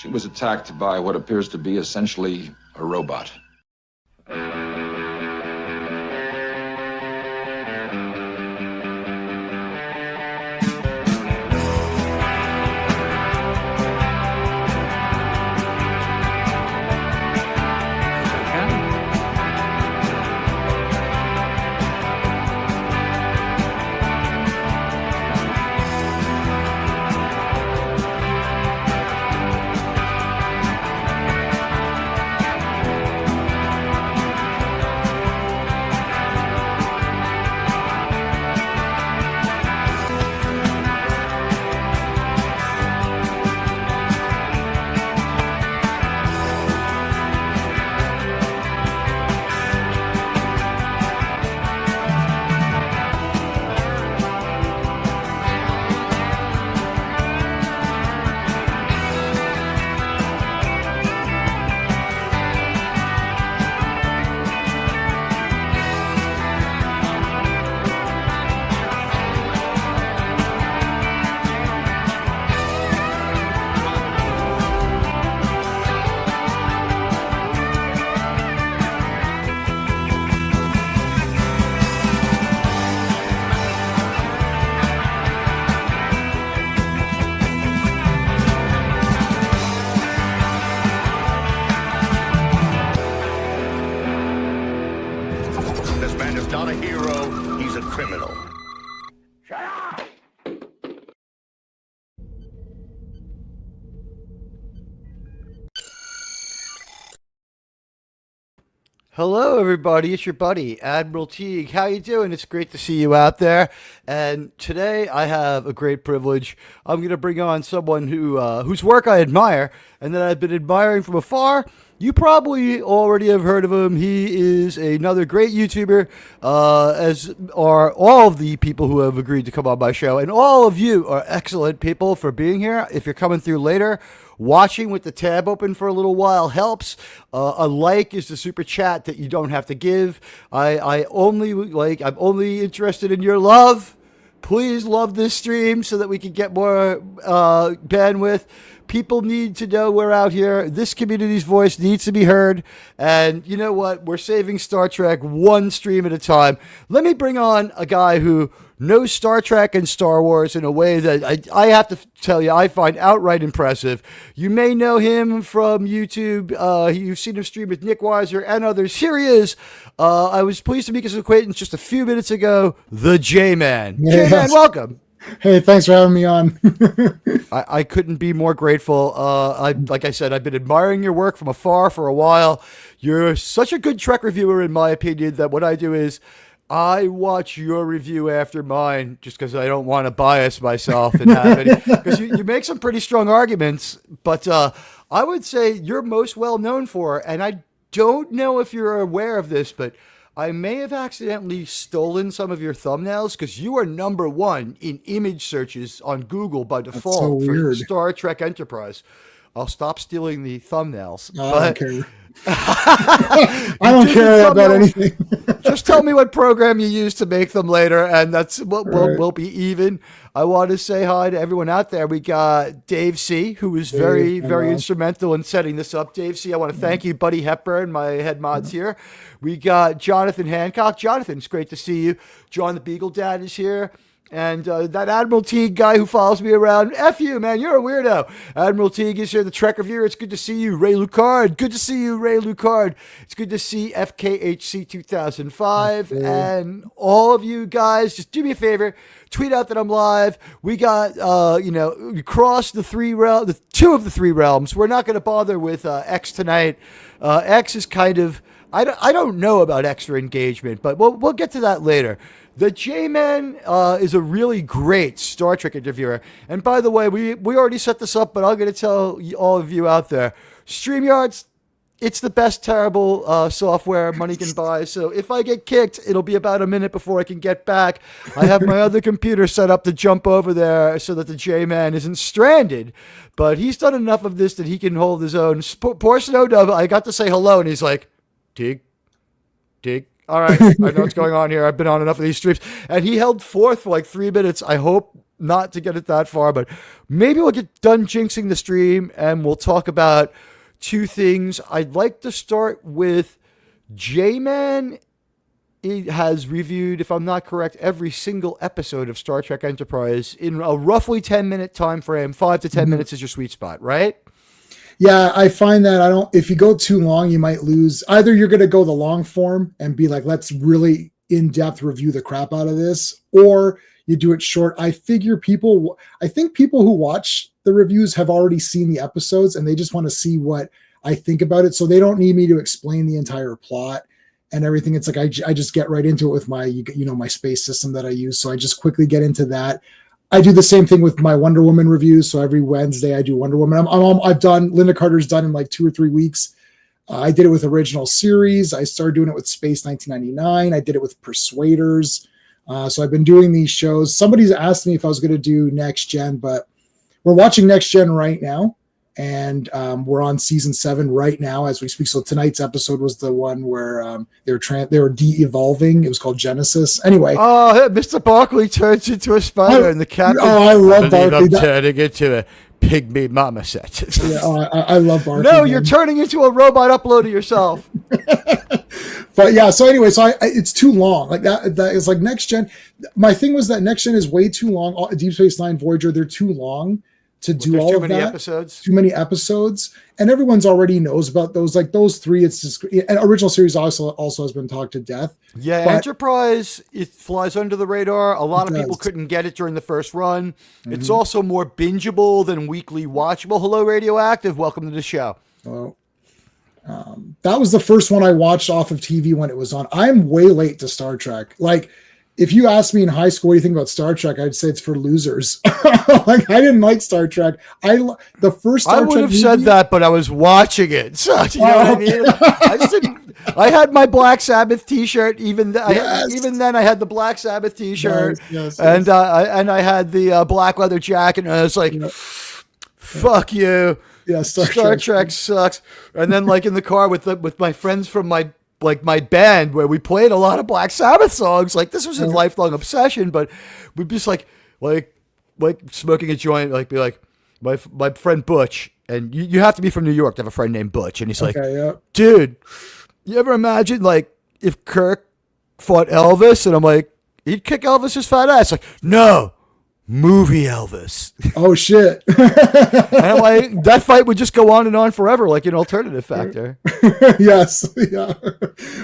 She was attacked by what appears to be essentially a robot. Not a hero, he's a criminal. Shut up! Hello, everybody. It's your buddy, Admiral Teague. How you doing? It's great to see you out there. And today I have a great privilege. I'm going to bring on someone whose work I admire and that I've been admiring from afar. You probably already have heard of him. He is another great YouTuber, as are all of the people who have agreed to come on my show. And all of you are excellent people for being here. If you're coming through later, watching with the tab open for a little while helps. A like is the super chat that you don't have to give. I'm only interested in your love. Please love this stream so that we can get more bandwidth. People need to know we're out here. This community's voice needs to be heard. And you know what? We're saving Star Trek one stream at a time. Let me bring on a guy who knows Star Trek and Star Wars in a way that I have to tell you, I find outright impressive. You may know him from YouTube. You've seen him stream with Nick Weiser and others. Here he is. I was pleased to make his acquaintance just a few minutes ago. The J-Man. Yes. J-Man, welcome. Hey, thanks for having me on. I couldn't be more grateful. Like I said, I've been admiring your work from afar for a while. You're such a good Trek reviewer, in my opinion, that what I do is I watch your review after mine just because I don't want to bias myself and have any. Because you make some pretty strong arguments, but I would say you're most well known for, and I don't know if you're aware of this, but I may have accidentally stolen some of your thumbnails because you are number one in image searches on Google by default for Star Trek Enterprise. I'll stop stealing the thumbnails. I don't care. I don't care about anything. Just tell me what program you use to make them later, and that's what we'll be even. I want to say hi to everyone out there. We got Dave C., who was very instrumental in setting this up. Dave C., I want to thank you. Buddy Hepburn, my head mods here. We got Jonathan Hancock. Jonathan, it's great to see you. John the Beagle Dad is here. And that Admiral Teague guy who follows me around, F you, man, you're a weirdo. Admiral Teague is here, the Trek reviewer. It's good to see you, Ray Lucard. Good to see you, Ray Lucard. It's good to see FKHC 2005. And all of you guys, just do me a favor, tweet out that I'm live. We got, across the two of the three realms. We're not going to bother with X tonight. X is kind of, I don't know about extra engagement, but we'll get to that later. The J-Man is a really great Star Trek interviewer. And by the way, we already set this up, but I'm going to tell all of you out there, StreamYards, it's the best terrible software money can buy. So if I get kicked, it'll be about a minute before I can get back. I have my other computer set up to jump over there so that the J-Man isn't stranded. But he's done enough of this that he can hold his own. Poor Snowdove, I got to say hello, and he's like, Dig. All right, I know what's going on here. I've been on enough of these streams. And he held forth for like 3 minutes. I hope not to get it that far, but maybe we'll get done jinxing the stream and we'll talk about two things. I'd like to start with J-Man. It has reviewed, if I'm not correct, every single episode of Star Trek Enterprise in a roughly 10-minute time frame. 5 to 10 minutes is your sweet spot, right? Yeah, I find that if you go too long, you might lose. Either you're going to go the long form and be like, let's really in-depth review the crap out of this, or you do it short. I think people who watch the reviews have already seen the episodes and they just want to see what I think about it. So they don't need me to explain the entire plot and everything. It's like, I just get right into it with my, my space system that I use. So I just quickly get into that. I do the same thing with my Wonder Woman reviews. So every Wednesday I do Wonder Woman. I've done, Linda Carter's done in like 2 or 3 weeks. I did it with original series. I started doing it with Space 1999. I did it with Persuaders. So I've been doing these shows. Somebody's asked me if I was going to do Next Gen, but we're watching Next Gen right now. And we're on season 7 right now as we speak. So tonight's episode was the one where they were de-evolving. It was called Genesis. Anyway. Oh, Mr. Barkley turns into a spider and the captain. Oh, I love Barkley. I'm turning into a pygmy marmoset. Yeah, I love Barkley. No, you're turning into a robot uploader yourself. But yeah, so anyway, it's too long. Like that is like Next Gen. My thing was that Next Gen is way too long. Deep Space Nine, Voyager, they're too long to do all of that. Too many episodes, and everyone's already knows about those. Like those 3, it's just, and original series also has been talked to death. Yeah, but Enterprise, it flies under the radar. A lot of people couldn't get it during the first run. Mm-hmm. It's also more bingeable than weekly watchable. Hello, Radioactive. Welcome to the show. Hello. That was the first one I watched off of TV when it was on. I'm way late to Star Trek. Like, if you asked me in high school, what do you think about Star Trek? I'd say it's for losers. Like, I didn't like Star Trek. The first Star Trek would have said that, but I was watching it. So, you know what I mean? I just didn't. I had my Black Sabbath T-shirt. Even then, I had the Black Sabbath T-shirt, and I had the black leather jacket, and I was like, "Fuck you." Yeah, Star Trek sucks. And then, like in the car with my friends from my band, where we played a lot of Black Sabbath songs. Like this was a lifelong obsession, but we'd just like smoking a joint, like be like my friend Butch, and you have to be from New York to have a friend named Butch, and he's like, dude, you ever imagine like if Kirk fought Elvis? And I'm like, he'd kick Elvis's fat ass. Like, no. Movie Elvis. Oh shit. And I'm like, that fight would just go on forever, like an alternative factor. Yes. Yeah.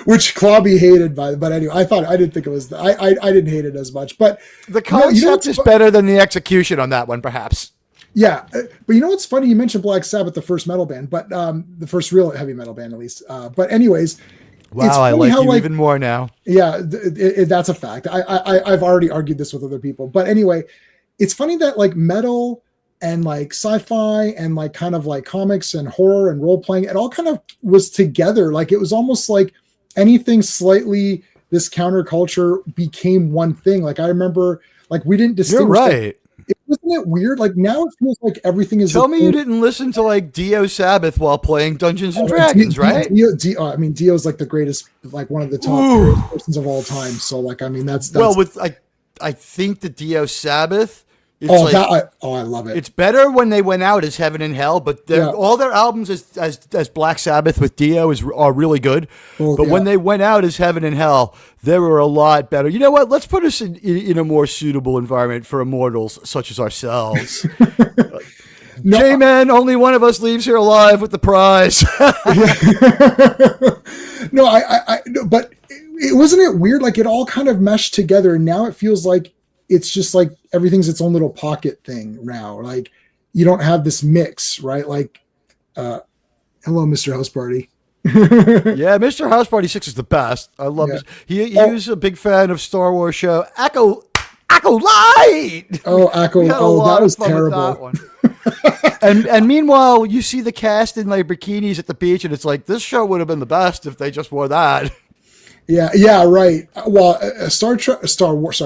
Which Clobby hated but anyway, I didn't think it was I didn't hate it as much. But the concept is better than the execution on that one, perhaps. Yeah. But you know what's funny? You mentioned Black Sabbath, the first metal band, but the first real heavy metal band at least. But anyways, wow, I like you even more now. Yeah, that's a fact. I've already argued this with other people. But anyway, it's funny that like metal and like sci-fi and like kind of like comics and horror and role playing, it all kind of was together. Like it was almost like anything slightly this counterculture became one thing. Like I remember, like we didn't distinguish. You're right. Wasn't it weird? Like now it feels like everything is. Tell me you didn't listen to like Dio Sabbath while playing Dungeons and Dragons, right? I mean, Dio's like the greatest, like one of the top persons of all time. So like, I mean, that's well, with I think the Dio Sabbath. I love it. It's better when they went out as Heaven and Hell, but all their albums as Black Sabbath with Dio are really good. But when they went out as Heaven and Hell, they were a lot better. You know what? Let's put us in a more suitable environment for immortals such as ourselves. No, J-Man, only one of us leaves here alive with the prize. No, but it wasn't it weird? Like it all kind of meshed together, and now it feels like it's just like everything's its own little pocket thing now. Like you don't have this mix, right? Like, hello, Mr. House Party. Yeah, Mr. House Party 6 is the best. I love this. He was a big fan of Star Wars show. Acolyte. Oh, Acolyte. Oh, that was terrible. and meanwhile, you see the cast in like bikinis at the beach, and it's like, this show would have been the best if they just wore that. Yeah, right. Well, Star Wars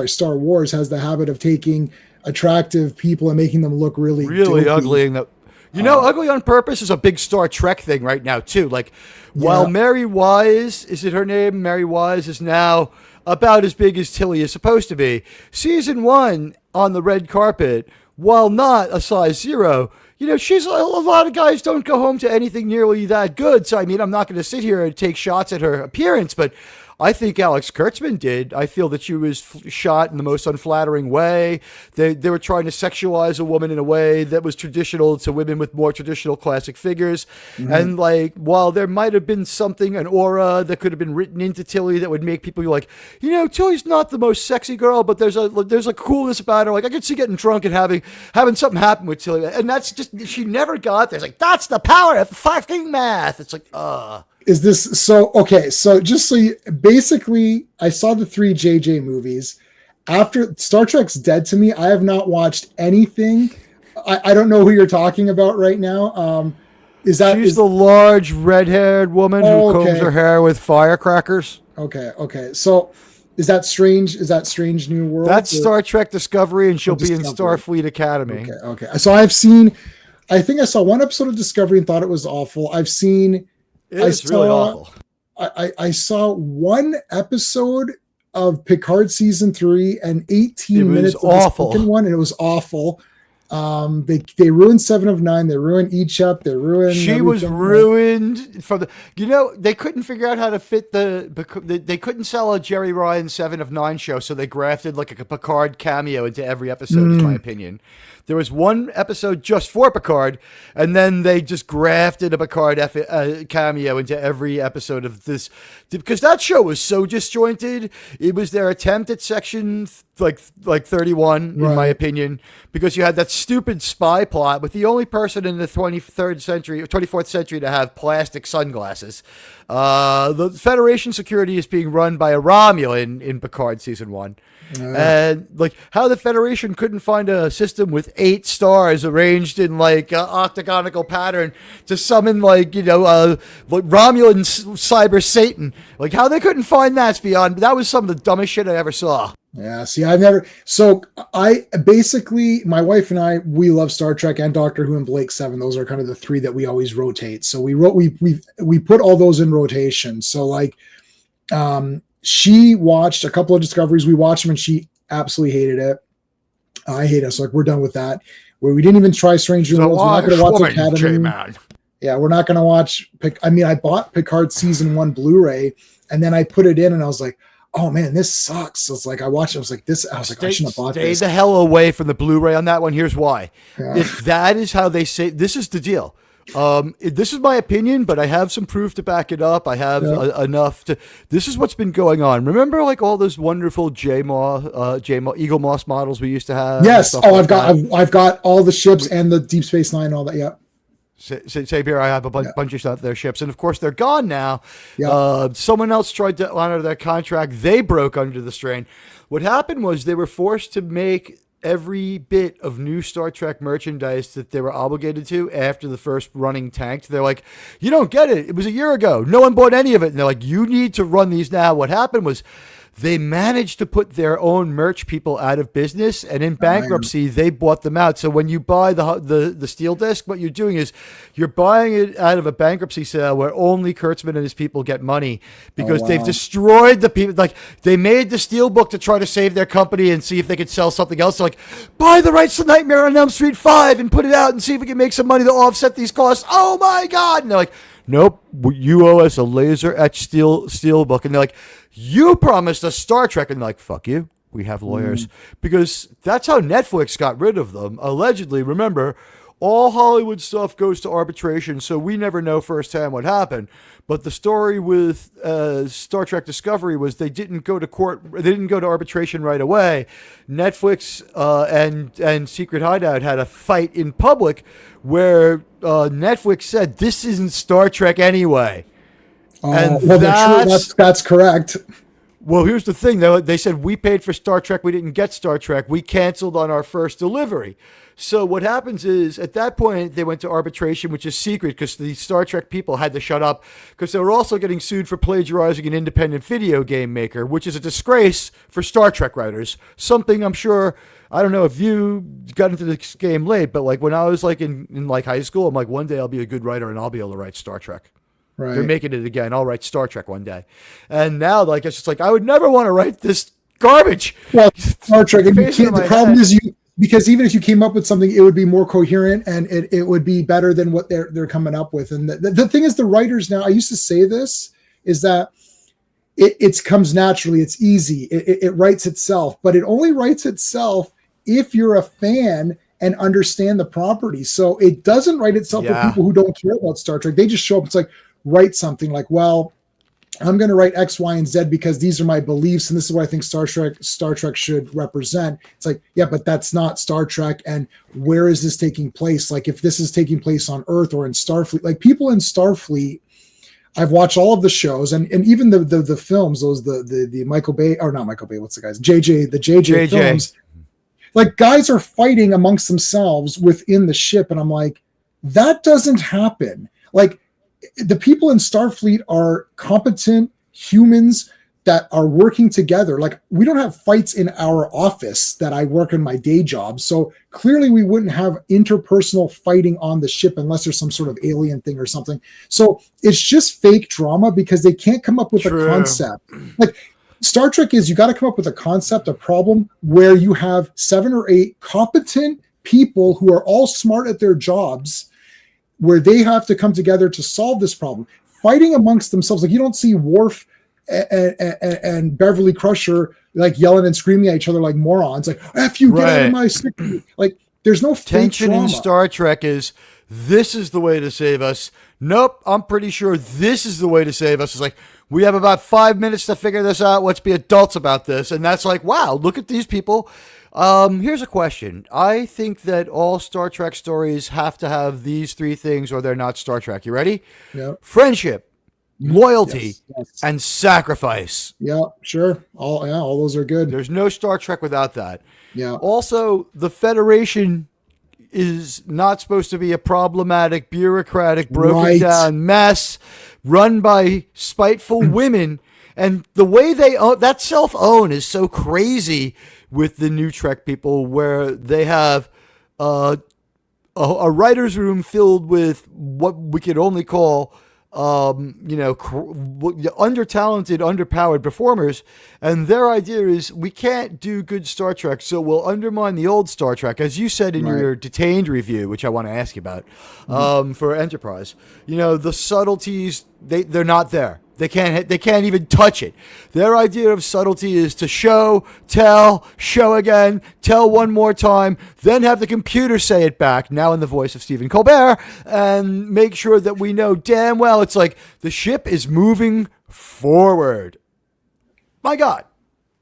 has the habit of taking attractive people and making them look really ugly. And You know, Ugly on Purpose is a big Star Trek thing right now, too. Like, while Mary Wise, is it her name? Mary Wise is now about as big as Tilly is supposed to be. Season 1 on the red carpet, while not a size 0, you know, she's a lot of guys don't go home to anything nearly that good. So, I mean, I'm not going to sit here and take shots at her appearance, but I think Alex Kurtzman did. I feel that she was shot in the most unflattering way. They were trying to sexualize a woman in a way that was traditional to women with more traditional classic figures. Mm-hmm. And like, while there might have been something, an aura that could have been written into Tilly that would make people be like, you know, Tilly's not the most sexy girl, but there's a coolness about her. Like, I could see getting drunk and having something happen with Tilly. And that's just, she never got there. It's like, that's the power of fucking math. It's like, Is this so? Okay, so just so you, basically, I saw the 3 JJ movies. After Star Trek's dead to me, I have not watched anything. I don't know who you're talking about right now. She's the large red-haired woman who combs her hair with firecrackers? Okay. So is that strange? Is that Strange New World? That's Star Trek Discovery, and she'll be in Starfleet Academy. Okay. So I think I saw one episode of Discovery and thought it was awful. It's really awful. I saw one episode of Picard season 3 and 18 minutes of the second one, and it was awful. They ruined 7 of 9. They ruined Egypt. They ruined. She was ruined from the. You know, they couldn't figure out how to fit they couldn't sell a Jerry Ryan 7 of 9 show, so they grafted like a Picard cameo into every episode. In my opinion. There was one episode just for Picard, and then they just grafted a Picard cameo into every episode of this, because that show was so disjointed. It was their attempt at section like 31, in my opinion, because you had that stupid spy plot with the only person in the 24th century to have plastic sunglasses. The Federation security is being run by a Romulan in Picard season 1. And like how the Federation couldn't find a system with 8 stars arranged in like an octagonal pattern to summon like, you know, like Romulan cyber Satan. Like how they couldn't find that's beyond. That was some of the dumbest shit I ever saw. Yeah, see, my wife and I, we love Star Trek and Doctor Who and Blake 7. Those are kind of the 3 that we always rotate. So we put all those in rotation. So like, she watched a couple of Discoveries. We watched them and she absolutely hated it. I hate it. So like, we're done with that. Where we didn't even try Strange New Worlds. We're not going to watch Academy. J-Man. Yeah, we're not going to watch. I bought Picard season 1 Blu-ray and then I put it in and I was like, oh man, this sucks. So it's like, I watched it. I was like, I shouldn't have bought this. Stay the hell away from the Blu-ray on that one. Here's why. Yeah. If that is how they say, this is the deal. This is my opinion, but I have some proof to back it up. I have enough to. This is what's been going on. Remember, like all those wonderful Eagle Moss models we used to have. Yes. Oh, I've got all the ships and the Deep Space Nine and all that. Yeah. Same here. I have a bunch of their ships, and of course they're gone now. Yeah. Someone else tried to honor their contract. They broke under the strain. What happened was they were forced to make every bit of new Star Trek merchandise that they were obligated to after the first running tanked. They're like, you don't get it. It was a year ago. No one bought any of it. And they're like, you need to run these now. What happened was they managed to put their own merch people out of business, and in bankruptcy, they bought them out. So when you buy the steel disc, what you're doing is you're buying it out of a bankruptcy sale where only Kurtzman and his people get money, because they've destroyed the people. Like, they made the steel book to try to save their company and see if they could sell something else. They're like, buy the rights to Nightmare on Elm Street 5 and put it out and see if we can make some money to offset these costs. Oh my God. And they're like, nope, you owe us a laser etched steel book. And they're like, you promised us Star Trek. And they're like, fuck you. We have lawyers. Because that's how Netflix got rid of them. Allegedly, remember, all Hollywood stuff goes to arbitration, so we never know firsthand what happened. But the story with Star Trek Discovery was they didn't go to court. They didn't go to arbitration right away. Netflix and Secret Hideout had a fight in public where Netflix said, this isn't Star Trek anyway. That's correct. Well, here's the thing, though. They said we paid for Star Trek. We didn't get Star Trek. We canceled on our first delivery. So what happens is, at that point, they went to arbitration, which is secret because the Star Trek people had to shut up because they were also getting sued for plagiarizing an independent video game maker, which is a disgrace for Star Trek writers. Something I'm sure, I don't know if you got into this game late, but like when I was like in like high school, I'm like, one day I'll be a good writer and I'll be able to write Star Trek. Right. They're making it again. I'll write Star Trek one day. And now, like, it's just like, I would never want to write this garbage. Well, Star Trek, and Face in the my problem head. is because even if you came up with something, it would be more coherent and it would be better than what they're coming up with. And the thing is, the writers now, I used to say this, is that it comes naturally. It's easy. It writes itself, but it only writes itself if you're a fan and understand the property. So it doesn't write itself for people who don't care about Star Trek. They just show up. It's like, write something like, well, I'm going to write X, Y, and Z because these are my beliefs and this is what I think Star Trek should represent. It's like, yeah, but that's not Star Trek. And where is this taking place? Like if this is taking place on Earth or in Starfleet, like people in Starfleet, I've watched all of the shows and even the films, those the Michael Bay, or not Michael Bay, what's the guy's JJ films. Like guys are fighting amongst themselves within the ship, and I'm like, that doesn't happen. Like the people in Starfleet are competent humans that are working together. Like we don't have fights in our office that I work in my day job. So clearly we wouldn't have interpersonal fighting on the ship unless there's some sort of alien thing or something. So it's just fake drama because they can't come up with a concept. Like Star Trek is, you got to come up with a concept, a problem where you have 7 or 8 competent people who are all smart at their jobs, where they have to come together to solve this problem, fighting amongst themselves. Like you don't see Worf and Beverly Crusher like yelling and screaming at each other like morons. Like, F you, get out of my city. Like there's no tension drama. in Star Trek is, this is the way to save us. Nope, I'm pretty sure this is the way to save us. It's like, we have about 5 minutes to figure this out. Let's be adults about this. And that's like, wow, look at these people. Here's a question. I think that all Star Trek stories have to have these 3 things or they're not Star Trek. You ready? Yeah. Friendship, loyalty, yes. and sacrifice. Yeah, sure. All those are good. There's no Star Trek without that. Yeah. Also, the Federation is not supposed to be a problematic, bureaucratic, broken down mess run by spiteful women. And the way they own that self-own is so crazy with the new Trek people, where they have a writer's room filled with what we could only call under-talented, underpowered performers. And their idea is, we can't do good Star Trek, so we'll undermine the old Star Trek. As you said in your Detained review, which I want to ask you about, for Enterprise, the subtleties, they're not there. They can't even touch it. Their idea of subtlety is to show, tell, show again, tell one more time, then have the computer say it back, now in the voice of Stephen Colbert, and make sure that we know damn well it's like the ship is moving forward. My God.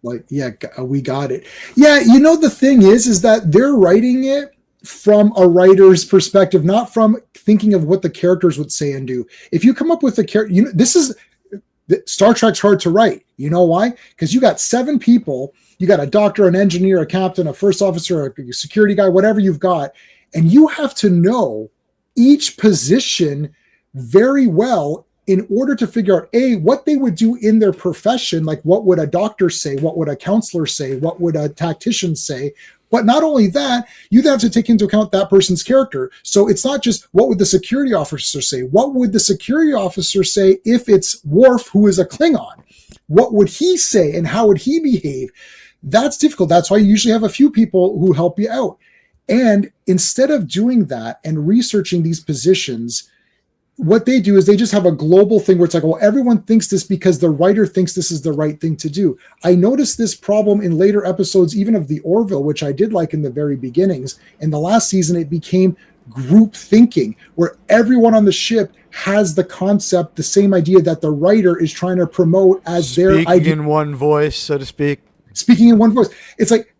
Like, yeah, we got it. Yeah, the thing is that they're writing it from a writer's perspective, not from thinking of what the characters would say and do. If you come up with a character, Star Trek's hard to write. You know why? Because you got 7 people. You got a doctor, an engineer, a captain, a first officer, a security guy, whatever you've got. And you have to know each position very well in order to figure out, A, what they would do in their profession. Like, what would a doctor say? What would a counselor say? What would a tactician say? But not only that, you have to take into account that person's character. So it's not just what would the security officer say? What would the security officer say if it's Worf, who is a Klingon? What would he say and how would he behave? That's difficult. That's why you usually have a few people who help you out. And instead of doing that and researching these positions, what they do is they just have a global thing where it's like, well, everyone thinks this because the writer thinks this is the right thing to do. I noticed this problem in later episodes, even of the Orville, which I did like in the very beginnings. In the last season, it became group thinking, where everyone on the ship has the concept, the same idea that the writer is trying to promote as their idea. Speaking in one voice, so to speak. Speaking in one voice. It's like,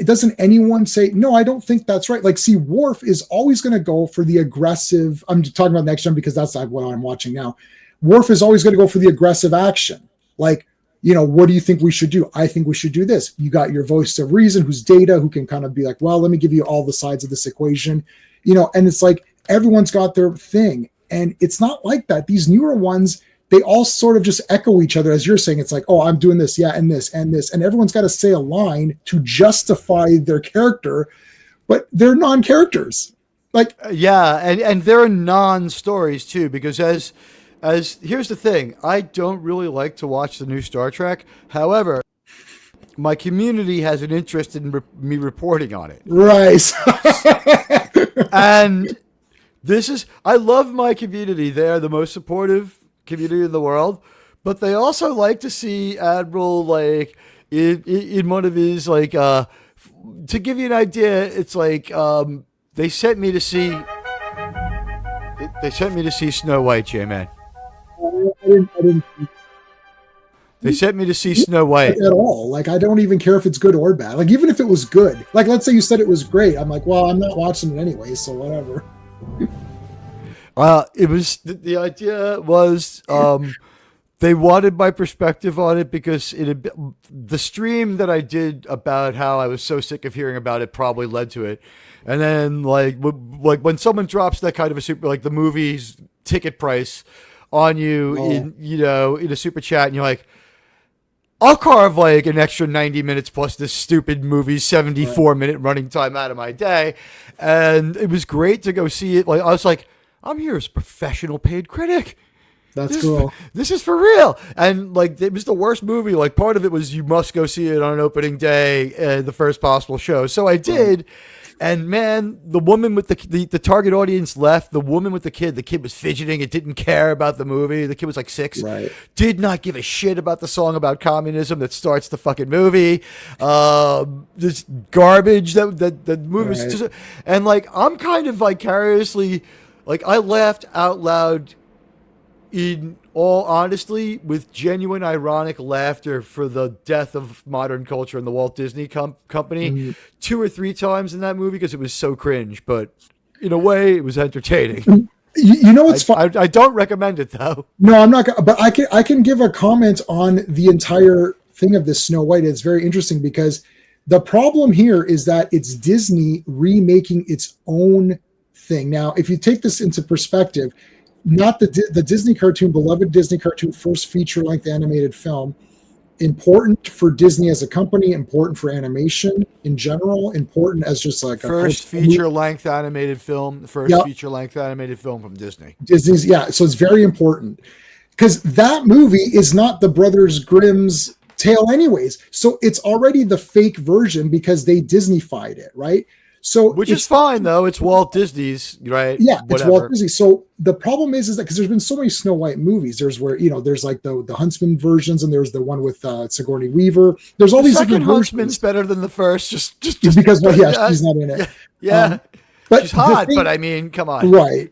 doesn't anyone say, no, I don't think that's right? Like, see, Worf is always going to go for the aggressive. I'm talking about Next Gen because that's like what I'm watching now. Worf is always going to go for the aggressive action. Like, what do you think we should do? I think we should do this. You got your voice of reason, who's Data, who can kind of be like, well, let me give you all the sides of this equation, and it's like everyone's got their thing. And it's not like that. These newer ones, they all sort of just echo each other. As you're saying, it's like, oh, I'm doing this. Yeah. And this and this. And everyone's got to say a line to justify their character, but they're non-characters. Like, yeah. And they're non-stories too, because as here's the thing, I don't really like to watch the new Star Trek. However, my community has an interest in me reporting on it. Right. And I love my community. They're the most supportive community in the world, but they also like to see Admiral like in one of his like to give you an idea, it's like they sent me to see Snow White, J-Man. I didn't They sent me to see Snow White at all. Like, I don't even care if it's good or bad. Like, even if it was good, like, let's say you said it was great, I'm like, well, I'm not watching it anyway, so whatever. It was the idea was they wanted my perspective on it because the stream that I did about how I was so sick of hearing about it probably led to it. And then like when someone drops that kind of a super, like the movie's ticket price on you in a super chat, and you're like, I'll carve like an extra 90 minutes plus this stupid movie's 74-minute running time out of my day. And it was great to go see it. Like, I was like, I'm here as a professional paid critic. That's cool. This is for real. And like, it was the worst movie. Like, part of it was you must go see it on an opening day, the first possible show. So I did. And man, the woman with the target audience left. The woman with the kid was fidgeting. It didn't care about the movie. The kid was like 6. Right. Did not give a shit about the song about communism that starts the fucking movie. This garbage that movie's just, and like, I'm kind of vicariously, like, I laughed out loud in all honesty with genuine ironic laughter for the death of modern culture and the Walt Disney Company 2 or 3 times in that movie because it was so cringe, but in a way it was entertaining. You know what's fun? I don't recommend it though. No, I'm not. But I can give a comment on the entire thing of this Snow White. It's very interesting because the problem here is that it's Disney remaking its own thing. Now, if you take this into perspective, not the Disney cartoon, beloved Disney cartoon, first feature-length animated film, important for Disney as a company, important for animation in general, important as just like first feature-length animated film, the first feature-length animated film from Disney. Disney's, so it's very important because that movie is not the Brothers Grimm's tale anyways. So it's already the fake version because they Disneyfied it, right? So which is fine though. It's Walt Disney's, right? Yeah, it's Walt Disney. So the problem is that because there's been so many Snow White movies, there's where there's like the Huntsman versions, and there's the one with Sigourney Weaver. There's all these different Huntsman's better than the first, just because she's not in it. Yeah, but she's hot. But I mean, come on, right?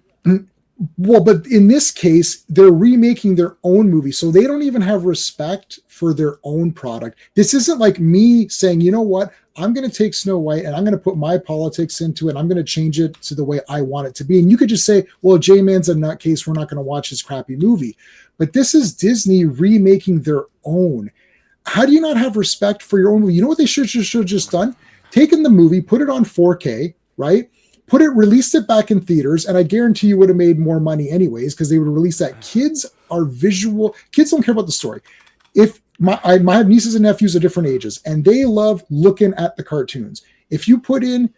Well, but in this case, they're remaking their own movie, so they don't even have respect for their own product. This isn't like me saying, you know what? I'm going to take Snow White and I'm going to put my politics into it. I'm going to change it to the way I want it to be. And you could just say, well, J-Man's a nutcase. We're not going to watch his crappy movie. But this is Disney remaking their own. How do you not have respect for your own movie? You know what they should have just done? Taken the movie, put it on 4K, right? Released it back in theaters, and I guarantee you would have made more money anyways because they would release that. Kids are visual. Kids don't care about the story. If I have nieces and nephews of different ages, and they love looking at the cartoons. If you put in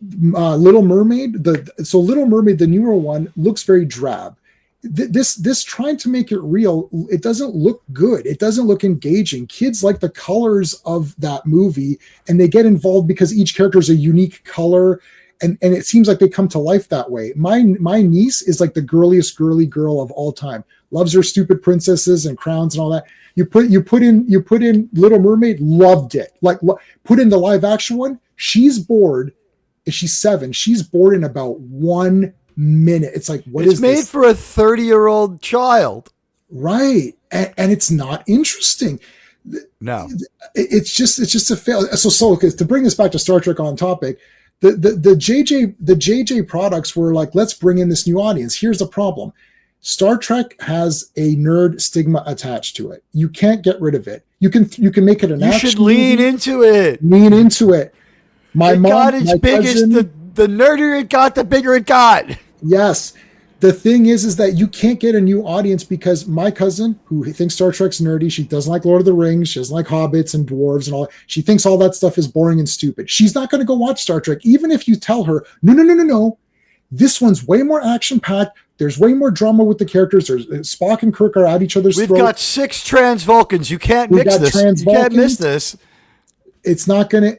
Little Mermaid, Little Mermaid, the newer one, looks very drab. This trying to make it real, it doesn't look good. It doesn't look engaging. Kids like the colors of that movie, and they get involved because each character is a unique color. And it seems like they come to life that way. My niece is like the girliest girly girl of all time. Loves her stupid princesses and crowns and all that. You put in Little Mermaid, loved it. Like put in the live action one. She's bored. If she's 7, she's bored in about 1 minute. It's like it's made for a 30-year-old child, right? And it's not interesting. No, it's just a fail. So to bring this back to Star Trek on topic. The JJ products were like, let's bring in this new audience. Here's the problem. Star Trek has a nerd stigma attached to it. You can't get rid of it. You can make it an action. You should lean into it. Lean into it. My it mom, got its my biggest. cousin, The nerdier it got, the bigger it got. Yes. The thing is that you can't get a new audience because my cousin, who thinks Star Trek's nerdy, she doesn't like Lord of the Rings, she doesn't like hobbits and dwarves and all. She thinks all that stuff is boring and stupid. She's not going to go watch Star Trek, even if you tell her, no. This one's way more action-packed. There's way more drama with the characters. There's Spock and Kirk are at each other's throats. We've got 6 trans Vulcans. You can't mix this. You can't miss this. It's not going to.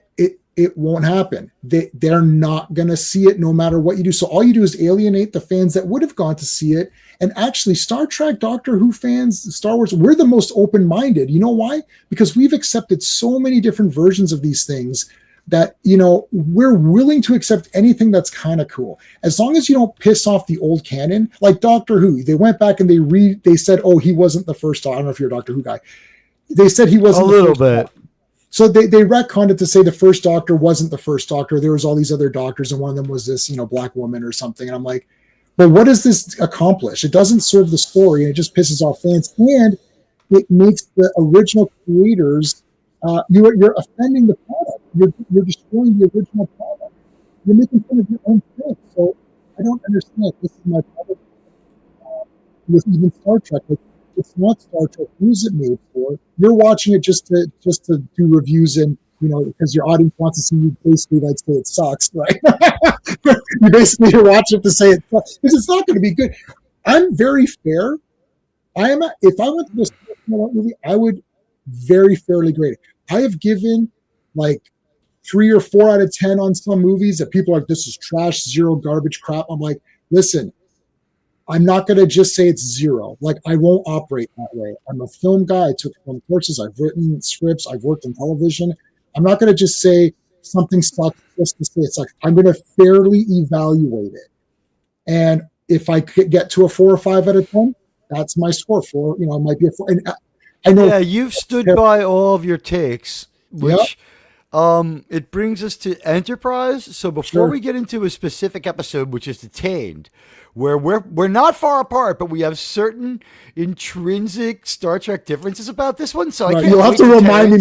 It won't happen. They're not going to see it no matter what you do. So all you do is alienate the fans that would have gone to see it. And actually, Star Trek, Doctor Who fans, Star Wars, we're the most open-minded. You know why? Because we've accepted so many different versions of these things that, we're willing to accept anything that's kind of cool. As long as you don't piss off the old canon, like Doctor Who. They went back and they said, oh, he wasn't the first. I don't know if you're a Doctor Who guy. They said he wasn't a little bit. So they retconned it to say the first Doctor wasn't the first Doctor. There was all these other doctors, and one of them was this, black woman or something. And I'm like, well, what does this accomplish? It doesn't serve the story, and it just pisses off fans. And it makes the original creators, you're offending the product. You're destroying the original product. You're making fun of your own thing. So I don't understand. This is my problem with even Star Trek. It's not Star Trek. Who's it made for? You're watching it just to do reviews and because your audience wants to see you basically like say it sucks, right? you're watching it to say it sucks because it's not going to be good. I'm very fair. If I went to this movie, I would very fairly grade it. I have given like 3 or 4 out of 10 on some movies that people are like, this is trash, 0, garbage, crap. I'm like, listen. I'm not going to just say it's 0. Like, I won't operate that way. I'm a film guy. I took film courses. I've written scripts. I've worked in television. I'm not going to just say something sucks just to say it sucks. I'm going to fairly evaluate it. And if I could get to a 4 or 5 out of 10, that's my score. 4, it might be a 4. And I know. Yeah, you've stood by all of your takes, which it brings us to Enterprise. So before we get into a specific episode, which is Detained, where we're not far apart, but we have certain intrinsic Star Trek differences about this one. So I can't. You'll have to remind me.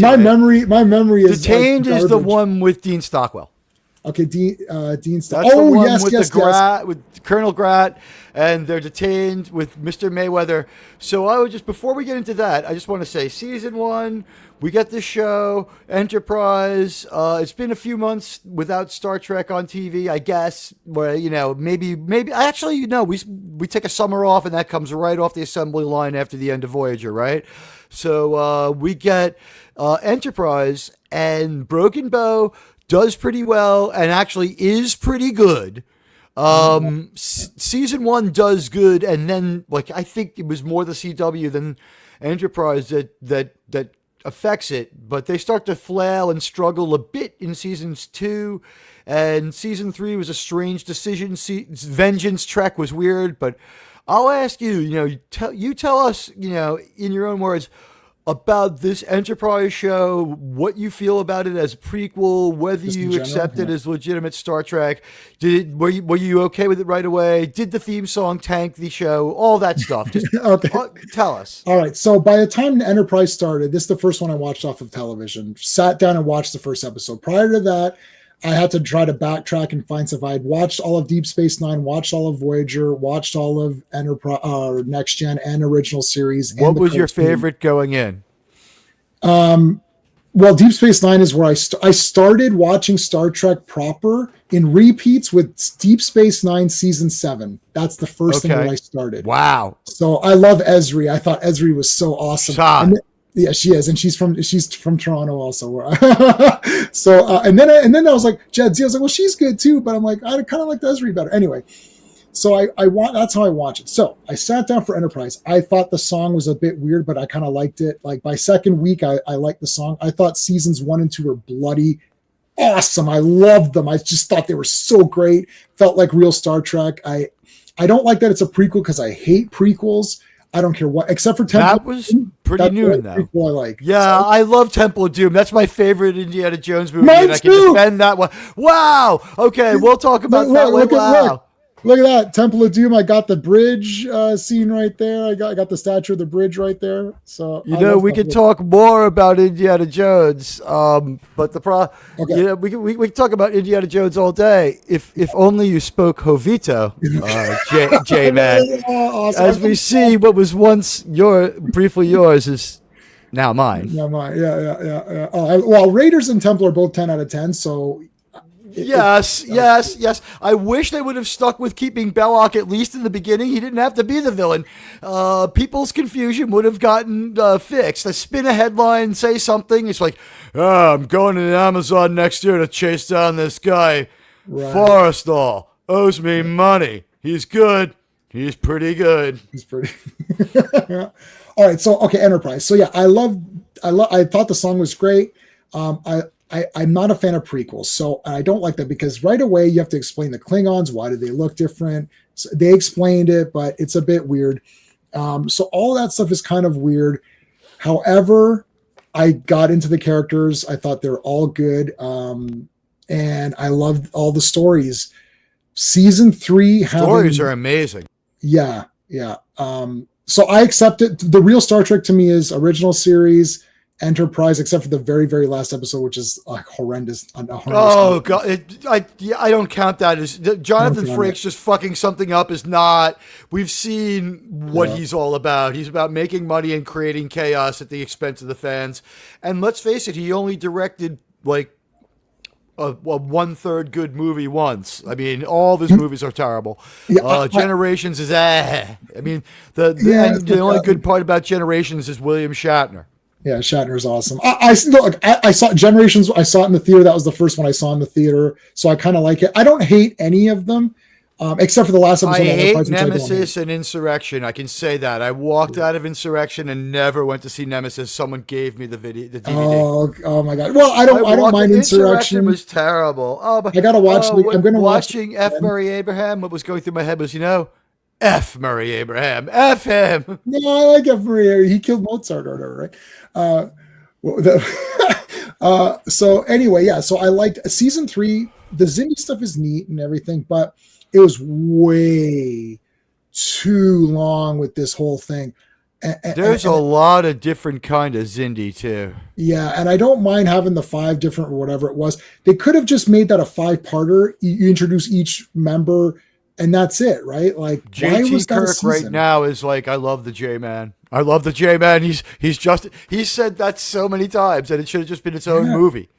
My memory is Detained is the one with Dean Stockwell. Okay, Dean Stockwell. That's the one with with Colonel Grat, and they're detained with Mr. Mayweather. So I would before we get into that, I just want to say season 1. We get this show, Enterprise. It's been a few months without Star Trek on TV, I guess. Where maybe actually we take a summer off, and that comes right off the assembly line after the end of Voyager, right? So we get Enterprise, and Broken Bow does pretty well, and actually is pretty good. Season 1 does good, and then I think it was more the CW than Enterprise that affects it, but they start to flail and struggle a bit in seasons 2, and season 3 was a strange decision. Vengeance Trek was weird, but I'll ask you, you tell us, in your own words, about this Enterprise show, what you feel about it as a prequel, whether you accept it as legitimate Star Trek. Were you okay with it right away? Did the theme song tank the show? All that stuff. Just tell us. All right. So by the time the Enterprise started, this is the first one I watched off of television. Sat down and watched the first episode. Prior to that, I had to try to backtrack and find stuff. I had watched all of Deep Space Nine, watched all of Voyager, watched all of Enterprise, Next Gen, and original series. What was your favorite going in? Well, Deep Space Nine is where I started watching Star Trek proper in repeats with Deep Space Nine season 7. That's the first thing that I started. Wow! So I love Esri. I thought Esri was so awesome. Yeah, she is, and she's from Toronto also. So and then I was like, Jed Z. I was like, well, she's good too, but I'm like, I kind of like Esri better. Anyway, so that's how I watch it. So I sat down for Enterprise. I thought the song was a bit weird, but I kind of liked it. Like by second week, I liked the song. I thought seasons 1 and 2 were bloody awesome. I loved them. I just thought they were so great. Felt like real Star Trek. I don't like that it's a prequel because I hate prequels. I don't care what, except for Temple. That was pretty new in that. Prequel I like. Yeah, so, I love Temple of Doom. That's my favorite Indiana Jones movie. Mine and I can defend that one. Wow. Okay, we'll talk about that later. Wow. Look at that Temple of Doom. I got the bridge scene right there. I got the statue of the bridge right there. So we could talk more about Indiana Jones, but Okay. we can talk about Indiana Jones all day. If only you spoke Jovito, J Man. Awesome. As we see, what was once briefly yours is now mine. Yeah, mine. Yeah. Well, Raiders and Temple are both 10 out of 10. So Yes. I wish they would have stuck with keeping Belloc at least in the beginning. He didn't have to be the villain. People's confusion would have gotten fixed. I spin a headline, say something. It's like, I'm going to the Amazon next year to chase down this guy. Right. Forrestal owes me money. He's good. He's pretty good. He's pretty. All right. So, okay. Enterprise. So yeah, I thought the song was great. I'm not a fan of prequels, so I don't like that because right away you have to explain the Klingons. Why do they look different? So they explained it, but it's a bit weird. So all that stuff is kind of weird. However, I got into the characters. I thought they're all good, and I loved all the stories. Season 3 stories are amazing. Yeah. So I accept it. The real Star Trek to me is original series. Enterprise, except for the very, very last episode, which is like horrendous. Oh god, I don't count that as Jonathan Frakes just fucking something up. Is not. We've seen what he's all about. He's about making money and creating chaos at the expense of the fans. And let's face it, he only directed like a 1/3 good movie once. I mean, all of his movies are terrible. Generations is I mean, the only good part about Generations is William Shatner. Yeah, Shatner's awesome. I saw Generations. I saw it in the theater. That was the first one I saw in the theater. So I kind of like it. I don't hate any of them, except for the last episode. I hate Nemesis and Insurrection. I can say that. I walked out of Insurrection and never went to see Nemesis. Someone gave me the DVD. Oh my god. Well, I don't mind Insurrection. It was terrible. Oh, but I gotta watch. I'm going to watching F. Murray Abraham. What was going through my head was, F. Murray Abraham. F him. No, I like F. Murray Abraham. He killed Mozart or whatever, right? So anyway, yeah. So I liked season 3. The Zinni stuff is neat and everything, but it was way too long with this whole thing. There's a lot of different kind of Zindi too. Yeah, and I don't mind having the 5 different or whatever it was. They could have just made that a 5-parter. You introduce each member. And that's it, right? Like JT Kirk right now is like, I love the J-Man. I love the J-Man. He's said that so many times, and it should have just been its own movie.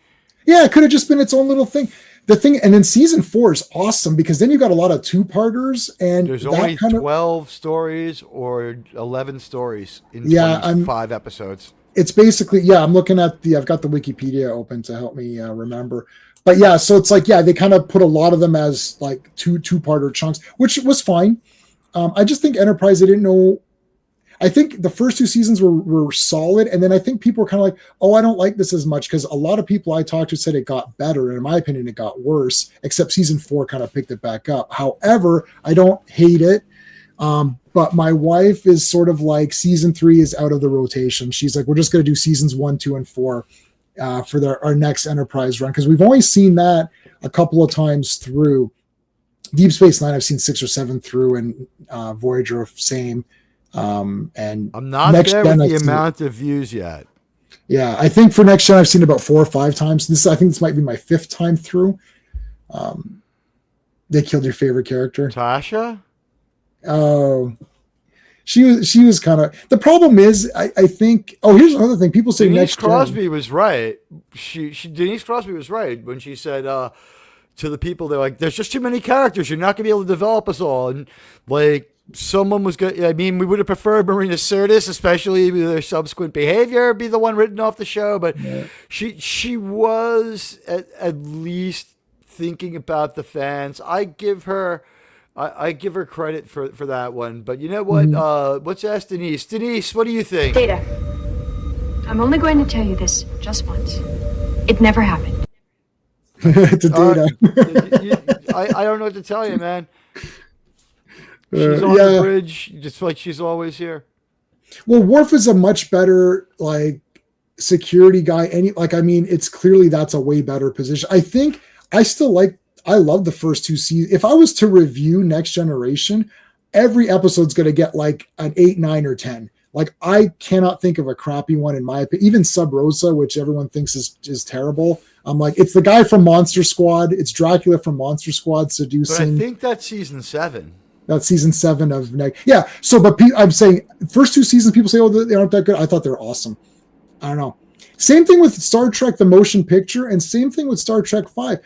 Yeah, it could have just been its own little thing. And then season 4 is awesome because then you've got a lot of 2-parters, and there's only 12 stories or 11 stories in 25 episodes. It's basically, I'm looking at I've got the Wikipedia open to help me remember. But yeah, so it's like, they kind of put a lot of them as like two-parter chunks, which was fine. I just think Enterprise, I didn't know. I think the first 2 seasons were solid. And then I think people were kind of like, oh, I don't like this as much because a lot of people I talked to said it got better. And in my opinion, it got worse, except season 4 kind of picked it back up. However, I don't hate it. But my wife is sort of like season 3 is out of the rotation. She's like, we're just going to do seasons 1, 2, and 4. For our next Enterprise run, because we've only seen that a couple of times through. Deep Space Nine I've seen 6 or 7 through, and Voyager same. And I'm not there with the amount of views yet. Yeah, I think for Next Gen I've seen about 4 or 5 times. I think this might be my 5th time through. They killed your favorite character, Tasha. Oh. She was kind of, the problem is I think here's another thing people say. Denise Crosby was right. Denise Crosby was right when she said to the people, they're like, there's just too many characters, you're not gonna be able to develop us all. And like someone was good. I mean, we would have preferred Marina Sirtis, especially with her subsequent behavior, be the one written off the show, but she was at least thinking about the fans. I give her credit for that one. But you know what? Let's ask Denise. Denise, what do you think? Data. I'm only going to tell you this just once. It never happened. To Data. I don't know what to tell you, man. She's on the bridge, just like she's always here. Well, Worf is a much better security guy. I mean, it's clearly that's a way better position. I think I still like I love the first 2 seasons. If I was to review Next Generation, every episode's going to get like an 8, 9, or 10. Like, I cannot think of a crappy one in my opinion. Even Sub Rosa, which everyone thinks is terrible. I'm like, it's the guy from Monster Squad. It's Dracula from Monster Squad seducing. But I think that's season 7. That's season 7 of Yeah. So, but I'm saying first 2 seasons, people say, oh, they aren't that good. I thought they were awesome. I don't know. Same thing with Star Trek, the motion picture, and same thing with Star Trek 5.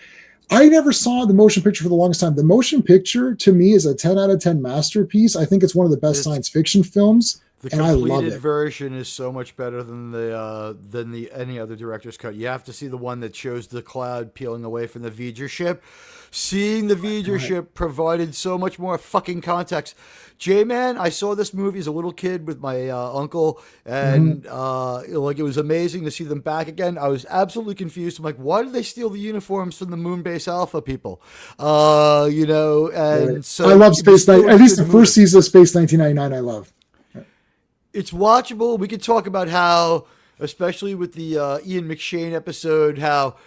I never saw the motion picture for the longest time. The motion picture to me is a 10 out of 10 masterpiece. I think it's one of the best science fiction films. And I love it. The completed version is so much better than the any other director's cut. You have to see the one that shows the cloud peeling away from the V'ger ship. Seeing the V'ger ship provided so much more fucking context. J-Man, I saw this movie as a little kid with my uncle, and like, it was amazing to see them back again. I was absolutely confused. I'm like, why did they steal the uniforms from the Moonbase Alpha people? You know, and so I love Space Night. At least the first season of Space 1999, I love. It's watchable. We could talk about how, especially with the Ian McShane episode, how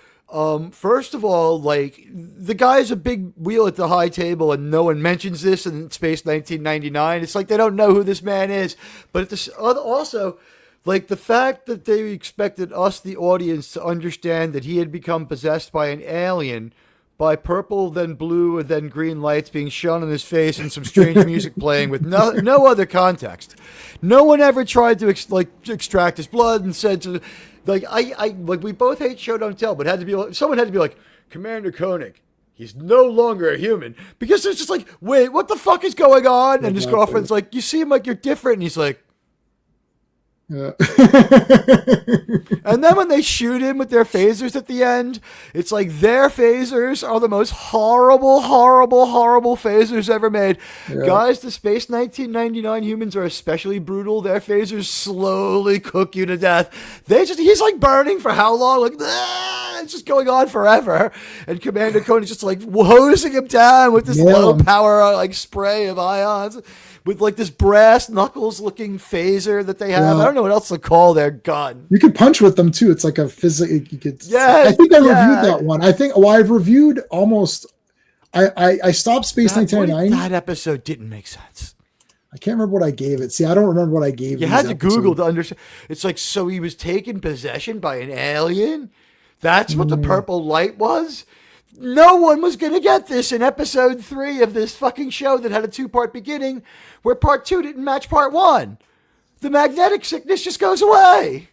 first of all, like, the guy's a big wheel at the high table, and no one mentions this in Space 1999. It's like they don't know who this man is. But also, like, the fact that they expected us, the audience, to understand that he had become possessed by an alien by purple, then blue, and then green lights being shone in his face and some strange music playing with no other context. No one ever tried to extract his blood and said to, like, I like, we both hate show don't tell, but someone had to be like, Commander Koenig, he's no longer a human, because it's just like, wait, what the fuck is going on? And his girlfriend's like, you seem like you're different, and he's like, yeah. And then when they shoot him with their phasers at the end, it's like their phasers are the most horrible, horrible, horrible phasers ever made. Yeah. Guys, the Space 1999 humans are especially brutal. Their phasers slowly cook you to death. He's like burning for how long? Like, it's just going on forever. And Commander Coney's just like hosing him down with this low power like spray of ions, with like this brass knuckles looking phaser that they have. Yeah. I don't know what else to call their gun. You could punch with them too. It's like a physical. Yeah, I think I reviewed that one. I've reviewed almost. I stopped Space 1999. That episode didn't make sense. I can't remember what I gave it. See, I don't remember what I gave. You had to Google to understand. It's like, so he was taken possession by an alien. That's what the purple light was. No one was going to get this in episode 3 of this fucking show that had a 2-part beginning, where part 2 didn't match part 1. The magnetic sickness just goes away.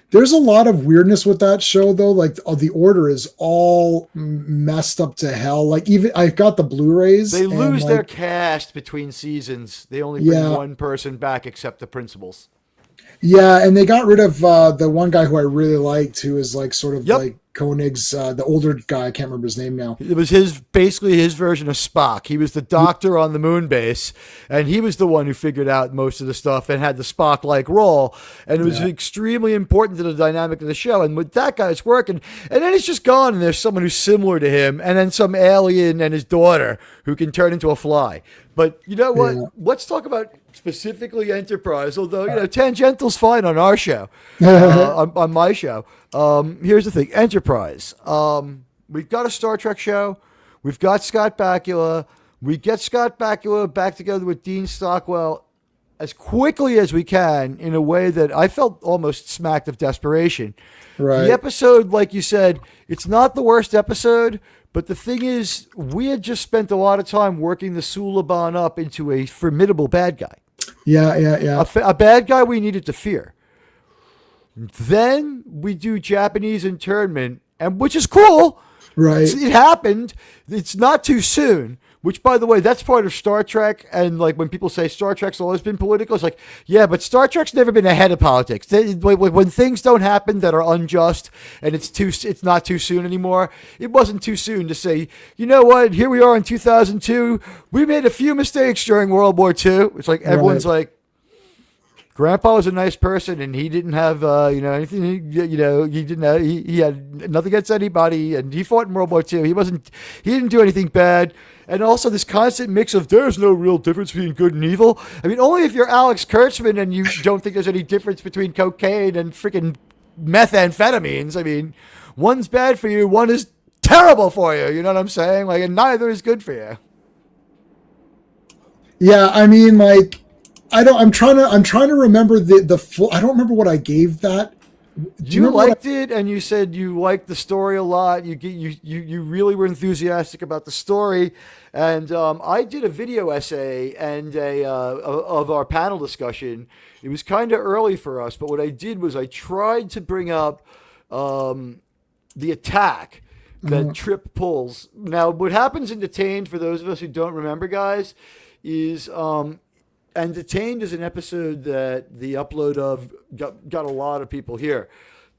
There's a lot of weirdness with that show, though. Like, the order is all messed up to hell. Like, even I've got the Blu-rays. They lose their cast between seasons. They only bring one person back, except the principals. Yeah, and they got rid of the one guy who I really liked, who is like sort of like Koenig's, the older guy. I can't remember his name now. It was basically his version of Spock. He was the doctor on the moon base, and he was the one who figured out most of the stuff and had the Spock-like role. And it was extremely important to the dynamic of the show. And with that guy, it's working. And then he's just gone, and there's someone who's similar to him, and then some alien and his daughter who can turn into a fly. But you know what? Yeah. Let's talk about specifically Enterprise, although, you know, tangential's fine on our show, on my show. Here's the thing. Enterprise. We've got a Star Trek show. We've got Scott Bakula. We get Scott Bakula back together with Dean Stockwell as quickly as we can, in a way that I felt almost smacked of desperation. Right. The episode, like you said, it's not the worst episode, but the thing is, we had just spent a lot of time working the Suliban up into a formidable bad guy. Yeah. A bad guy we needed to fear. Then we do Japanese internment, and which is cool. Right. It happened. It's not too soon. Which, by the way, that's part of Star Trek. And like when people say Star Trek's always been political, it's like, yeah, but Star Trek's never been ahead of politics. When things don't happen that are unjust and it's not too soon anymore, it wasn't too soon to say, you know what, here we are in 2002. We made a few mistakes during World War II. It's like everyone's like, Grandpa was a nice person, and he didn't have, anything. He didn't have, he had nothing against anybody, and he fought in World War II. He didn't do anything bad. And also this constant mix of there's no real difference between good and evil. I mean, only if you're Alex Kurtzman and you don't think there's any difference between cocaine and freaking methamphetamines. I mean, one's bad for you, one is terrible for you. You know what I'm saying? Like, and neither is good for you. Yeah, I mean, like, I'm trying to remember the full. I don't remember what I gave that. You liked it, and you said you liked the story a lot. You really were enthusiastic about the story, and I did a video essay and of our panel discussion. It was kind of early for us, but what I did was I tried to bring up the attack that Trip pulls. Now, what happens in Detained, for those of us who don't remember, guys, is and Detained is an episode that the upload of got a lot of people here.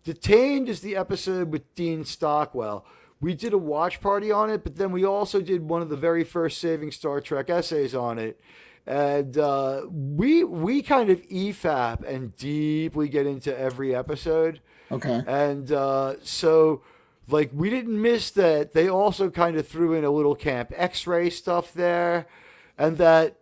Detained is the episode with Dean Stockwell. We did a watch party on it, but then we also did one of the very first Saving Star Trek essays on it. And we kind of EFAP and deeply get into every episode. Okay. And so, like, we didn't miss that they also kind of threw in a little Camp X-Ray stuff there. And that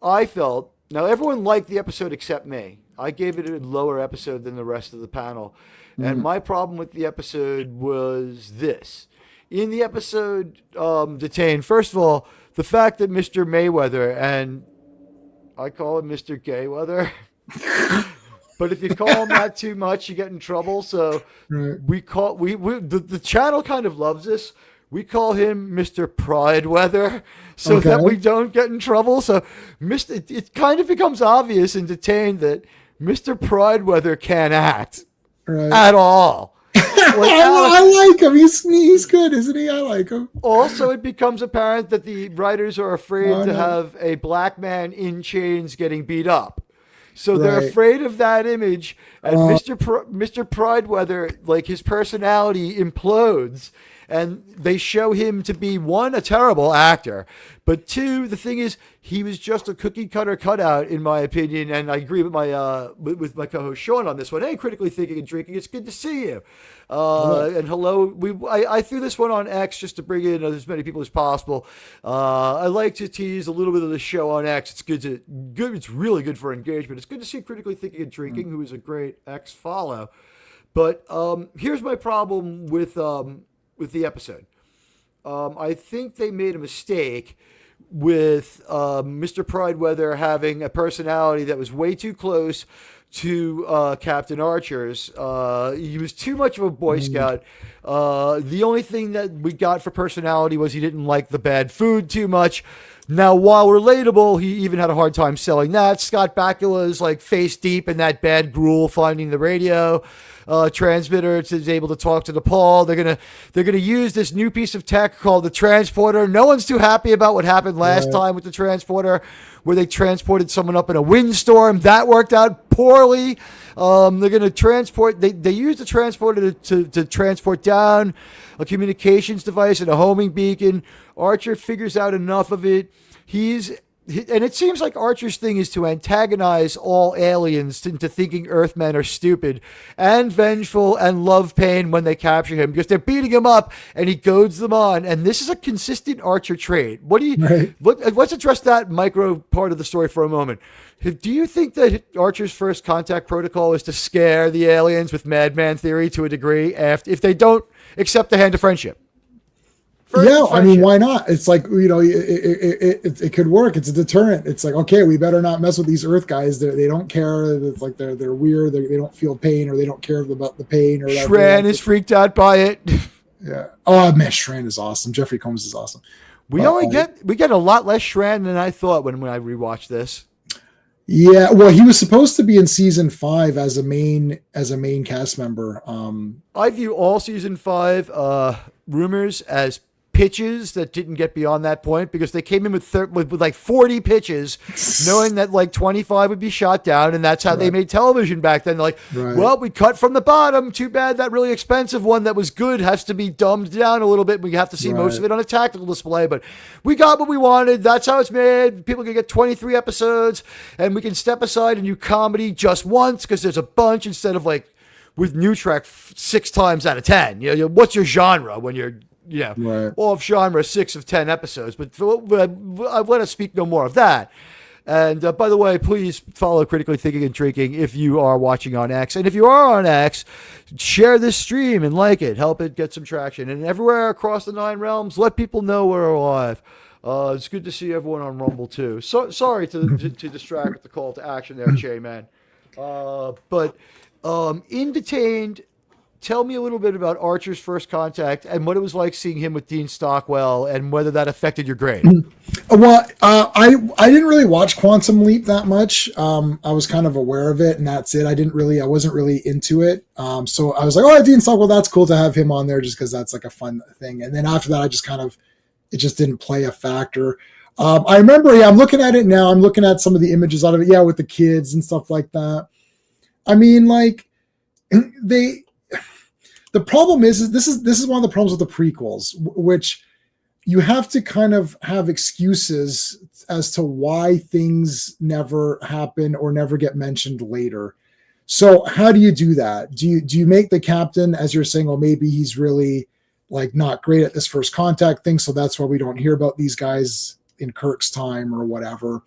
I felt, now everyone liked the episode except me. I gave it a lower episode than the rest of the panel. And my problem with the episode was this. In the episode Detained, first of all, the fact that Mr. Mayweather, and I call him Mr. Gayweather, but if you call him that too much, you get in trouble. So the channel kind of loves this. We call him Mr. Prideweather so that we don't get in trouble. So it kind of becomes obvious in Detained that Mr. Prideweather can't act at all. I like him. He's good, isn't he? I like him. Also, it becomes apparent that the writers are afraid to have a black man in chains getting beat up. So they're afraid of that image. And Mr. Prideweather, like, his personality implodes. And they show him to be, one, a terrible actor, but two, the thing is, he was just a cookie cutter cutout, in my opinion. And I agree with my co-host Sean on this one. Hey, Critically Thinking and Drinking, it's good to see you. And hello, I threw this one on X just to bring in as many people as possible. I like to tease a little bit of the show on X. It's it's really good for engagement. It's good to see Critically Thinking and Drinking, who is a great X follow. But here's my problem with the episode. I think they made a mistake with Mr. Prideweather having a personality that was way too close to Captain Archer's. He was too much of a Boy Scout. The only thing that we got for personality was he didn't like the bad food too much. Now, while relatable, he even had a hard time selling that. Scott Bakula is like face deep in that bad gruel finding the radio transmitter. Is able to talk to DePaul. They're gonna use this new piece of tech called the transporter. No one's too happy about what happened last time with the transporter, where they transported someone up in a windstorm. That worked out poorly. They're gonna transport. They use the transporter to transport down a communications device and a homing beacon. Archer figures out enough of it. And it seems like Archer's thing is to antagonize all aliens into thinking Earthmen are stupid and vengeful and love pain when they capture him, because they're beating him up and he goads them on. And this is a consistent Archer trait. Let's address that micro part of the story for a moment. Do you think that Archer's first contact protocol is to scare the aliens with madman theory to a degree if they don't accept the hand of friendship? I mean, why not? It's like, it could work. It's a deterrent. It's like, okay, we better not mess with these Earth guys. They don't care. It's like they're weird. They don't feel pain, or they don't care about the pain. Or Shran is freaked out by it. Yeah. Oh man, Shran is awesome. Jeffrey Combs is awesome. We get a lot less Shran than I thought when I rewatched this. Yeah, well, he was supposed to be in season 5 as a main cast member. I view all season 5 rumors as pitches that didn't get beyond that point, because they came in with like 40 pitches, knowing that like 25 would be shot down, and that's how they made television back then. They're like, well, we cut from the bottom. Too bad that really expensive one that was good has to be dumbed down a little bit. We have to see most of it on a tactical display, but we got what we wanted. That's how it's made. People can get 23 episodes, and we can step aside and do comedy just once, because there's a bunch, instead of like with New Trek 6 times out of 10. You know, what's your genre when you're off genre 6 of 10 episodes, but let us speak no more of that. And by the way, please follow Critically Thinking and Drinking if you are watching on X. And if you are on X, share this stream and like it. Help it get some traction. And everywhere across the 9 realms, let people know we're alive. It's good to see everyone on Rumble, too. So sorry to distract with the call to action there, Che, man. But in Detained, tell me a little bit about Archer's first contact and what it was like seeing him with Dean Stockwell and whether that affected your grade. Well, I didn't really watch Quantum Leap that much. I was kind of aware of it, and that's it. I wasn't really into it. So I was like, oh, Dean Stockwell, that's cool to have him on there just because that's like a fun thing. And then after that, it just didn't play a factor. I remember, I'm looking at it now. I'm looking at some of the images out of it, with the kids and stuff like that. I mean, like, the problem is this is one of the problems with the prequels, which you have to kind of have excuses as to why things never happen or never get mentioned later. So how do you do that? Do you make the captain, as you're saying, well, maybe he's really like not great at this first contact thing, so that's why we don't hear about these guys in Kirk's time or whatever?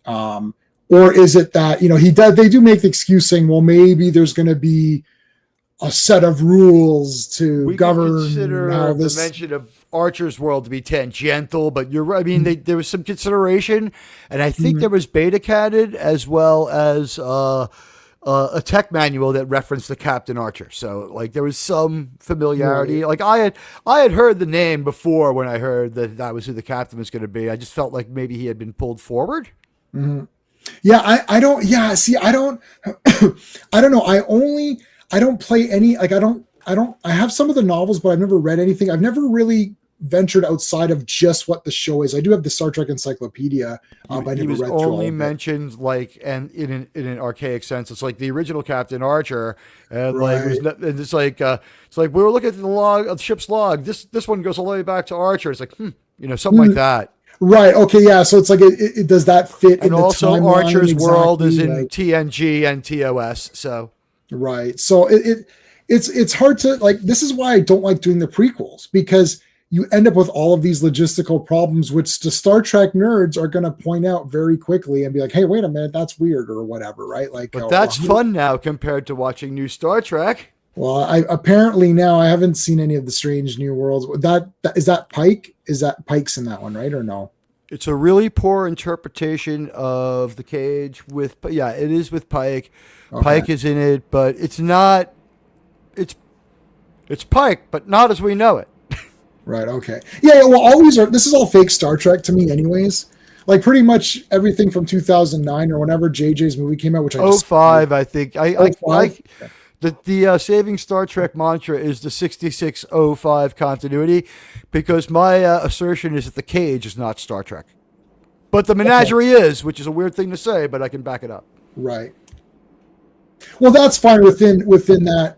Or is it that, they do make the excuse saying, well, maybe there's going to be a set of rules to govern. We consider the mention of Archer's world to be tangential, but you're right. I mean, there was some consideration, and I think there was beta canon as well as a tech manual that referenced the Captain Archer. So, like, there was some familiarity. Right. Like, I had heard the name before when I heard that was who the captain was going to be. I just felt like maybe he had been pulled forward. Mm-hmm. Yeah, I don't. Yeah, see, I don't. I don't know. I don't play any, like, I have some of the novels, but I've never read anything. I've never really ventured outside of just what the show is. I do have the Star Trek encyclopedia, but I never read through all of it. He was only mentioned, like, and in an archaic sense. It's like the original Captain Archer, and right. It's like we were looking at the ship's log. This one goes all the way back to Archer. It's like, something like that. Right. Okay. Yeah. So it's like, it does that fit? And in also, the timeline? Archer's world is in like, TNG and TOS. So. Right. So it's hard to, like, this is why I don't like doing the prequels, because you end up with all of these logistical problems, which the Star Trek nerds are going to point out very quickly and be like, hey, wait a minute, that's weird or whatever. Right. Like, but that's fun now compared to watching new Star Trek. Well, apparently now I haven't seen any of the Strange New Worlds. Is that Pike? Is that Pike's in that one, right? Or no? It's a really poor interpretation of the Cage it is with Pike. Okay. Pike is in it, but it's not. It's Pike, but not as we know it. Right. Okay. Yeah. Well, this is all fake Star Trek to me, anyways. Like, pretty much everything from 2009 or whenever JJ's movie came out, which I 05, I think. The Saving Star Trek mantra is the 6605 continuity, because my assertion is that the Cage is not Star Trek, but the Menagerie is, which is a weird thing to say, but I can back it up. Right. Well, that's fine within that,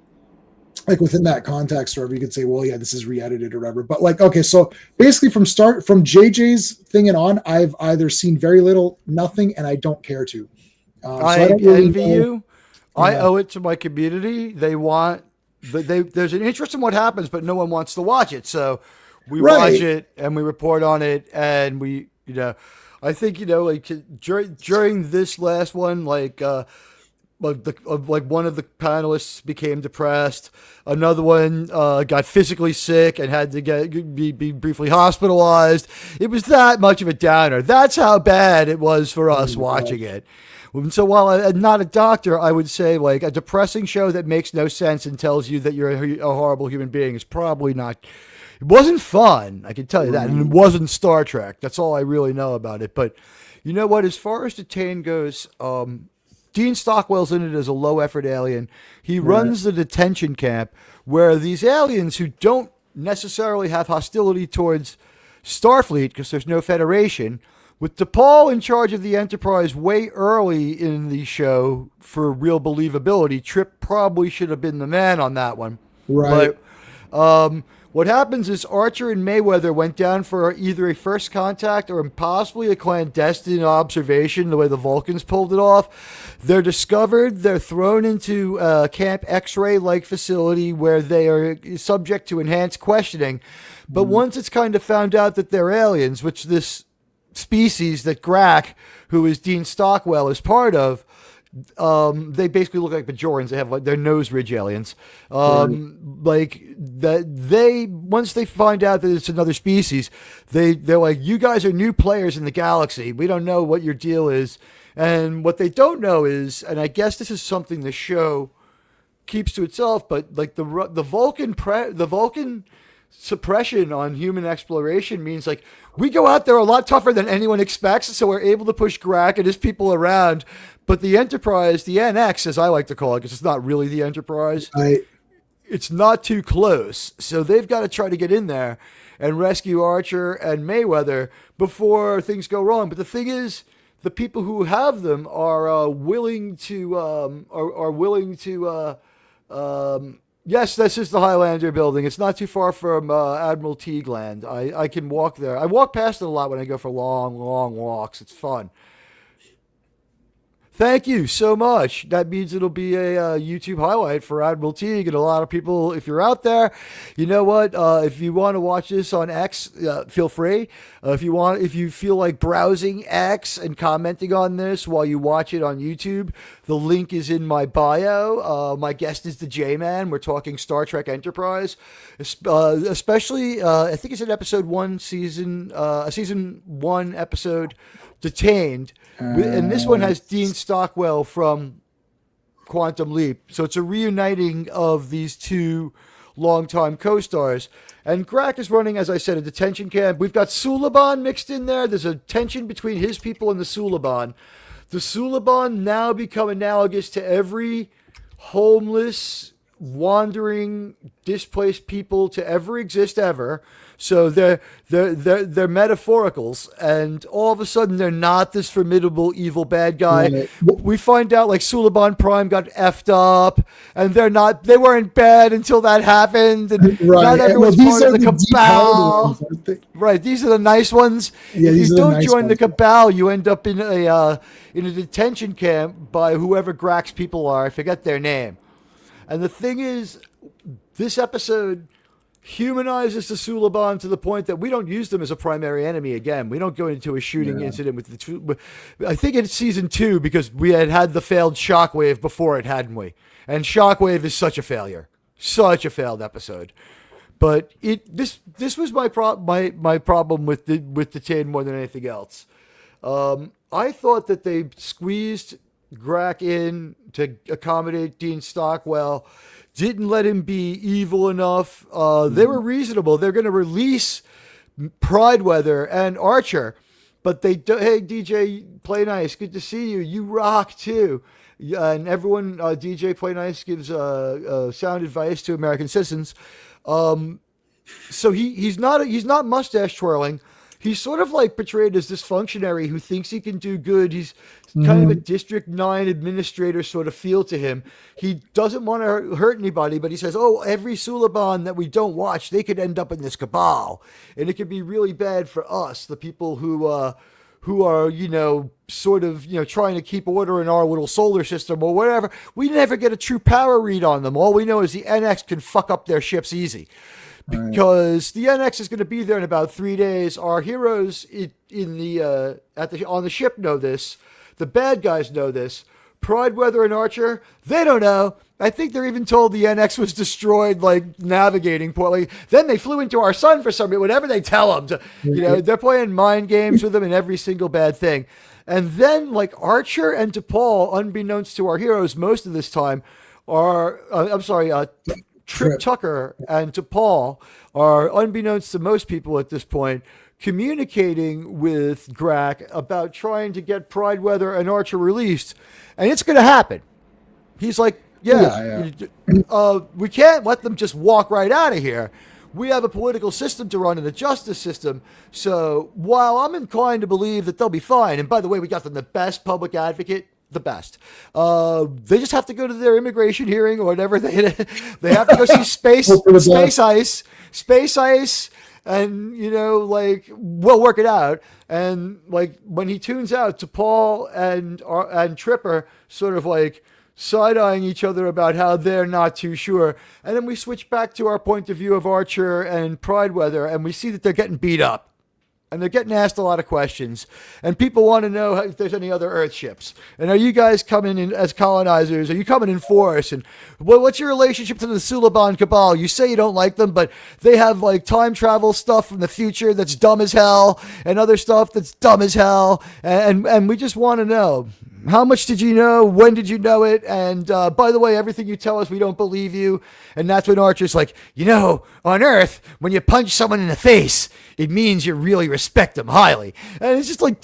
like, within that context, or whatever. You could say, well, yeah, this is re-edited or whatever. But, like, okay, so basically from JJ's thing and on, I've either seen very little, nothing, and I don't care to. I envy you. I owe it to my community. They want there's an interest in what happens, but no one wants to watch it. So we watch it and we report on it, and we, I think, like during this last one, like one of the panelists became depressed. Another one got physically sick and had to be briefly hospitalized. It was that much of a downer. That's how bad it was for us watching it. So while I'm not a doctor, I would say, like, a depressing show that makes no sense and tells you that you're a horrible human being is probably not. It wasn't fun, I can tell you that, and it wasn't Star Trek. That's all I really know about it. But you know what? As far as Detained goes, Dean Stockwell's in it as a low-effort alien. He runs the detention camp where these aliens who don't necessarily have hostility towards Starfleet because there's no Federation. With DePaul in charge of the Enterprise way early in the show for real believability, Trip probably should have been the man on that one. Right. But what happens is Archer and Mayweather went down for either a first contact or possibly a clandestine observation, the way the Vulcans pulled it off. They're discovered. They're thrown into Camp X-ray-like facility where they are subject to enhanced questioning. But once it's kind of found out that they're aliens, which this species that Grack, who is Dean Stockwell, is part of, they basically look like Bajorans. They have like their nose ridge aliens. Like that they once they find out that it's another species, they're like, you guys are new players in the galaxy. We don't know what your deal is. And what they don't know is, and I guess this is something the show keeps to itself, but like the Vulcan suppression on human exploration means like we go out there a lot tougher than anyone expects, so we're able to push Grack and his people around. But the Enterprise, the NX, as I like to call it, because it's not really the Enterprise, it's not too close. So they've got to try to get in there and rescue Archer and Mayweather before things go wrong. But the thing is, the people who have them are willing to yes, this is the Highlander building. It's not too far from Admiral Teague land. I can walk there. I walk past it a lot when I go for long walks. It's fun. Thank you so much. That means it'll be a YouTube highlight for Admiral Teague, and a lot of people, if you're out there, you know what? If you want to watch this on X, feel free. If you feel like browsing X and commenting on this while you watch it on YouTube, the link is in my bio. My guest is the J-Man. We're talking Star Trek Enterprise, especially I think it's in episode 1, season 1 episode, Detained. And this one has Dean Stockwell from Quantum Leap. So it's a reuniting of these two longtime co-stars. And Grack is running, as I said, a detention camp. We've got Suliban mixed in there. There's a tension between his people and the Suliban. The Suliban now become analogous to every homeless, wandering, displaced people to ever exist ever. So they're metaphoricals, and all of a sudden they're not this formidable evil bad guy. Right. We find out like Suliban Prime got effed up, and they weren't bad until that happened, and not everyone's part of the cabal. Right, these are the nice ones. Yeah, if you don't join the cabal, you end up in a detention camp by whoever Grack's people are. I forget their name. And the thing is, this episode humanizes the Suliban to the point that we don't use them as a primary enemy again. We don't go into a shooting incident with the two. I think it's season 2 because we had the failed Shockwave before it, hadn't we? And Shockwave is such a failure. Such a failed episode. But this was my problem with Detain more than anything else. I thought that they squeezed Grack in to accommodate Dean Stockwell, didn't let him be evil enough. They were reasonable. They're going to release Prideweather and Archer, but hey, DJ Play Nice, good to see you. You rock too. And everyone, DJ Play Nice gives sound advice to American citizens. So he's not mustache twirling. He's sort of like portrayed as this functionary who thinks he can do good. He's kind of a District 9 administrator sort of feel to him. He doesn't want to hurt anybody, but he says, every Suliban that we don't watch, they could end up in this cabal. And it could be really bad for us, the people who are, sort of, trying to keep order in our little solar system or whatever. We never get a true power read on them. All we know is the NX can fuck up their ships easy. Because the NX is going to be there in about 3 days. Our heroes on the ship know this. The bad guys know this. Prideweather and Archer, they don't know. I think they're even told the NX was destroyed, like navigating poorly. Then they flew into our sun for some reason. Whatever they tell them, they're playing mind games with them in every single bad thing. And then, like Archer and DePaul, unbeknownst to our heroes, most of this time are Trip Tucker and DePaul are, unbeknownst to most people at this point, communicating with Grack about trying to get Prideweather and Archer released. And it's going to happen. He's like, we can't let them just walk right out of here. We have a political system to run and a justice system. So while I'm inclined to believe that they'll be fine, and by the way, we got them the best public advocate, the best. They just have to go to their immigration hearing or whatever. They have to go see Space Ice, and we'll work it out. And like when he tunes out, to Paul and Tripper sort of like side-eyeing each other about how they're not too sure. And then we switch back to our point of view of Archer and Prideweather, and we see that they're getting beat up. and they're getting asked a lot of questions, and people want to know if there's any other Earth ships. And are you guys coming in as colonizers? Are you coming in force? And what's your relationship to the Suliban Cabal? You say you don't like them, but they have like time travel stuff from the future that's dumb as hell, and other stuff that's dumb as hell. And we just want to know. How much did you know? When did you know it? And by the way, everything you tell us, we don't believe you. And that's when Archer's like, on Earth, when you punch someone in the face, it means you really respect them highly. And it's just like,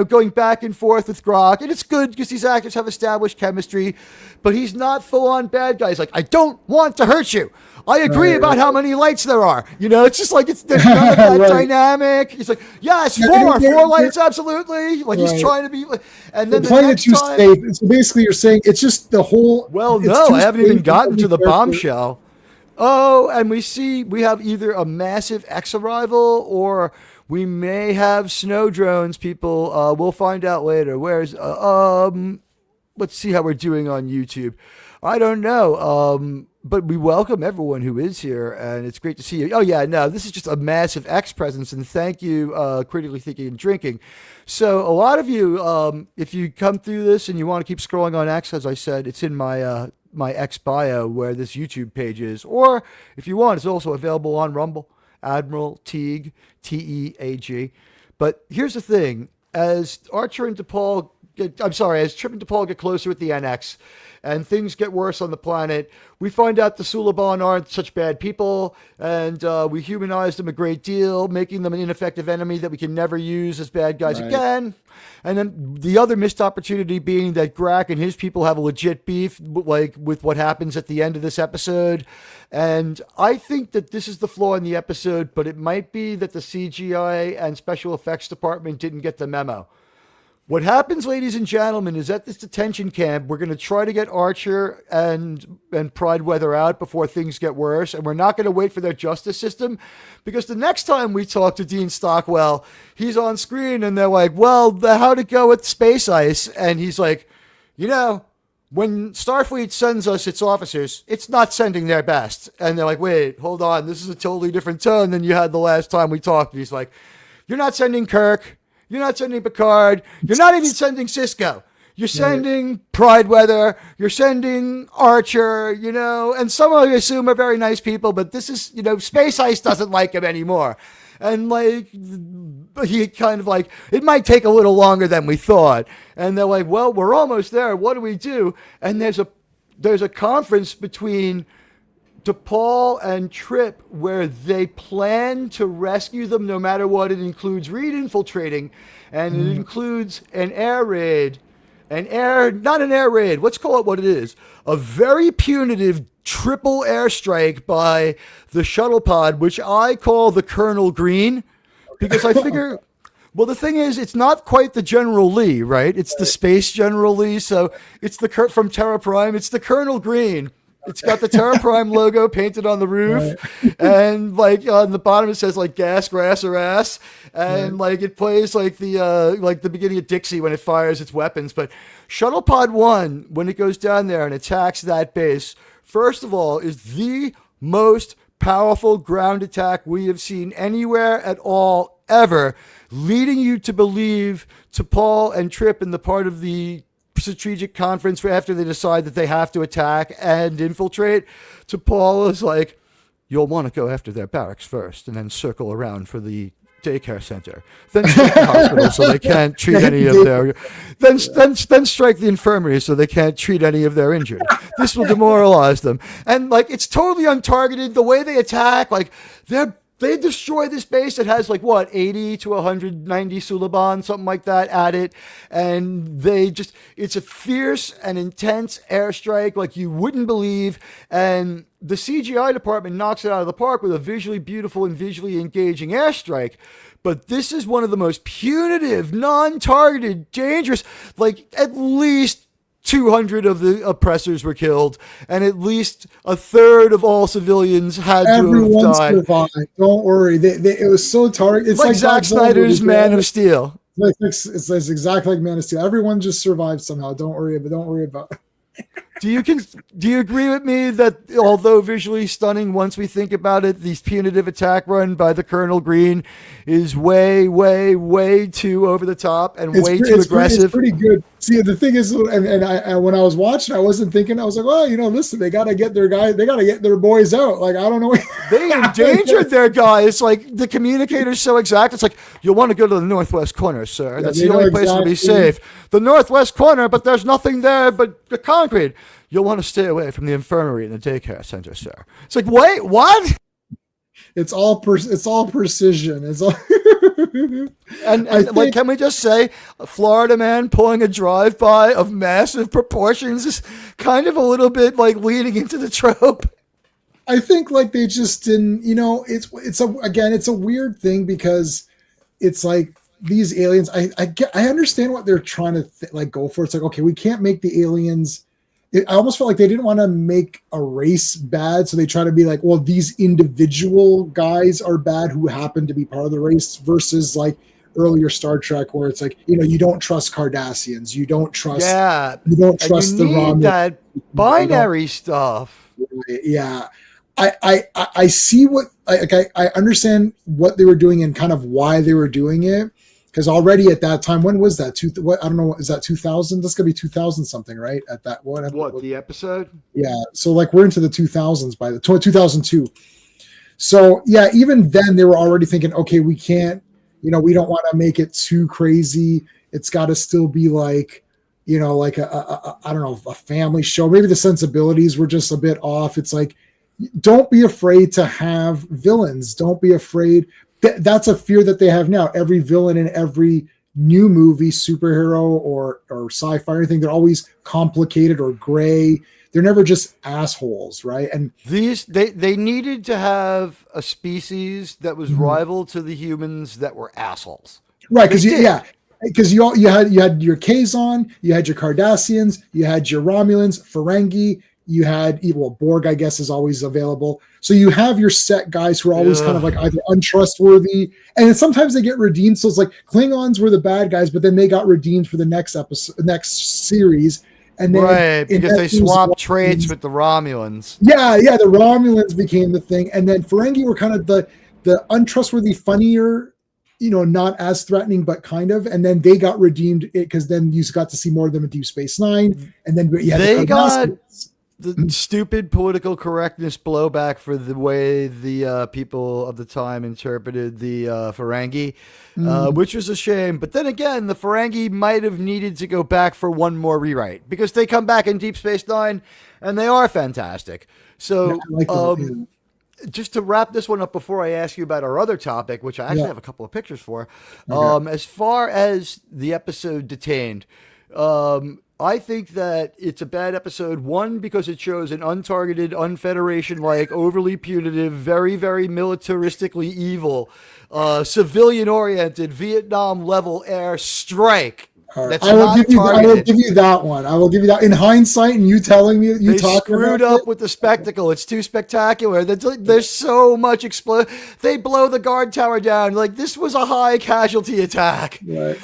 going back and forth with Grok. And it's good because these actors have established chemistry. But he's not full-on bad guy. He's like, I don't want to hurt you. I agree about how many lights there are. It's just like there's none of that dynamic. He's like, yes, four lights, absolutely. Like he's trying to be. And then playing it too safe. So basically, you're saying it's just the whole. Well, no, I haven't even gotten to the bombshell. Oh, and we have either a massive X arrival or we may have snow drones. People, we'll find out later. Let's see how we're doing on YouTube. I don't know. But we welcome everyone who is here, and it's great to see you. Oh, yeah, no, this is just a massive X presence, and thank you, Critically Thinking and Drinking. So a lot of you, if you come through this and you want to keep scrolling on X, as I said, it's in my my X bio where this YouTube page is. Or if you want, it's also available on Rumble, Admiral Teague, Teag. But here's the thing. As Trip and DePaul get closer with the NX, and things get worse on the planet, we find out the Suliban aren't such bad people, and we humanize them a great deal, making them an ineffective enemy that we can never use as bad guys again. And then the other missed opportunity being that Grak and his people have a legit beef, like with what happens at the end of this episode. And I think that this is the flaw in the episode, but it might be that the CGI and special effects department didn't get the memo. What happens, ladies and gentlemen, is at this detention camp, we're going to try to get Archer and Prideweather out before things get worse, and we're not going to wait for their justice system, because the next time we talk to Dean Stockwell, he's on screen, and they're like, well, how'd it go with space ice? And he's like, when Starfleet sends us its officers, it's not sending their best. And they're like, wait, hold on, this is a totally different tone than you had the last time we talked. And he's like, you're not sending Kirk. You're not sending Picard. You're not even sending Cisco. You're sending Prideweather. You're sending Archer, and some of you assume are very nice people, but this is, Space Ice doesn't like him anymore. And he kind of like, it might take a little longer than we thought. And they're like, well, we're almost there. What do we do? And there's a conference between DePaul and Trip where they plan to rescue them no matter what. It includes Reed infiltrating, and it includes an air raid. Not an air raid, let's call it what it is. A very punitive triple airstrike by the shuttle pod, which I call the Colonel Green, because I figure, well, the thing is, it's not quite the General Lee, right? It's the Space General Lee, so it's from Terra Prime. It's the Colonel Green. It's got the Terra Prime logo painted on the roof, and on the bottom it says gas, grass, or ass, and it plays the beginning of Dixie when it fires its weapons. But Shuttle Pod 1, when it goes down there and attacks that base, first of all, is the most powerful ground attack we have seen anywhere at all ever, leading you to believe T'Pol and Trip in the part of the strategic conference after they decide that they have to attack and infiltrate. T'Pol is like, you'll want to go after their barracks first and then circle around for the daycare center, then strike the hospital so they can't treat any of their then strike the infirmary so they can't treat any of their injured. This will demoralize them. And it's totally untargeted. The way they attack, they destroy this base that has 80 to 190 Suliban, something like that at it. And it's a fierce and intense airstrike like you wouldn't believe. And the CGI department knocks it out of the park with a visually beautiful and visually engaging airstrike. But this is one of the most punitive, non-targeted, dangerous, at least 200 of the oppressors were killed, and at least a third of all civilians had to have died. Survived. Don't worry. It was so targeted. It's like Zack Snyder's Man of Steel. It's exactly like Man of Steel. Everyone just survived somehow. Don't worry about it. Do you agree with me that although visually stunning, once we think about it, the punitive attack run by the Colonel Green is way, way, way too over the top and way too aggressive. It's pretty good. See, the thing is, and I when I was watching, I wasn't thinking. I was like, well, listen, they got to get their guys, they got to get their boys out. Like, I don't know. They endangered their guys. Like, the communicator's so exact. It's like, you'll want to go to the northwest corner, sir. That's the only place to be safe. The northwest corner, but there's nothing there but the concrete. You'll want to stay away from the infirmary and the daycare center, sir. It's like, wait, what? It's all precision. It's all. Like, can we just say, a Florida man pulling a drive-by of massive proportions is kind of a little bit like leaning into the trope. I think like they just didn't. It's a weird thing because it's like these aliens. I understand what they're trying to go for. It's like, okay, we can't make the aliens. I almost felt like they didn't want to make a race bad, so they try to be like, well, these individual guys are bad who happen to be part of the race, versus like earlier Star Trek where it's like, you don't trust Cardassians, you don't trust the Romulans. That binary stuff. Yeah, I see what I understand what they were doing and kind of why they were doing it. Because already at that time, when was that? I don't know. Is that 2000? That's gonna be 2000 something, right? At that what the episode? Yeah. So like we're into the 2000s by the 2002. So yeah, even then they were already thinking, okay, we can't, we don't want to make it too crazy. It's got to still be like, like a I don't know, a family show. Maybe the sensibilities were just a bit off. It's like, don't be afraid to have villains. Don't be afraid. That's a fear that they have now. Every villain in every new movie, superhero or sci-fi or anything, they're always complicated or gray. They're never just assholes, right? And they needed to have a species that was rival to the humans that were assholes, right? Because you had your Kazon, you had your Cardassians, you had your Romulans, Ferengi. You had Borg, I guess, is always available. So you have your set guys who are always kind of like either untrustworthy, and sometimes they get redeemed. So it's like Klingons were the bad guys, but then they got redeemed for the next series. And then because they swapped traits with the Romulans. Yeah, the Romulans became the thing, and then Ferengi were kind of the untrustworthy, funnier, not as threatening, but kind of. And then they got redeemed because then you got to see more of them in Deep Space Nine, and then they got the stupid political correctness blowback for the way the people of the time interpreted the Ferengi, which was a shame. But then again, the Ferengi might have needed to go back for one more rewrite because they come back in Deep Space Nine and they are fantastic. So just to wrap this one up before I ask you about our other topic, which I actually have a couple of pictures for, as far as the episode Detained, I think that it's a bad episode, one, because it shows an untargeted, unfederation-like, overly punitive, very, very militaristically evil, civilian-oriented, Vietnam-level air strike. Right. I will give you that one. I will give you that. In hindsight, and you telling me they screwed up with the spectacle. It's too spectacular. There's so much They blow the guard tower down. Like, this was a high casualty attack. Right.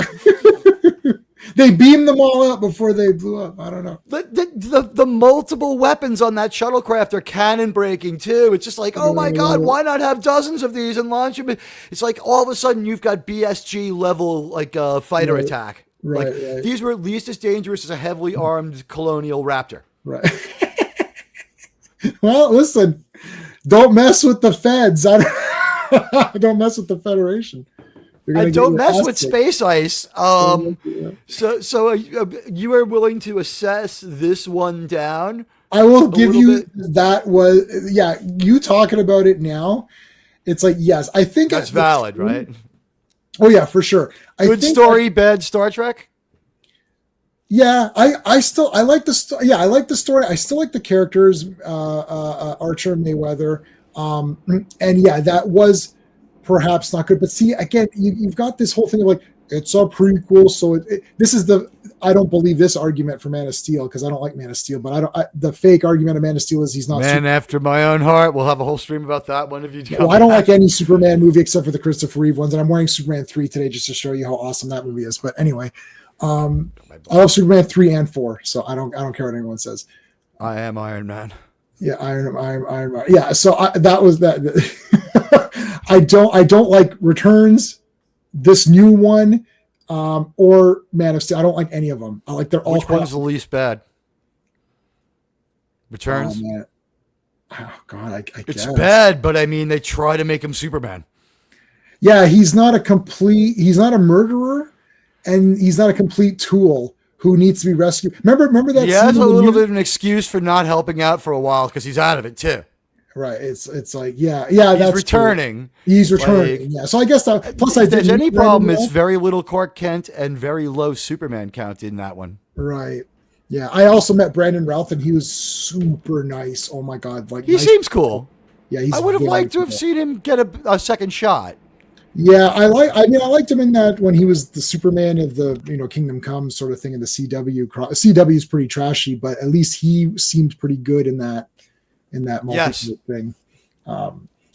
They beamed them all up before they blew up. I don't know. The multiple weapons on that shuttlecraft are cannon breaking too. It's just like, oh my God, why not have dozens of these and launch them? It's like all of a sudden you've got BSG level fighter attack. Right, These were at least as dangerous as a heavily armed colonial raptor. Right. Well, listen, don't mess with the feds. Don't mess with the Federation. And don't mess with space ice. So you are willing to assess this one down? I will give you that was you talking about it now. It's like, yes, I think that's valid, right? Oh yeah, for sure. Good story, bad Star Trek. Yeah, I like the story. Yeah, I like the story. I still like the characters, Archer and Mayweather. And yeah, that was perhaps not good, but see, again, you've got this whole thing of like, it's a prequel, so this is I don't believe this argument for Man of Steel because I don't like Man of Steel, but the fake argument of Man of Steel is he's not Man after my own heart. We'll have a whole stream about that one if you do. Well, I don't like any Superman movie except for the Christopher Reeve ones, and I'm wearing Superman 3 today just to show you how awesome that movie is. But anyway, I love Superman 3 and 4, so I don't care what anyone says. I am Iron Man. Yeah, Iron Man. Yeah, so that was that. I don't like Returns, this new one, or Man of Steel. I don't like any of them. I like they're all. Which one's the least bad? Returns. Oh, man. Oh God, I It's guess. bad, but I mean, they try to make him Superman. Yeah, he's not a murderer, and he's not a complete tool who needs to be rescued. Remember that? Yeah, it's scene a in the little music? bit of an excuse for not helping out for a while because he's out of it too. Right. It's like yeah, He's that's returning. true. He's returning. Yeah. So I guess that. Plus, If there's any problem, it's very little Clark Kent and very low Superman count in that one. Right. Yeah. I also met Brandon Routh, and he was super nice. Oh my God. Like He nice. seems cool. Yeah. He's I would have very liked to have cool. seen him get a second shot. Yeah, I liked him in that when he was the Superman of the Kingdom Come sort of thing in the CW. CW is pretty trashy, but at least he seemed pretty good in that Yes. thing.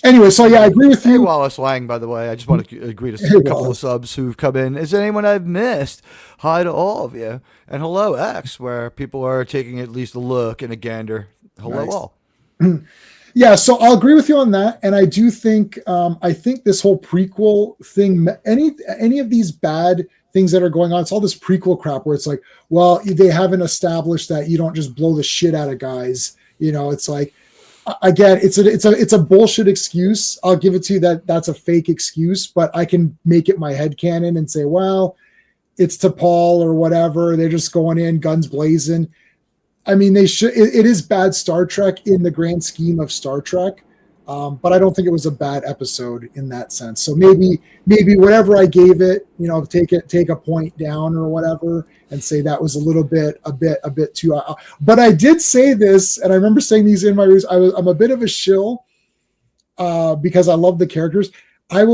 Anyway, so yeah, I agree with Hey, you. Wallace Lang, by the way. I just want to agree to Hey, a couple of Wallace. subs who've come in. Is there anyone I've missed? Hi to all of you. And hello, X, where people are taking at least a look and a gander. Hello, Nice. all. Yeah, so I'll agree with you on that, and I do think I think this whole prequel thing, any of these bad things that are going on, it's all this prequel crap where it's like, well, they haven't established that you don't just blow the shit out of guys. It's like, again, it's a bullshit excuse. I'll give it to you that that's a fake excuse, but I can make it my headcanon and say, well, it's to Paul or whatever. They're just going in guns blazing. I mean, they should. It is bad Star Trek in the grand scheme of Star Trek, but I don't think it was a bad episode in that sense. So maybe whatever I gave it, take a point down or whatever, and say that was a bit too. But I did say this, and I remember saying these in my reviews. I'm a bit of a shill because I love the characters. I'm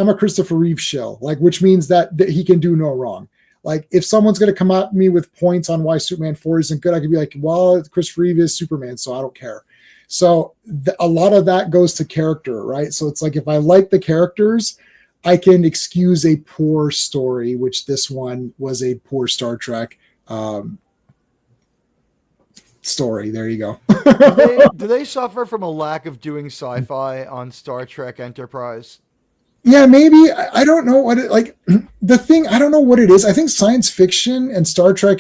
a Christopher Reeve shill, which means that he can do no wrong. Like, if someone's going to come at me with points on why Superman 4 isn't good, I could be like, well, Christopher Reeve is Superman, so I don't care. So a lot of that goes to character, right? So it's like, if I like the characters, I can excuse a poor story, which this one was a poor Star Trek story. There you go. Do they suffer from a lack of doing sci-fi on Star Trek Enterprise? Yeah, maybe. I don't know what it like. The thing, I don't know what it is. I think science fiction and Star Trek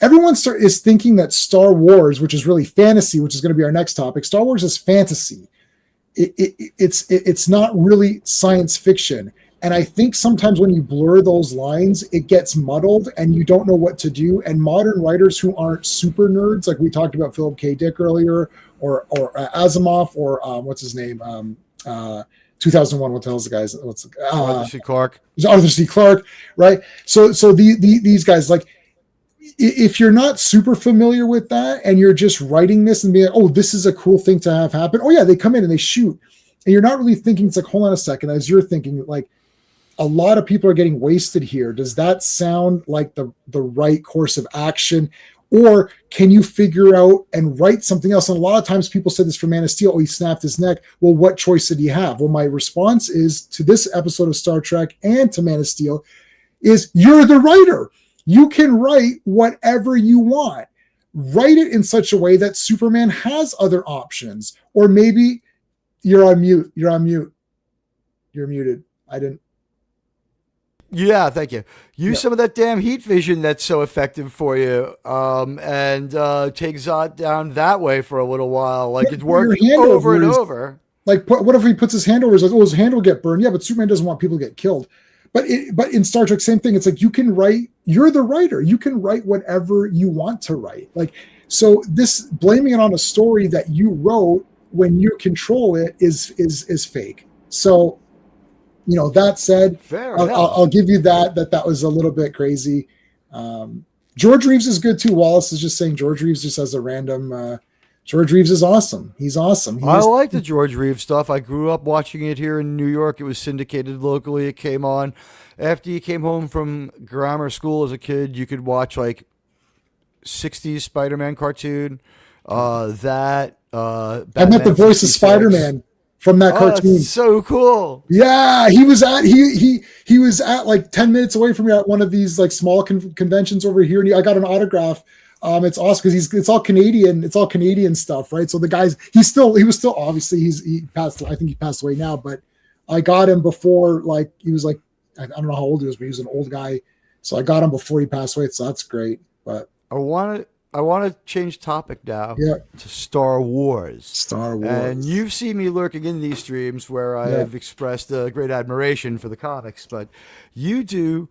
everyone is thinking that Star Wars, which is really fantasy, which is going to be our next topic. Star Wars is fantasy. It's not really science fiction. And I think sometimes when you blur those lines, it gets muddled and you don't know what to do. And modern writers who aren't super nerds, like we talked about Philip K. Dick earlier, or Asimov, or what's his name? 2001. What the hell's the guy's? Arthur C. Clarke. Arthur C. Clarke, right? So these guys, like, if you're not super familiar with that and you're just writing this and being like, oh, this is a cool thing to have happen. Oh yeah, they come in and they shoot, and you're not really thinking. It's like, hold on a second, as you're thinking, like, a lot of people are getting wasted here. Does that sound like the right course of action? Or can you figure out and write something else? And a lot of times people said this for Man of Steel. Oh, he snapped his neck. Well, what choice did he have? Well, my response is to this episode of Star Trek and to Man of Steel is, you're the writer. You can write whatever you want. Write it in such a way that Superman has other options. Or maybe you're on mute. You're muted. I didn't. Yeah, thank you. Use some of that damn heat vision that's so effective for you, and take Zod down that way for a little while. Like, it's worked over and over. Like, what if he puts his hand over his, like, oh, his hand will get burned? Yeah, but Superman doesn't want people to get killed. But in Star Trek, same thing. It's like, you can write. You're the writer. You can write whatever you want to write. Like, so this blaming it on a story that you wrote when you control it is fake. So, that said, I'll give you that was a little bit crazy. George Reeves is good too. Wallace is just saying George Reeves just as a random. George Reeves is awesome. He's awesome. I like the George Reeves stuff. I grew up watching it here in New York. It was syndicated locally. It came on after you came home from grammar school as a kid. You could watch like 60s Spider-Man cartoon. I met the voice of Spider-Man from that cartoon. That's so cool. Yeah, he was at like 10 minutes away from me at one of these like small conventions over here, and I got an autograph It's awesome because it's all Canadian. It's all Canadian stuff, right? So the guys, he was still obviously he passed. I think he passed away now, but I got him before, like he was like, I don't know how old he was, but he was an old guy. So I got him before he passed away. So that's great. But I want to change topic now Yeah. to Star Wars. Star Wars. And you've seen me lurking in these streams where I have expressed a great admiration for the comics, but you do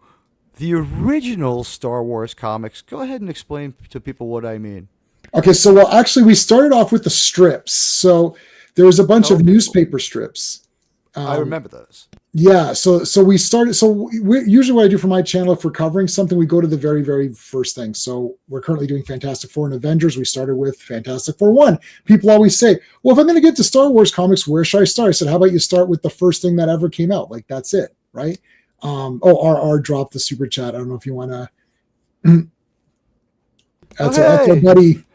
the original Star Wars comics. Go ahead and explain to people what I mean. Okay, so well, actually, we started off with the strips. So there was a bunch of newspaper strips. I remember those. Yeah, so we started. So usually, what I do for my channel, if we're covering something, we go to the very, very first thing. So we're currently doing Fantastic Four and Avengers. We started with Fantastic Four 1. People always say, "Well, if I'm going to get to Star Wars comics, where should I start?" I said, "How about you start with the first thing that ever came out? Like that's it, right?" RR dropped the super chat. I don't know if you want to. That's our buddy.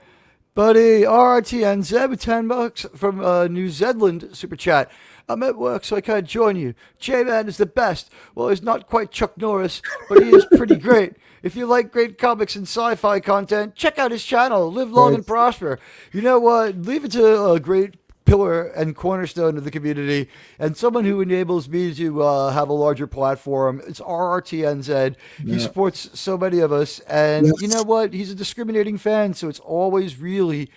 Buddy, RRTNZ with $10 from New Zealand super chat. I'm at work, so I can't join you. J-Man is the best. Well, he's not quite Chuck Norris, but he is pretty great. If you like great comics and sci-fi content, check out his channel. Live long and prosper. You know what? Leave it to a great pillar and cornerstone of the community and someone who enables me to have a larger platform. It's RRTNZ. He supports so many of us. And you know what? He's a discriminating fan, so it's always really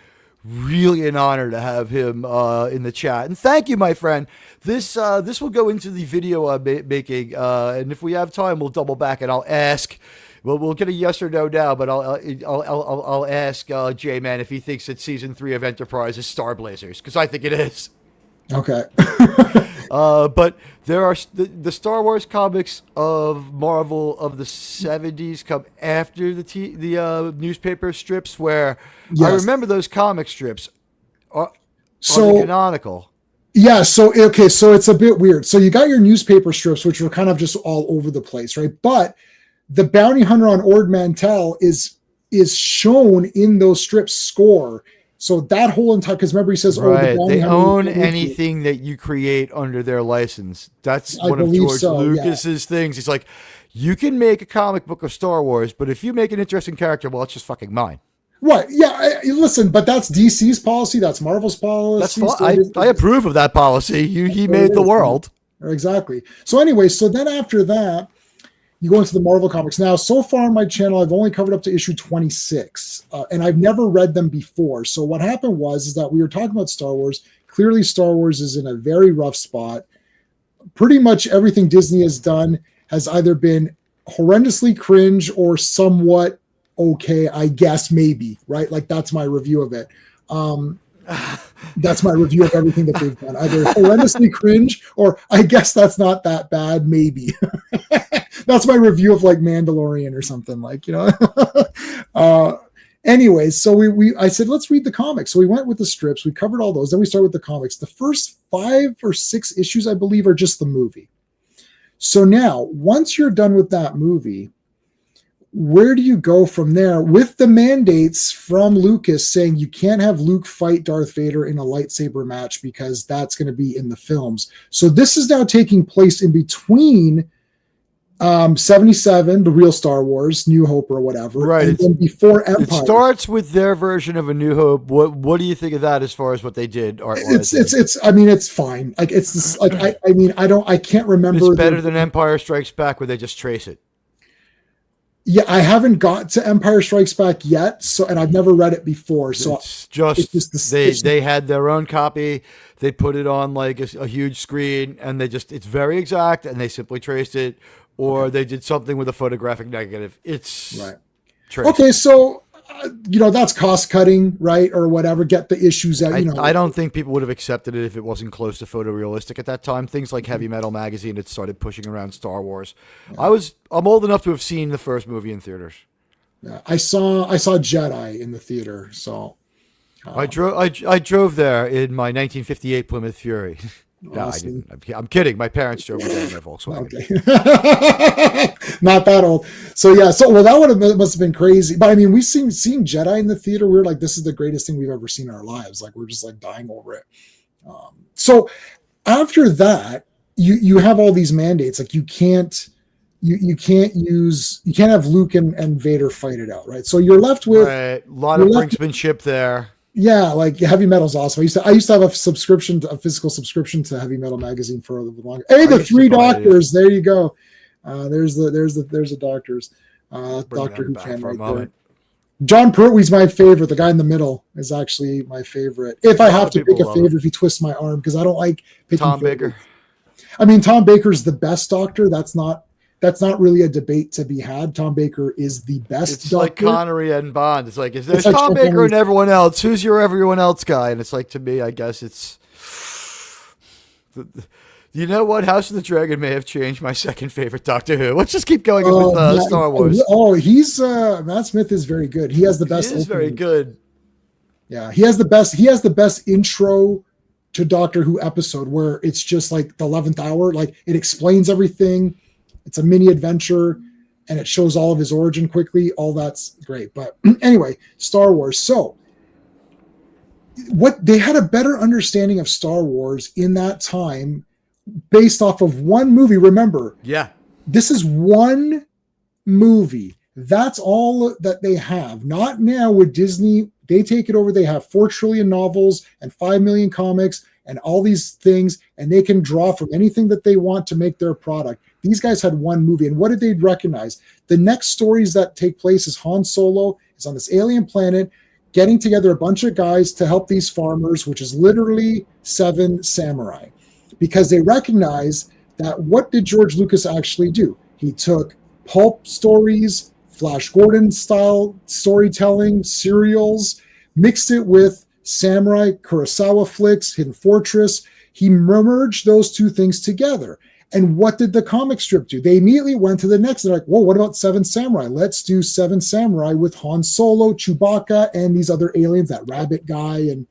an honor to have him in the chat. And thank you, my friend. This will go into the video I'm making, and if we have time, we'll double back and I'll ask. Well, we'll get a yes or no now, but I'll ask J-Man if he thinks that season 3 of Enterprise is Star Blazers, because I think it is. Okay. But there are the Star Wars comics of Marvel of the 70s come after the newspaper strips, where I remember those comic strips are canonical. Yeah, so it's a bit weird. So you got your newspaper strips, which were kind of just all over the place, right? But the bounty hunter on Ord Mantell is shown in those strips score. So that whole entire, because remember he says, they own anything that you create under their license. That's one of George Lucas's things. He's like, you can make a comic book of Star Wars, but if you make an interesting character, well, it's just fucking mine. Right. Yeah. Listen, but that's DC's policy. That's Marvel's policy. That's fine. I approve of that policy. He made the world. Exactly. So anyway, so then after that, you go into the Marvel comics. Now, so far on my channel, I've only covered up to issue 26, and I've never read them before. So what happened is that we were talking about Star Wars. Clearly, Star Wars is in a very rough spot. Pretty much everything Disney has done has either been horrendously cringe or somewhat okay, I guess, maybe, right? Like, that's my review of it. That's my review of everything that they've done. Either horrendously cringe or I guess that's not that bad, maybe. That's my review of like Mandalorian or something, like, you know. Anyways, so I said, let's read the comics. So we went with the strips. We covered all those. Then we start with the comics. The first 5 or 6 issues, I believe, are just the movie. So now, once you're done with that movie, where do you go from there with the mandates from Lucas saying you can't have Luke fight Darth Vader in a lightsaber match because that's going to be in the films. So this is now taking place in between 77, the real Star Wars, New Hope or whatever, right? And then before Empire. It starts with their version of A New Hope. What do you think of that as far as what they did art-wise? It's I mean, it's fine. Like, it's this, like, I can't remember. It's better than Empire Strikes Back, where they just trace it. Yeah, I haven't got to Empire Strikes Back yet, so, and I've never read it before. So it's just they had their own copy. They put it on like a huge screen, and it's very exact, and they simply traced it, or they did something with a photographic negative. It's right. Traced. Okay, so that's cost cutting, right, or whatever. Get the issues out. I don't think people would have accepted it if it wasn't close to photorealistic at that time. Things like Heavy Metal Magazine had started pushing around Star Wars. Yeah. I'm old enough to have seen the first movie in theaters. Yeah, I saw Jedi in the theater. So I drove there in my 1958 Plymouth Fury. No, I didn't. I'm kidding. My parents drove me there in their Volkswagen. Okay. Not that old. So yeah. So that must have been crazy. But I mean, we've seen Jedi in the theater. We're like, this is the greatest thing we've ever seen in our lives. Like, we're just like dying over it. So after that, you have all these mandates. Like, you can't you can't have Luke and Vader fight it out, right? So you're left with a lot of brinksmanship there. Yeah, like Heavy Metal's awesome. I used to have a physical subscription to Heavy Metal magazine for a little longer. Hey, the Three Doctors. There you go. There's the Doctors. Doctor Who fan right there. John Pertwee's my favorite. The guy in the middle is actually my favorite. If I have to pick a favorite, if he twists my arm, because I don't like picking Tom Baker. I mean, Tom Baker's the best Doctor. That's not really a debate to be had. Tom Baker is the best. It's like Connery and Bond. It's like, if there's Tom Baker and everyone else, who's your everyone else guy? And it's like, to me, I guess it's... You know what? House of the Dragon may have changed my second favorite Doctor Who. Let's just keep going with Star Wars. Oh, he's... Matt Smith is very good. He has the best... He is very good. Yeah, he has the best intro to Doctor Who episode, where it's just like the 11th hour. Like, it explains everything. It's a mini adventure, and it shows all of his origin quickly. All that's great. But anyway, Star Wars. So what they had a better understanding of Star Wars in that time based off of one movie. Remember, this is one movie. That's all that they have. Not now with Disney. They take it over. They have 4 trillion novels and 5 million comics and all these things, and they can draw from anything that they want to make their product. These guys had one movie, and what did they recognize? The next stories that take place is Han Solo is on this alien planet, getting together a bunch of guys to help these farmers, which is literally 7 samurai, because they recognize that what did George Lucas actually do? He took pulp stories, Flash Gordon style storytelling, serials, mixed it with samurai, Kurosawa flicks, Hidden Fortress. He merged those two things together. And what did the comic strip do? They immediately went to the next. They're like, well, what about 7 Samurai? Let's do 7 Samurai with Han Solo, Chewbacca, and these other aliens, that rabbit guy. And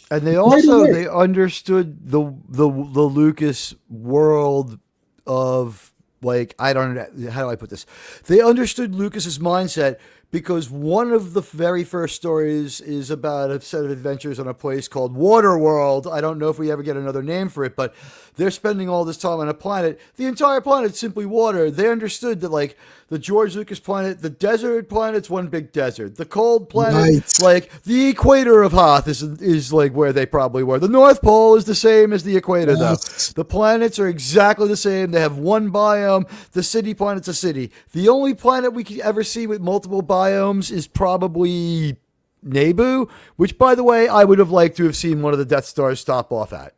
they also, they understood the Lucas world of, like, I don't know, how do I put this? They understood Lucas's mindset, because one of the very first stories is about a set of adventures on a place called Waterworld. I don't know if we ever get another name for it, but they're spending all this time on a planet. The entire planet's simply water. They understood that, like, the George Lucas planet, the desert planet's one big desert. The cold planet, like, the equator of Hoth is like where they probably were. The North Pole is the same as the equator, though. The planets are exactly the same. They have one biome. The city planet's a city. The only planet we could ever see with multiple biomes is probably Naboo, which, by the way, I would have liked to have seen one of the Death Stars stop off at.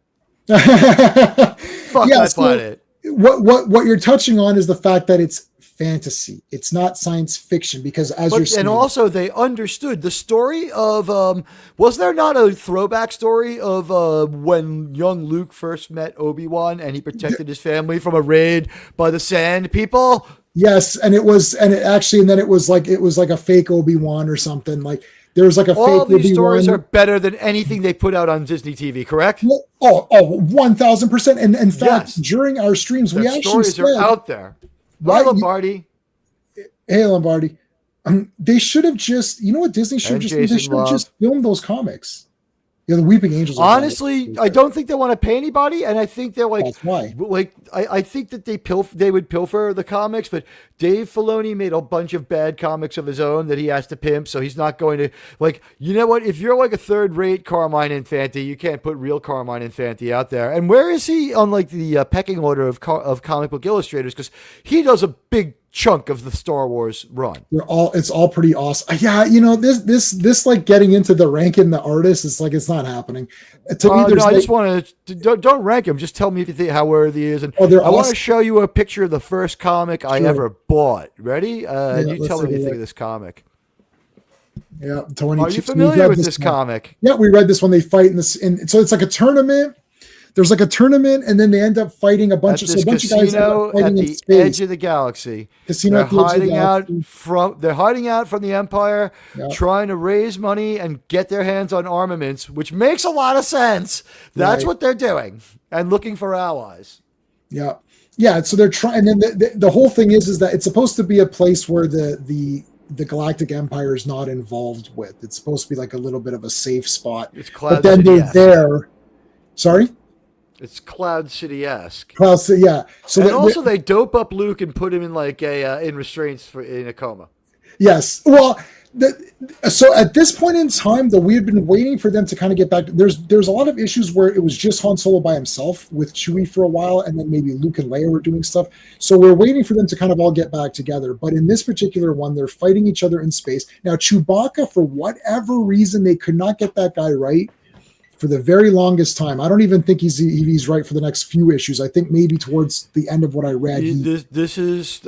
Fuck that planet. What you're touching on is the fact that it's fantasy. It's not science fiction, because and also they understood the story of was there not a throwback story of when young Luke first met Obi-Wan and he protected his family from a raid by the Sand People? Yes, and it was like a fake Obi-Wan or something. Like, there was like a all fake these Obi-Wan. stories are better than anything they put out on Disney TV, correct? 1000%. And in fact, during our streams, we actually stories are out there. Right, Lombardi. Hey, Lombardi. They should have just, you know what Disney should have just done? They should have just filmed those comics. You know, the Weeping Angels. Honestly, I don't think they want to pay anybody, and I think they're like, that's why. Like, I think that they would pilfer the comics, but Dave Filoni made a bunch of bad comics of his own that he has to pimp, so he's not going to, like, you know what? If you're like a third-rate Carmine Infante, you can't put real Carmine Infante out there. And where is he on, like, the pecking order of comic book illustrators? Because he does a big chunk of the Star Wars run. It's all pretty awesome. Yeah, you know, this like getting into the ranking the artists, it's like, it's not happening. To me, I just want to don't rank him. Just tell me if you think how worthy he is. And I want to show you a picture of the first comic I ever bought. Ready? You tell me what you think of this comic. Yeah, Tony. Are you familiar with this comic? Yeah, we read this when they fight in this. And so it's like a tournament. There's like a tournament, and then they end up fighting a bunch of guys at the edge of the galaxy. They're hiding out from the Empire, trying to raise money and get their hands on armaments, which makes a lot of sense. That's what they're doing, and looking for allies. Yeah. So they're trying, and then the whole thing is that it's supposed to be a place where the Galactic Empire is not involved with. It's supposed to be like a little bit of a safe spot. It's Cloud but then City, they're there. Sorry. It's Cloud City-esque. Well, so, yeah. So And also, they dope up Luke and put him in like in restraints in a coma. yes. Well, so at this point in time, though, we had been waiting for them to kind of get back. There's a lot of issues where it was just Han Solo by himself with Chewie for a while, and then maybe Luke and Leia were doing stuff. So we're waiting for them to kind of all get back together. But in this particular one, they're fighting each other in space. Now, Chewbacca, for whatever reason, they could not get that guy right for the very longest time. I don't even think he's right for the next few issues. I think maybe towards the end of what I read. This is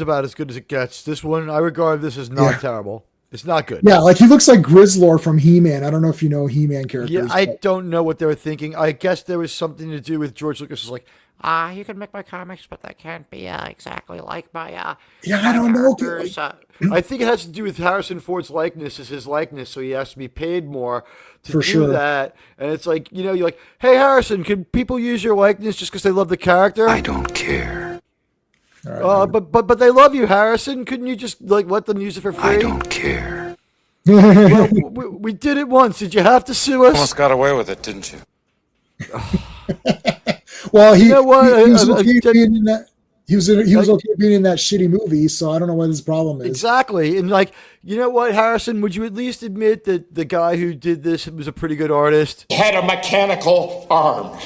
about as good as it gets. This one, I regard this as not terrible. It's not good. Yeah, like he looks like Grizzlor from He-Man. I don't know if you know He-Man characters. Yeah, I don't know what they were thinking. I guess there was something to do with George Lucas was like, you can make my comics, but that can't be exactly like my yeah, I don't know. I think it has to do with Harrison Ford's likeness is his likeness, so he has to be paid more to For do sure. that. And it's like, you're like, hey, Harrison, can people use your likeness just because they love the character? I don't care. Right. But they love you, Harrison. Couldn't you just like let them use it for free? I don't care. Well, we did it once. Did you have to sue us? Almost got away with it, didn't you? Well, he know what? he was okay being in that. He was okay being in that shitty movie, so I don't know what his problem is. Exactly. And like, you know what, Harrison, would you at least admit that the guy who did this was a pretty good artist? Had a mechanical arm.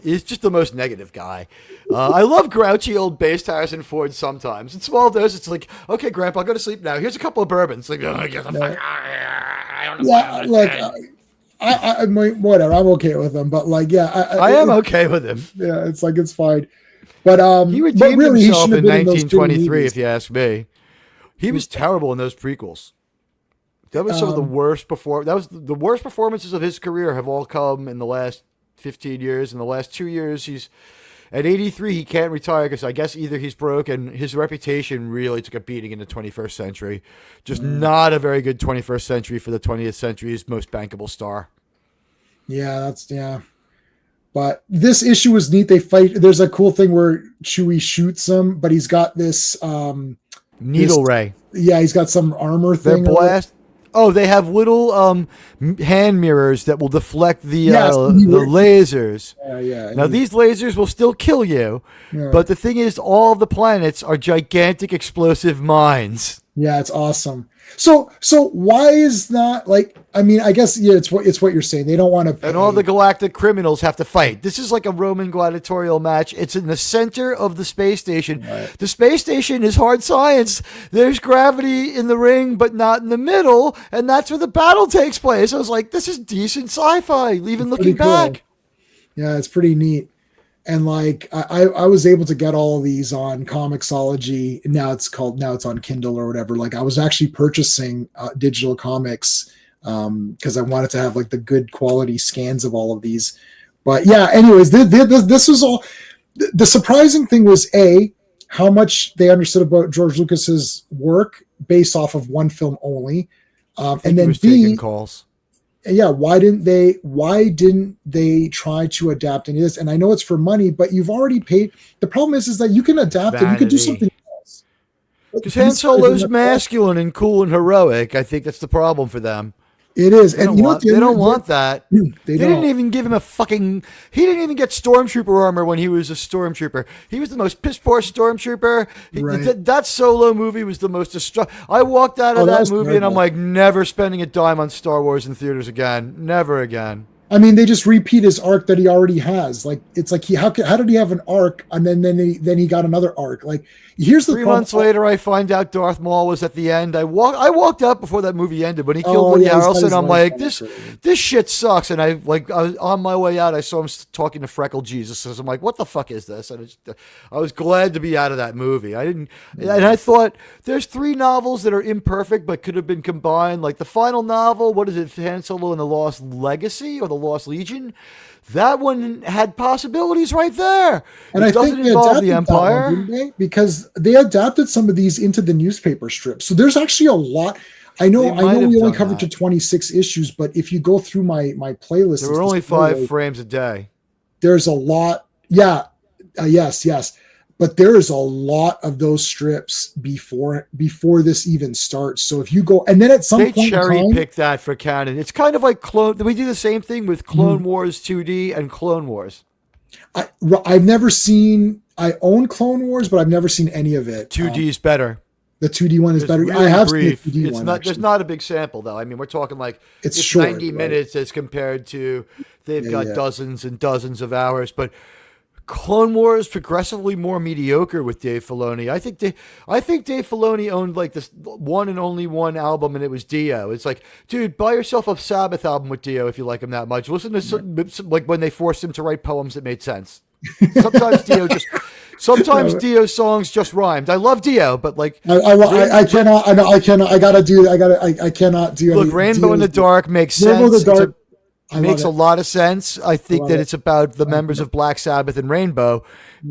He's just the most negative guy. I love grouchy old based Harrison Ford sometimes. In small doses, it's like, okay, Grandpa, go to sleep now. Here's a couple of bourbons. Like, get the fuck out of here. I don't know. Yeah, like I whatever. I'm okay with him, but like, yeah, I am okay with him. Yeah, it's like it's fine. But He but redeemed really, he himself shouldn't in have been in those shitty 1923, movies. if you ask me. He was terrible in those prequels. That was some of the worst That was the worst performances of his career have all come in the last 15 years. In the last 2 years, he's at 83. He can't retire because I guess either he's broke and his reputation really took a beating in the 21st century. Just not a very good 21st century for the 20th century's most bankable star. Yeah, But this issue was neat. They fight. There's a cool thing where Chewie shoots him, but he's got this Needle ray. Yeah, he's got some armor Their thing. blast. Oh, they have little hand mirrors that will deflect the lasers. Yeah. Now, these lasers will still kill you, but the thing is, all of the planets are gigantic explosive mines. Yeah, it's awesome. So why is that like? I mean, I guess it's what you're saying. They don't want to pay. And all the galactic criminals have to fight. This is like a Roman gladiatorial match. It's in the center of the space station. Right. The space station is hard science. There's gravity in the ring, but not in the middle, and that's where the battle takes place. I was like, this is decent sci-fi, even looking pretty cool. back. Yeah, it's pretty neat. And like I was able to get all of these on Comixology. Now it's on Kindle or whatever. Like I was actually purchasing digital comics because I wanted to have like the good quality scans of all of these. But yeah, anyways, this was all. The surprising thing was how much they understood about George Lucas's work based off of one film only, and then taking calls. Yeah, why didn't they try to adapt any of this? And I know it's for money, but you've already paid. The problem is that you can adapt it. You can do something else. Because Han Solo's masculine and cool and heroic. I think that's the problem for them. It is. They And don't want that. They didn't even give him he didn't even get stormtrooper armor when he was a stormtrooper. He was the most piss poor stormtrooper. Right. That Solo movie was the most I walked out of that movie and I'm like, never spending a dime on Star Wars in theaters again. Never again. I mean, they just repeat his arc that he already has. Like it's like how did he have an arc and then he got another arc? Like here's the 3 months later, I find out Darth Maul was at the end. I walked out before that movie ended when he killed Woody Harrelson. I'm like, this shit sucks. And I was on my way out. I saw him talking to Freckle Jesus. So I'm like, what the fuck is this? And I was glad to be out of that movie. And I thought there's 3 novels that are imperfect but could have been combined. Like the final novel, what is it, Han Solo and the Lost Legacy or the Lost Legion? That one had possibilities right there. And it I doesn't think involve the Empire. Didn't they? Because they adapted some of these into the newspaper strips. So there's actually a lot. I know we only covered to 26 issues, but if you go through my playlist, there were only 5 frames a day. There's a lot. Yeah. Yes. but there is a lot of those strips before this even starts. So if you go, and then at some they point cherry in time, pick that for canon. It's kind of like Clone. We do the same thing with Clone Wars 2D and Clone Wars. I've never seen. I own Clone Wars, but I've never seen any of it. 2D is better. The 2D one is It's better. really I have brief. seen the 2D it's one. not. Actually. There's not a big sample though. I mean, we're talking like It's it's short, 90 right? minutes as compared to they've got yeah. dozens and dozens of hours. But Clone Wars progressively more mediocre with Dave Filoni. I think Dave Filoni owned like this one and only one album, and it was Dio. It's like, dude, buy yourself a Sabbath album with Dio if you like him that much. Listen to some, like when they forced him to write poems that made sense. Sometimes Dio's songs just rhymed. I love Dio, but like I cannot. I gotta do. I cannot do. Look, any Rainbow in the Dark makes Rainbow in sense. the Dark. Makes a lot of sense. I think that it. it's about the members of Black Sabbath and Rainbow,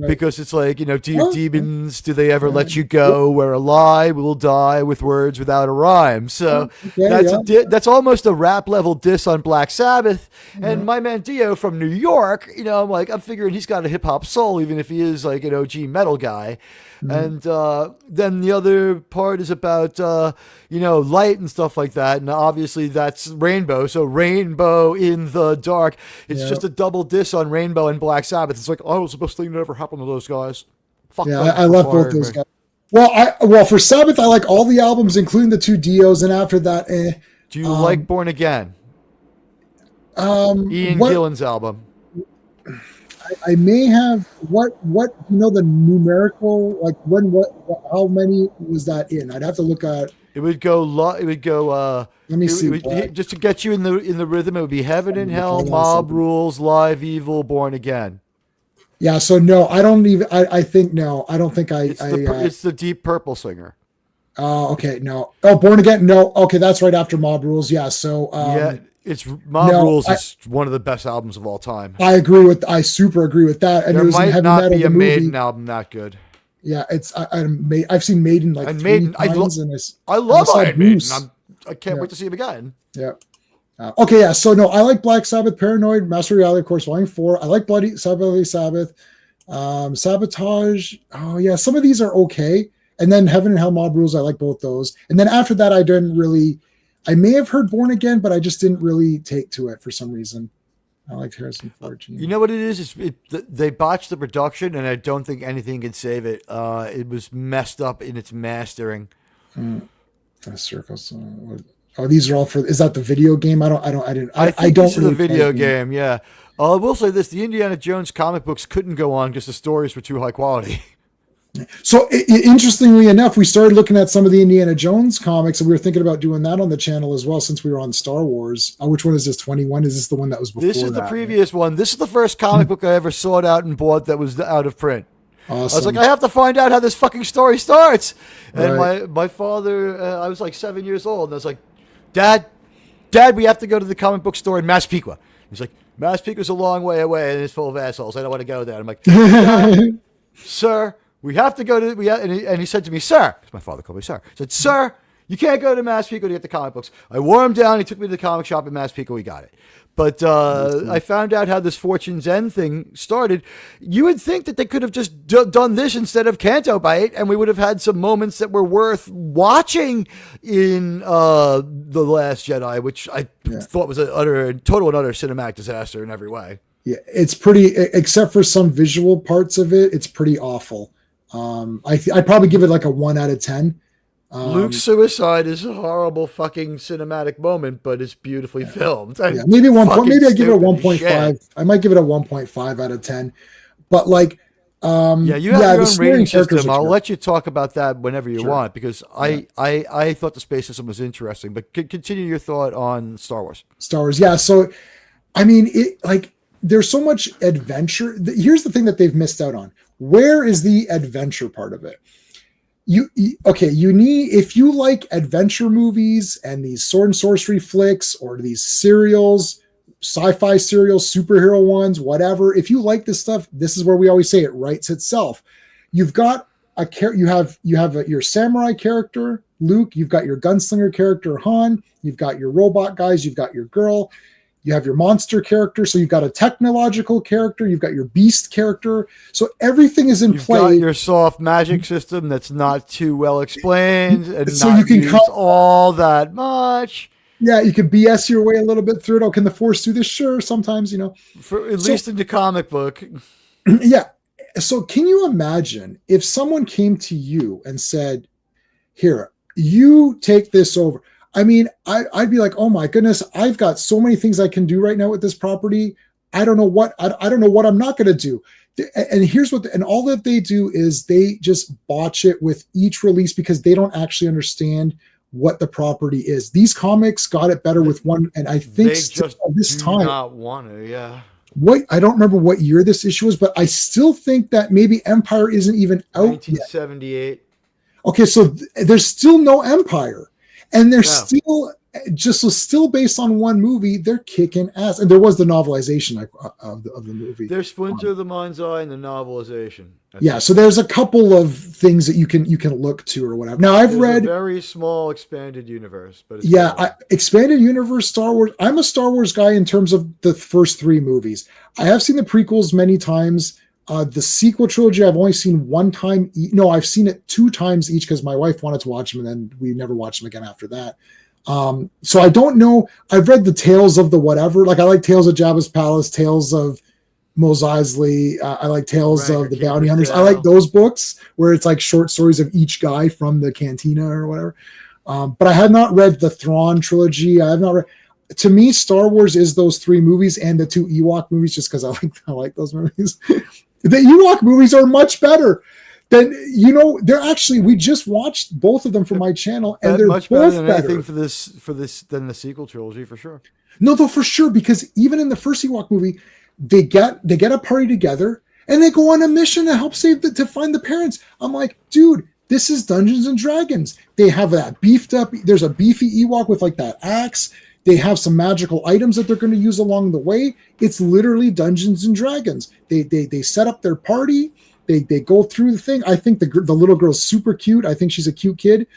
because it's like, do you demons, do they ever let you go? Where a lie will die with words without a rhyme. So that's almost a rap level diss on Black Sabbath. And my man Dio from New York, I'm figuring he's got a hip hop soul, even if he is like an OG metal guy. And then the other part is about light and stuff like that, and obviously that's Rainbow. So Rainbow in the Dark, it's just a double diss on Rainbow and Black Sabbath. It's like, oh, it was the best thing that ever happened to those guys. Fuck them. I love both those guys. Well, for Sabbath, I like all the albums, including the 2 Dios, and after that, Do you like Born Again? Ian Gillan's album. I may have the numerical, like how many was that in? I'd have to look at. It would go. Let me see. Just to get you in the rhythm, it would be Heaven and Hell, Mob Rules, Live Evil, Born Again. Yeah. So no, I don't even. I think no. I don't think I. It's the Deep Purple singer. Oh, okay. No. Oh, Born Again. No. Okay, that's right after Mob Rules. Yeah. So. It's Mob Rules is one of the best albums of all time. I super agree with that. And there might not be a Maiden Maiden album that good. Yeah, I've seen Maiden like and 3 Maiden, times. I love Iron Maiden. I can't wait to see him again. Yeah. Okay, yeah. So no, I like Black Sabbath, Paranoid, Master of Reality, of course, Volume 4. I like Bloody Sabbath, Sabotage. Oh yeah, some of these are okay. And then Heaven and Hell, Mob Rules. I like both those. And then after that, I may have heard Born Again, but I just didn't really take to it for some reason. I liked Harrison Ford. You know what it is? They botched the production, and I don't think anything can save it. It was messed up in its mastering. Circles. Oh, these are all for. Is that the video game? I think this is the video game. Yeah. I will say this: the Indiana Jones comic books couldn't go on because the stories were too high quality. So interestingly enough, we started looking at some of the Indiana Jones comics, and we were thinking about doing that on the channel as well, since we were on Star Wars. Which one is this? 21? Is this the one that was before? This is the previous one. This is the first comic book I ever sought out and bought that was out of print. Awesome. I was like, I have to find out how this fucking story starts. And my father, I was like 7 years old, and I was like, Dad, we have to go to the comic book store in Massapequa. He's like, Massapequa's a long way away, and it's full of assholes. I don't want to go there. I'm like, sir. We have to go to, and he said to me, sir, because my father called me sir. He said, sir, you can't go to Massapequa to get the comic books. I wore him down. He took me to the comic shop in Massapequa. We got it. But I found out how this Fortune's End thing started. You would think that they could have just done this instead of Canto Bite, and we would have had some moments that were worth watching in The Last Jedi, which I thought was a total and utter cinematic disaster in every way. Yeah, it's pretty, except for some visual parts of it, it's pretty awful. I'd probably give it like a 1 out of 10. Luke's suicide is a horrible fucking cinematic moment, but it's beautifully filmed. Maybe maybe I give it a 1.5. I might give it a 1.5 out of 10. But like, you have your own rating system. I'll let you talk about that whenever you want, because I thought the space system was interesting. But continue your thought on Star Wars. Yeah. So, I mean, there's so much adventure. Here's the thing that they've missed out on. Where is the adventure part of it? You need, if you like adventure movies and these sword and sorcery flicks or these serials, sci-fi serials, superhero ones, whatever, if you like this stuff, this is where we always say it writes itself. You've got your samurai character, Luke, you've got your gunslinger character, Han, you've got your robot guys, you've got your girl. You have your monster character. So you've got a technological character. You've got your beast character. So everything is in play. You've got your soft magic system that's not too well explained and so not you can used all that much. Yeah, you can BS your way a little bit through it. Oh, can the Force do this? Sure. Sometimes, At least in the comic book. Yeah. So can you imagine if someone came to you and said, here, you take this over? I mean, I'd be like, oh my goodness, I've got so many things I can do right now with this property. I don't know what I'm not going to do. And here's and all that they do is they just botch it with each release because they don't actually understand what the property is. These comics got it better with one, and I think they just this do time not want to. Yeah. I don't remember what year this issue was, but I still think that maybe Empire isn't even out 1978. yet. Okay, so there's still no Empire, and they're still based on one movie. They're kicking ass, and there was the novelization of the movie. There's Splinter of the Mind's Eye and the novelization. So there's a couple of things that you can look to or whatever. Now I've read a very small expanded universe, but expanded universe Star Wars. I'm a Star Wars guy in terms of the first 3 movies. I have seen the prequels many times. The sequel trilogy I've only seen one time. No, I've seen it 2 times each because my wife wanted to watch them, and then we never watched them again after that. So I don't know. I've read the Tales of the whatever. Like I like Tales of Jabba's Palace, Tales of Mos Eisley. I like Tales of the Bounty Hunters. I like those books where it's like short stories of each guy from the cantina or whatever. But I have not read the Thrawn trilogy. I have not read. To me, Star Wars is those 3 movies and the 2 Ewok movies, just because I like those movies. The Ewok movies are much better. Then they're actually, we just watched both of them for my channel, and they're much both better than anything for this than the sequel trilogy for sure. No, though, for sure, because even in the first Ewok movie, they get a party together and they go on a mission to help to find the parents. I'm like, dude, this is Dungeons and Dragons. They have that beefed up. There's a beefy Ewok with like that axe. They have some magical items that they're going to use along the way. It's literally Dungeons and Dragons. They set up their party. They go through the thing. I think the little girl's super cute. I think she's a cute kid.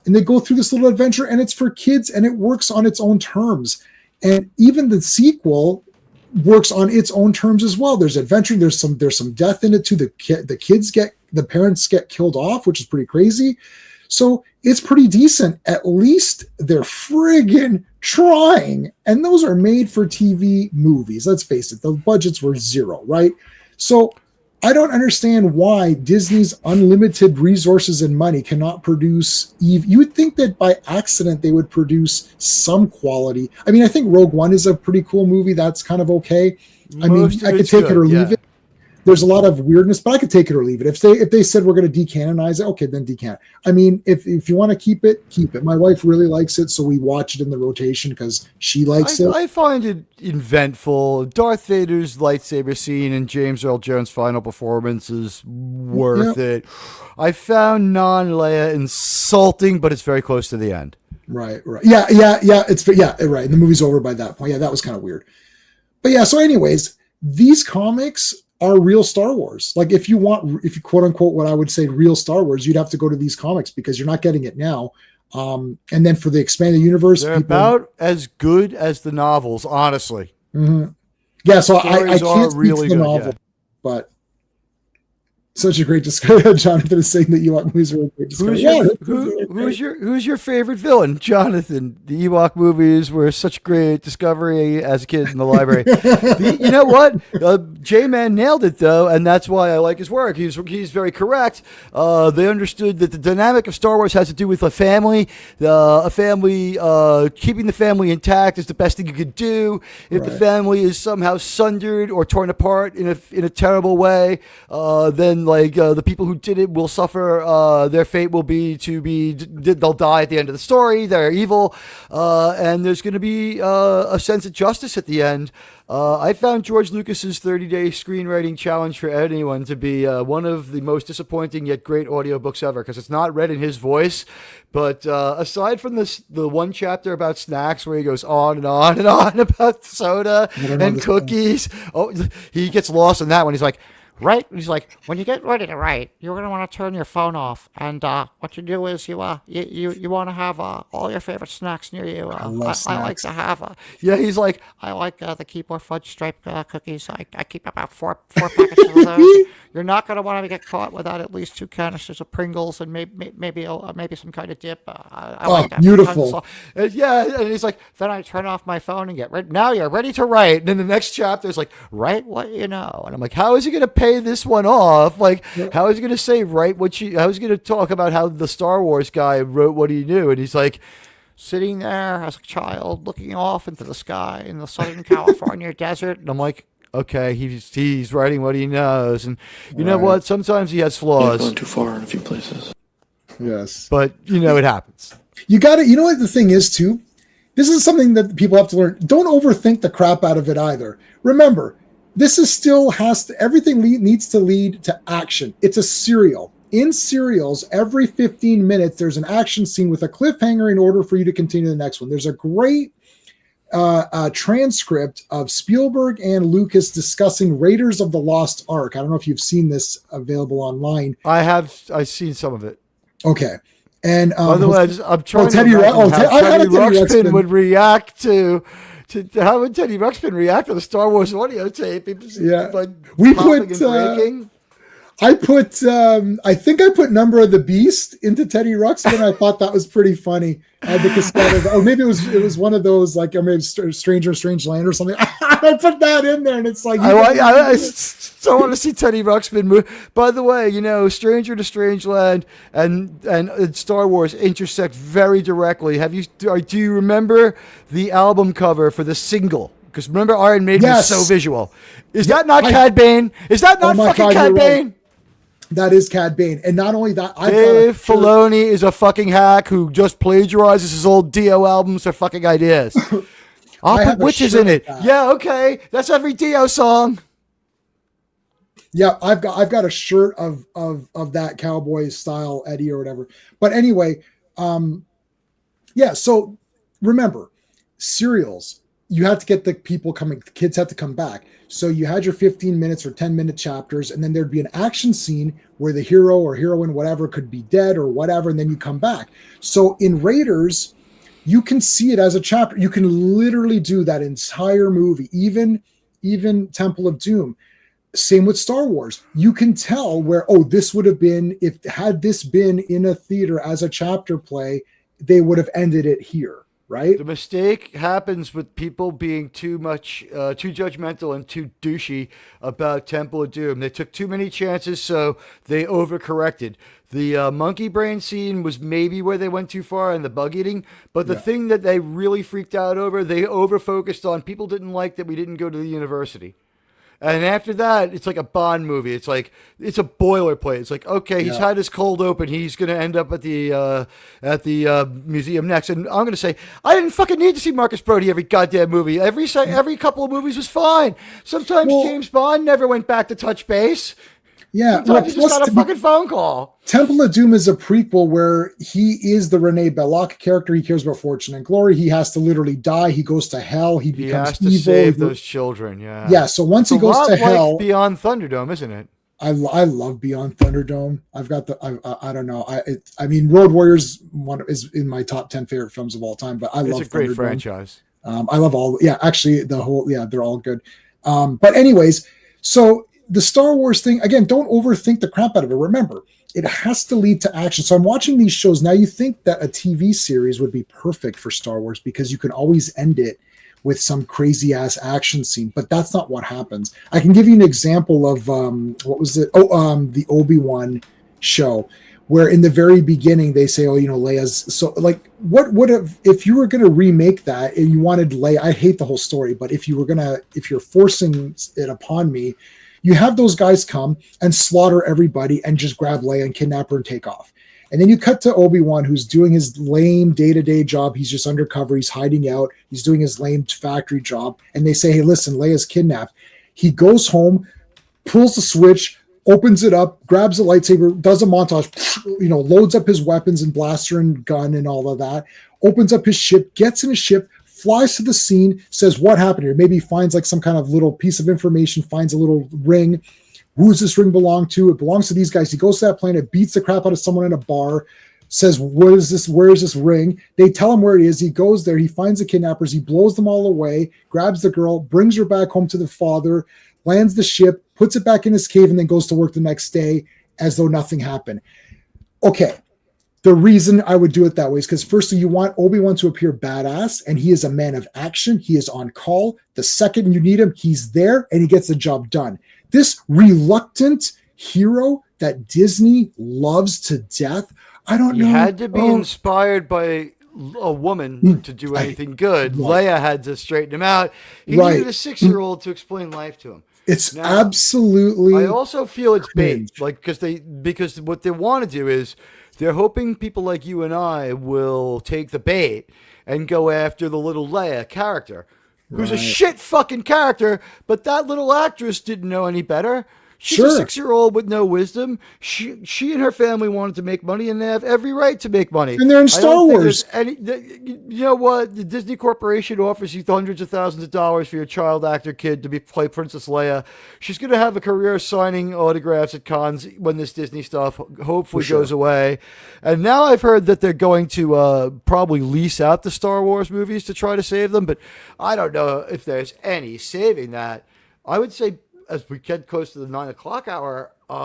And they go through this little adventure, and it's for kids, and it works on its own terms. And even the sequel works on its own terms as well. There's adventure. There's some death in it too. The parents get killed off, which is pretty crazy. So it's pretty decent. At least they're friggin' trying. And those are made for TV movies. Let's face it. The budgets were 0, right? So I don't understand why Disney's unlimited resources and money cannot produce. You would think that by accident they would produce some quality. I mean, I think Rogue One is a pretty cool movie. That's kind of okay. I mean, I could take it or leave it. There's a lot of weirdness, but I could take it or leave it. If they said we're going to decanonize it, okay, then decan. I mean, if you want to keep it, keep it. My wife really likes it, so we watch it in the rotation because she likes it. I find it inventful. Darth Vader's lightsaber scene and James Earl Jones' final performance is worth it. I found non-Leia insulting, but it's very close to the end. Right. Yeah. Right. And the movie's over by that point. Yeah, that was kind of weird. But yeah. So, anyways, these comics are real Star Wars. Like if you quote unquote, what I would say real Star Wars, you'd have to go to these comics because you're not getting it now. And then for the expanded universe, they're about as good as the novels, honestly. Mm-hmm. Yeah. So I can't really speak to the novel, but such a great discovery. Jonathan is saying that Ewok movies are a great discovery. Who's your favorite villain? Jonathan. The Ewok movies were such a great discovery as a kid in the library. You know what? J-Man nailed it though, and that's why I like his work. He's very correct. They understood that the dynamic of Star Wars has to do with a family. Keeping the family intact is the best thing you could do. If the family is somehow sundered or torn apart in a terrible way, then the people who did it will suffer. Their fate will be they'll die at the end of the story. They're evil, and there's going to be a sense of justice at the end. I found George Lucas's 30-day screenwriting challenge for anyone to be one of the most disappointing yet great audiobooks ever because it's not read in his voice. But aside from the one chapter about snacks where he goes on and on and on about soda and cookies, he gets lost in that one. He's like, Write. He's like, when you get ready to write, you're gonna want to turn your phone off, and what you do is you want to have all your favorite snacks near you. I love I like snacks. to have yeah. He's like, I like the keyboard fudge stripe cookies. I keep about four packets of those. You're not gonna want to get caught without at least 2 canisters of Pringles and maybe some kind of dip. I like that. Beautiful. Yeah, and he's like, then I turn off my phone and get ready. Now you're ready to write. And then the next chapter is like, write what you know. And I'm like, how is he going to pay this one off? Like, how is he going to say write what you? How is he going to talk about how the Star Wars guy wrote what he knew? And he's like, sitting there as a child, looking off into the sky in the Southern California desert. And I'm like, okay, he's writing what he knows. And you know what? Sometimes he has flaws. Going too far in a few places. Yes. But it happens. You got it. You know what the thing is too? This is something that people have to learn. Don't overthink the crap out of it either. Remember, this is still everything needs to lead to action. It's a serial. In serials, every 15 minutes, there's an action scene with a cliffhanger in order for you to continue the next one. There's a great transcript of Spielberg and Lucas discussing Raiders of the Lost Ark. I don't know if you've seen this available online. I've seen some of it. Okay. And by the way, I'm trying Teddy to imagine how Teddy Ruxpin would react to how would Teddy Ruxpin react to the Star Wars audio tape? Yeah, like we put. I think I put Number of the Beast into Teddy Ruxpin. I thought that was pretty funny. I had the cassette or maybe it was one of those like maybe Stranger Strange Land or something. I put that in there, and it's like I still want to see Teddy Ruxpin move. By the way, Stranger to Strange Land and Star Wars intersect very directly. Do you remember the album cover for the single? Because remember, Iron Maiden was so visual. Is that not Cad Bane? Is that not fucking Cad Bane? Right. That is Cad Bane. And not only that, Dave Filoni is a fucking hack who just plagiarizes his old Dio albums for fucking ideas. I'll put witches in it. Yeah, okay. That's every Dio song. Yeah, I've got a shirt of that cowboy style Eddie or whatever. But anyway, so remember, serials. You had to get the kids had to come back. So you had your 15 minutes or 10-minute chapters, and then there'd be an action scene where the hero or heroine, whatever, could be dead or whatever, and then you come back. So in Raiders, you can see it as a chapter. You can literally do that entire movie, even Temple of Doom. Same with Star Wars. You can tell where, this would have been, had this been in a theater as a chapter play, they would have ended it here. Right? The mistake happens with people being too judgmental and too douchey about Temple of Doom. They took too many chances, so they overcorrected. The monkey brain scene was maybe where they went too far and the bug eating, but the thing that they really freaked out over, they over-focused on. People didn't like that we didn't go to the university. And after that, it's like a Bond movie. It's like it's a boilerplate. It's like, okay, he's had his cold open. He's going to end up at the museum next. And I'm going to say, I didn't fucking need to see Marcus Brody every goddamn movie. Every couple of movies was fine. Sometimes James Bond never went back to touch base. Yeah, sometimes you just got a fucking phone call. Temple of Doom is a prequel where he is the Rene Belloc character. He cares about fortune and glory. He has to literally die. He goes to hell. He becomes has to evil. Save those children. Yeah. Yeah. So once he goes to hell, Beyond Thunderdome, isn't it? I love Beyond Thunderdome. I've got I don't know. I mean, Road Warriors is in my top 10 favorite films of all time. But it's love. It's a great franchise. I love all. Yeah, actually, they're all good. But anyways, so. The Star Wars thing, again, don't overthink the crap out of it. Remember, it has to lead to action. So I'm watching these shows. Now you think that a TV series would be perfect for Star Wars because you can always end it with some crazy ass action scene, but that's not what happens. I can give you an example of what was it? The Obi-Wan show, where in the very beginning they say, Leia's so like, what would have, if you were going to remake that and you wanted Leia, I hate the whole story, but if you're forcing it upon me, you have those guys come and slaughter everybody and just grab Leia and kidnap her and take off. And then you cut to Obi-Wan, who's doing his lame day-to-day job. He's just undercover. He's hiding out. He's doing his lame factory job. And they say, hey, listen, Leia's kidnapped. He goes home, pulls the switch, opens it up, grabs a lightsaber, does a montage, loads up his weapons and blaster and gun and all of that, opens up his ship, gets in his ship, flies to the scene, says, what happened here? Maybe finds like some kind of little piece of information, finds a little ring, Who does this ring belong to? It belongs to these guys. He goes to that planet, beats the crap out of someone in a bar, says, what is this? Where is this ring? They tell him where it is. He goes there. He finds the kidnappers. He blows them all away, grabs the girl, brings her back home to the father, lands the ship, puts it back in his cave, and then goes to work the next day as though nothing happened. Okay. The reason I would do it that way is because firstly, you want Obi-Wan to appear badass, and he is a man of action. He is on call. The second you need him, he's there, and he gets the job done. This reluctant hero that Disney loves to death, I don't know. He had to be inspired by a woman to do anything good. Right. Leia had to straighten him out. He needed a 6-year-old to explain life to him. It's now, absolutely. I also feel it's bait, like because what they want to do is they're hoping people like you and I will take the bait and go after the little Leia character, who's a shit fucking character, but that little actress didn't know any better. She's a 6-year-old with no wisdom. She and her family wanted to make money, and they have every right to make money. And they're in Star Wars. You know what? The Disney Corporation offers you hundreds of thousands of dollars for your child actor kid to play Princess Leia. She's going to have a career signing autographs at cons when this Disney stuff hopefully goes away. And now I've heard that they're going to probably lease out the Star Wars movies to try to save them, but I don't know if there's any saving that. I would say, as we get close to the 9 o'clock hour, I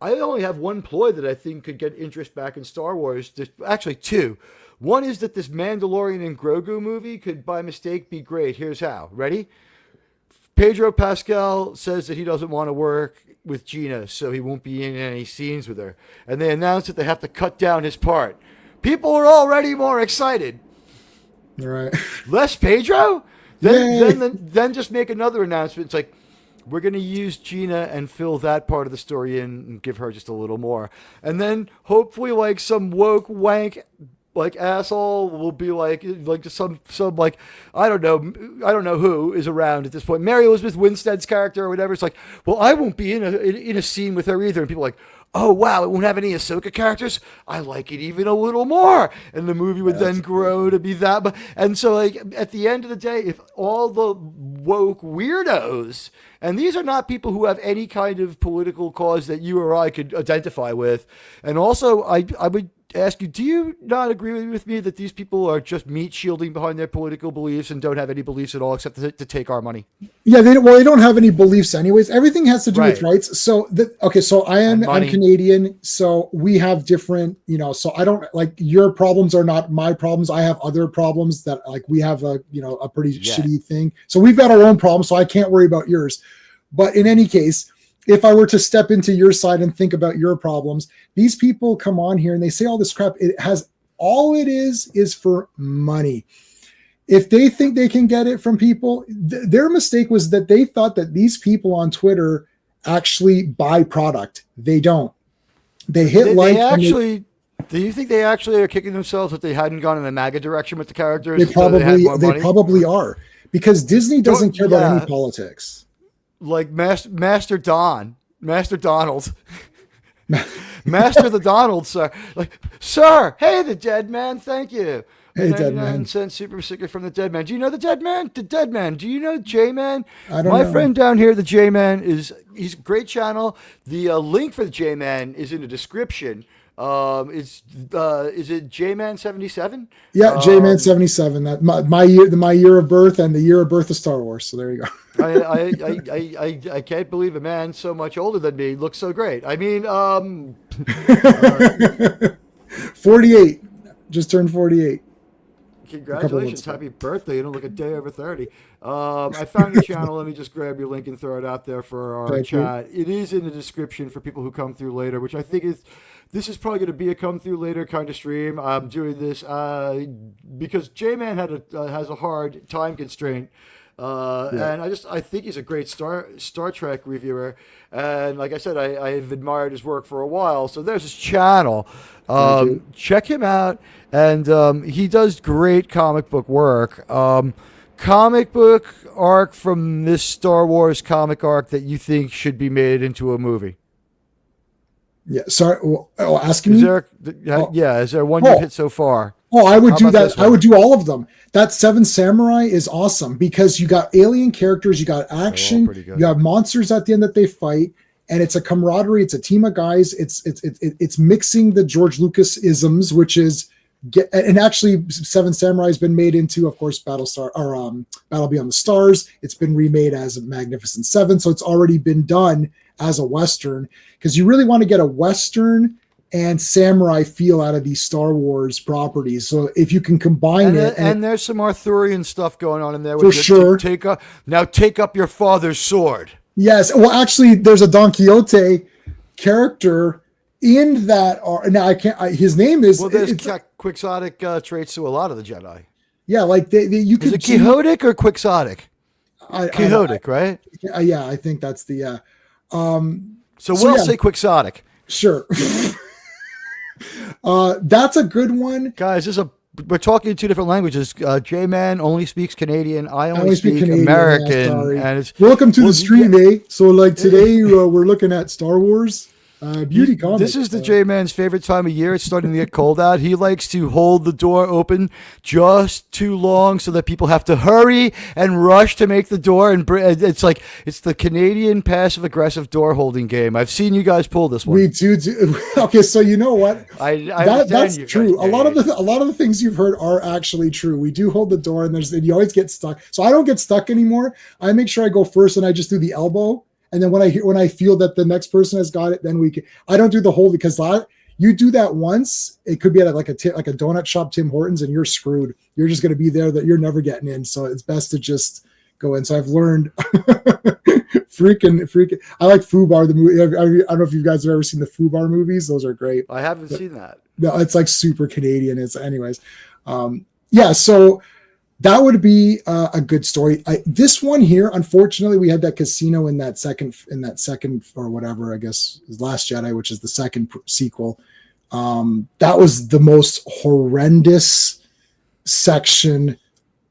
only have one ploy that I think could get interest back in Star Wars. There's actually two. One is that this Mandalorian and Grogu movie could, by mistake, be great. Here's how. Ready? Pedro Pascal says that he doesn't want to work with Gina, so he won't be in any scenes with her. And they announce that they have to cut down his part. People are already more excited. Right. Less Pedro? Then just make another announcement. It's like, we're going to use Gina and fill that part of the story in and give her just a little more. And then hopefully like some woke wank like asshole will be like some like I don't know who is around at this point. Mary Elizabeth Winstead's character or whatever. It's like, well, I won't be in a scene with her either. And people are like, oh wow, it won't have any Ahsoka characters. I like it even a little more, and the movie would then grow to be that. And so, like at the end of the day, if all the woke weirdos, and these are not people who have any kind of political cause that you or I could identify with, and also I would ask you, do you not agree with me that these people are just meat shielding behind their political beliefs and don't have any beliefs at all except to take our money? Yeah, they don't have any beliefs anyways. Everything has to do with rights. So so I'm Canadian, so we have different, so I don't like your problems are not my problems. I have other problems that like we have a pretty shitty thing. So we've got our own problems, so I can't worry about yours. But in any case, if I were to step into your side and think about your problems, these people come on here and they say all this crap. It has all it is for money. If they think they can get it from people, their mistake was that they thought that these people on Twitter actually buy product. They don't. They hit do you think they actually are kicking themselves that they hadn't gone in the MAGA direction with the characters? They probably are, because Disney doesn't care about any politics. Like Master Donald, Master the Donald, sir. Like, sir, hey, the dead man, thank you. Hey, dead man. 99 super secret from the dead man. Do you know the dead man? The dead man. Do you know J-Man? I don't know. My friend down here, the J-Man, he's a great channel. The link for the J-Man is in the description. Is it J-Man 77? Yeah, J-Man 77. That my year of birth and the year of birth of Star Wars. So there you go. I can't believe a man so much older than me looks so great. I mean, 48. Just turned 48. Congratulations. Happy birthday. You don't look a day over 30. I found your channel. Let me just grab your link and throw it out there for our chat. It is in the description for people who come through later, which I think this is probably going to be a come through later kind of stream. I'm doing this because J-Man has a hard time constraint. And I think he's a great Star Trek reviewer. And like I said, I've admired his work for a while. So there's his channel. Check him out. And he does great comic book work. Comic book arc from this Star Wars comic arc that you think should be made into a movie? Yeah, sorry. Asking me? Is there one you've hit so far? Oh, I would How do about that. this I one? would do all of them. That Seven Samurai is awesome because you got alien characters, you got action, pretty good. you have monsters at the end that they fight, and it's a camaraderie. It's a team of guys. It's mixing the George Lucas isms, which is and actually Seven Samurai has been made into, of course, Battle Beyond the Stars. It's been remade as Magnificent Seven, so it's already been done as a Western because you really want to get a Western and samurai feel out of these Star Wars properties. So if you can combine and there's some Arthurian stuff going on in there. For sure. Take up your father's sword. yes, well, actually, there's a Don Quixote character in that. Now I can't. His name is. Well, there's quixotic traits to a lot of the Jedi. Yeah, like you Is could. it Quixotic or quixotic? Quixotic, right? Yeah, I think that's the. So we'll say quixotic. Sure. That's a good one. Guys, we're talking two different languages. J-Man only speaks Canadian. I only speak Canadian, American. yeah, sorry. And it's Welcome to the stream, eh? So like today we're looking at Star Wars. Beauty comics. This is the J-Man's favorite time of year. It's starting to get cold out. He likes to hold the door open just too long so that people have to hurry and rush to make the door. And it's the Canadian passive-aggressive door holding game. I've seen you guys pull this one. We do. Okay, so you know what? That's you true. guys. A lot of the things you've heard are actually true. We do hold the door, and you always get stuck. So I don't get stuck anymore. I make sure I go first, and I just do the elbow. And then when I feel that the next person has got it, then I don't do the hold because you do that once, it could be at like a donut shop, Tim Hortons, and you're screwed. You're just going to be there that you're never getting in. So it's best to just go in. So I've learned freaking. I like Fubar, the movie. I don't know if you guys have ever seen the Fubar movies. Those are great. I haven't seen that. No, it's like super Canadian. Anyways. Yeah. So that would be a good story. This one here, unfortunately, we had that casino in that second or whatever, I guess, Last Jedi, which is the second sequel. That was the most horrendous section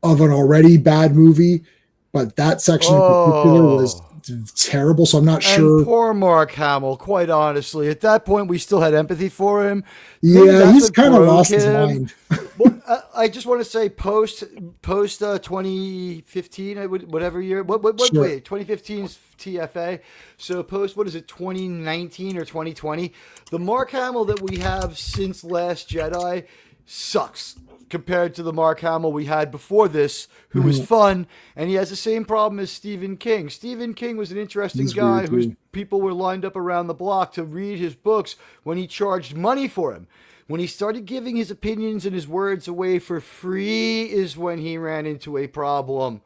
of an already bad movie, but that section in particular was terrible. So I'm not sure. Poor Mark Hamill, quite honestly. At that point, we still had empathy for him. Yeah, he's kind of lost his mind. Well, I just want to say post 2015, whatever year. Sure. Wait, 2015's TFA. So post, what is it, 2019 or 2020? The Mark Hamill that we have since Last Jedi sucks compared to the Mark Hamill we had before this, who was fun, and he has the same problem as Stephen King. Stephen King was an interesting guy whose people were lined up around the block to read his books when he charged money for him. When he started giving his opinions and his words away for free is when he ran into a problem.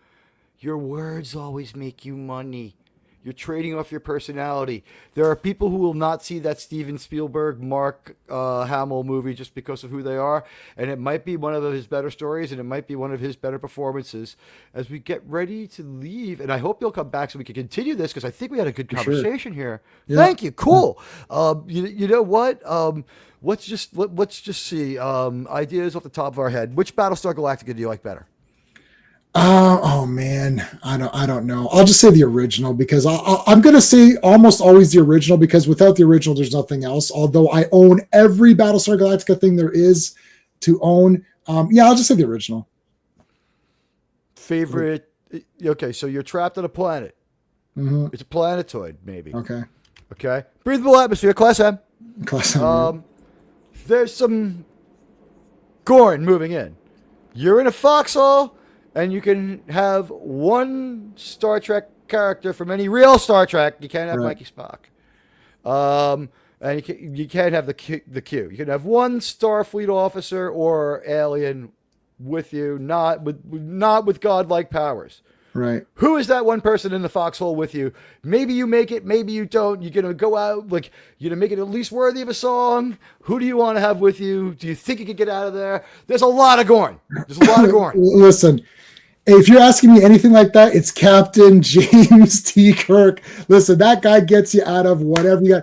Your words always make you money. You're trading off your personality. There are people who will not see that Steven Spielberg, Mark Hamill movie just because of who they are. And it might be one of his better stories, and it might be one of his better performances. As we get ready to leave, and I hope you'll come back so we can continue this, because I think we had a good conversation here. Yeah. Thank you. Cool. You know what? Let's just see ideas off the top of our head. Which Battlestar Galactica do you like better? Oh man, I don't know. I'll just say the original because I'm going to say almost always the original because without the original, there's nothing else. Although I own every Battlestar Galactica thing there is to own. Yeah, I'll just say the original. Favorite? Okay, so you're trapped on a planet. Mm-hmm. It's a planetoid, maybe. Okay. Breathable atmosphere, Class M. Class M. There's some Gorn moving in. You're in a foxhole, and you can have one Star Trek character from any real Star Trek. You can't have Mikey Spock. And you can't have the Q. You can have one Starfleet officer or alien with you, not with godlike powers. Right. Who is that one person in the foxhole with you? Maybe you make it, maybe you don't. You're going to go out, you're going to make it at least worthy of a song. Who do you want to have with you? Do you think you could get out of there? There's a lot of Gorn. Listen, if you're asking me anything like that, it's Captain James T. Kirk. Listen, that guy gets you out of whatever you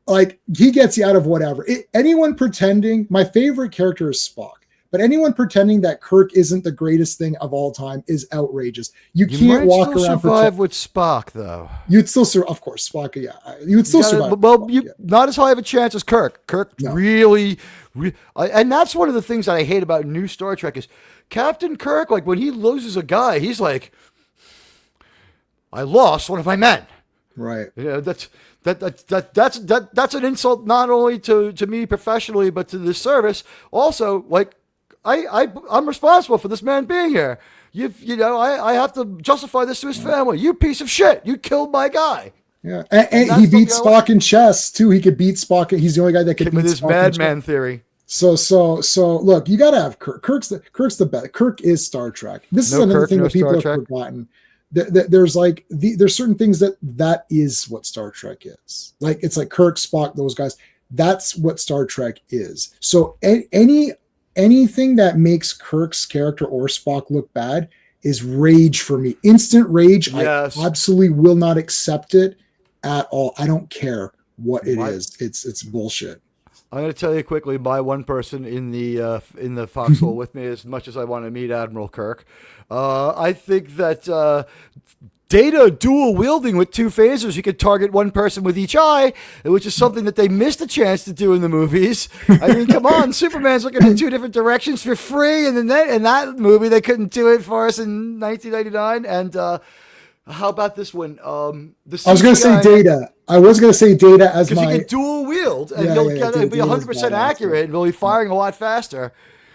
got. He gets you out of whatever. Anyone pretending, my favorite character is Spock. But anyone pretending that Kirk isn't the greatest thing of all time is outrageous. You You can't might walk still around survive with Spock, though. You'd still survive, of course. Spock, yeah, you would still survive. Well, not as high of a chance as Kirk. Kirk really, and that's one of the things that I hate about new Star Trek is Captain Kirk. Like when he loses a guy, he's like, "I lost one of my men." Right. Yeah, that's an insult not only to me professionally, but to the service. Also, like I'm responsible for this man being here. I have to justify this to his family. You piece of shit! You killed my guy. Yeah, and he beats Spock in chess too. He could beat Spock. He's the only guy that can beat with his Spock madman theory. So look, you gotta have Kirk. Kirk's the best. Kirk is Star Trek. This is another thing that people have forgotten. There's certain things that is what Star Trek is. Like it's like Kirk, Spock, those guys. That's what Star Trek is. So anything that makes Kirk's character or Spock look bad is rage for me. Instant rage. Yes. I absolutely will not accept it at all. I don't care what it is. It's bullshit. I'm going to tell you quickly. My one person in the foxhole with me, as much as I want to meet Admiral Kirk, I think that Data dual wielding with two phasers, you could target one person with each eye, which is something that they missed a chance to do in the movies. I mean, come on, Superman's looking in two different directions for free, and then in that movie they couldn't do it for us in 1999. And how about this one? I was going to say Data. I was going to say Data as my... Because he can dual wield, and he'll be 100% accurate, and he'll be firing a lot faster.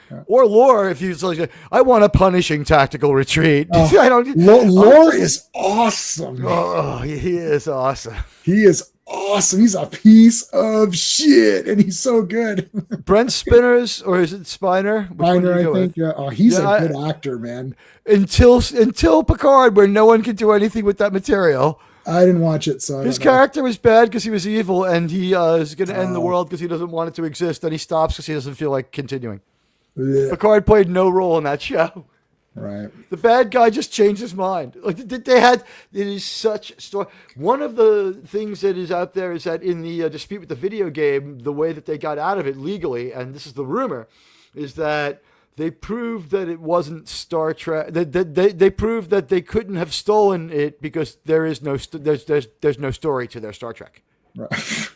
Yeah. Or Lore, if he's like, I want a punishing tactical retreat. Lore is awesome. Oh, he is awesome. He is awesome. He's a piece of shit, and he's so good. Brent Spinners, or is it Spiner? Spiner, I think. Yeah. Oh, he's a good actor, man. Until Picard, where no one could do anything with that material. I didn't watch it, so his character was bad because he was evil, and he is going to end the world because he doesn't want it to exist, and he stops because he doesn't feel like continuing. Yeah. Picard played no role in that show. Right. The bad guy just changed his mind. Like it is such story. One of the things that is out there is that in the dispute with the video game, the way that they got out of it legally, and this is the rumor, is that they proved that it wasn't Star Trek. They proved that they couldn't have stolen it because there's no story to their Star Trek. Right.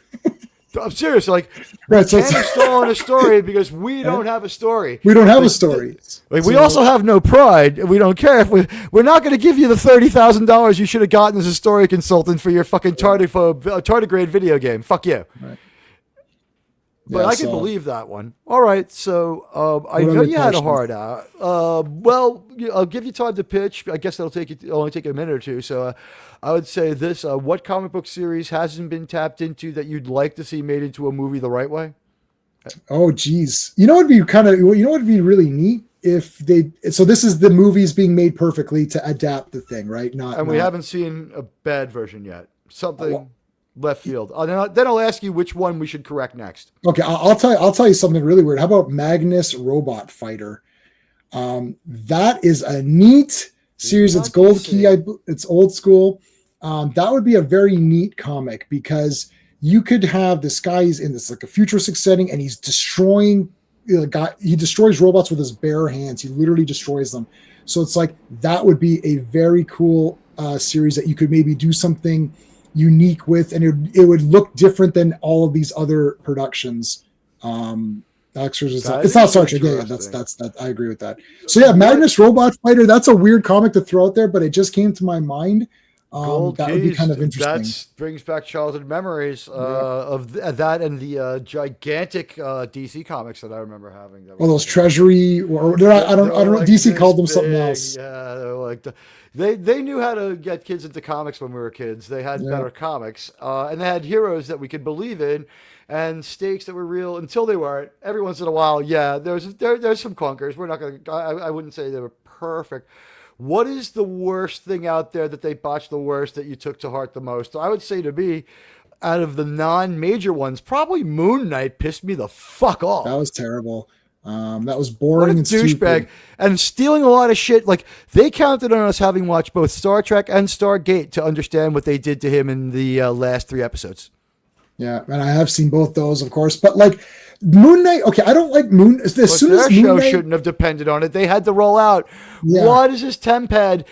I'm serious. Like, right, we can't have stolen a story because we don't have a story. We don't have a story. We also have no pride. We don't care if we're not going to give you the $30,000 you should have gotten as a story consultant for your fucking tardigrade video game. Fuck you. Right. But I can believe that one. All right, so I know you had a hard out. Well, I'll give you time to pitch. I guess that'll only take a minute or two. So I would say this: what comic book series hasn't been tapped into that you'd like to see made into a movie the right way? Oh, geez, what'd be really neat if they. So this is the movies being made perfectly to adapt the thing, right? We haven't seen a bad version yet. Something. Left field. Then I'll ask you which one we should correct next. Okay, I'll tell you something really weird. How about Magnus Robot Fighter? That is a neat series. It's Gold Key. It's old school. That would be a very neat comic because you could have this guy. He's in this like a futuristic setting, and he's destroying. He destroys robots with his bare hands. He literally destroys them. So it's like that would be a very cool series that you could maybe do something unique with, and it would look different than all of these other productions. It's not Star Trek. Yeah, that's I agree with that. So yeah, Magnus Robot Fighter. That's a weird comic to throw out there, but it just came to my mind. That would be kind of interesting. That brings back childhood memories of that and the gigantic DC comics that I remember having. Those Treasury, or I don't know. DC called them something else. Yeah, they were like they knew how to get kids into comics when we were kids. They had better comics, and they had heroes that we could believe in, and stakes that were real until they weren't. Every once in a while, there's some clunkers. We're not gonna. I wouldn't say they were perfect. What is the worst thing out there that they botched the worst that you took to heart the most? I would say to me, out of the non-major ones, probably Moon Knight pissed me the fuck off. That was terrible. That was boring and douchebag and stealing a lot of shit. Like they counted on us having watched both Star Trek and Stargate to understand what they did to him in the last 3 episodes. Yeah, and I have seen both those, of course. But like Moon Knight. Okay, I don't like Moon. As But soon their as Moon show Knight, shouldn't have depended on it. They had to roll out. Yeah. Why does this tempad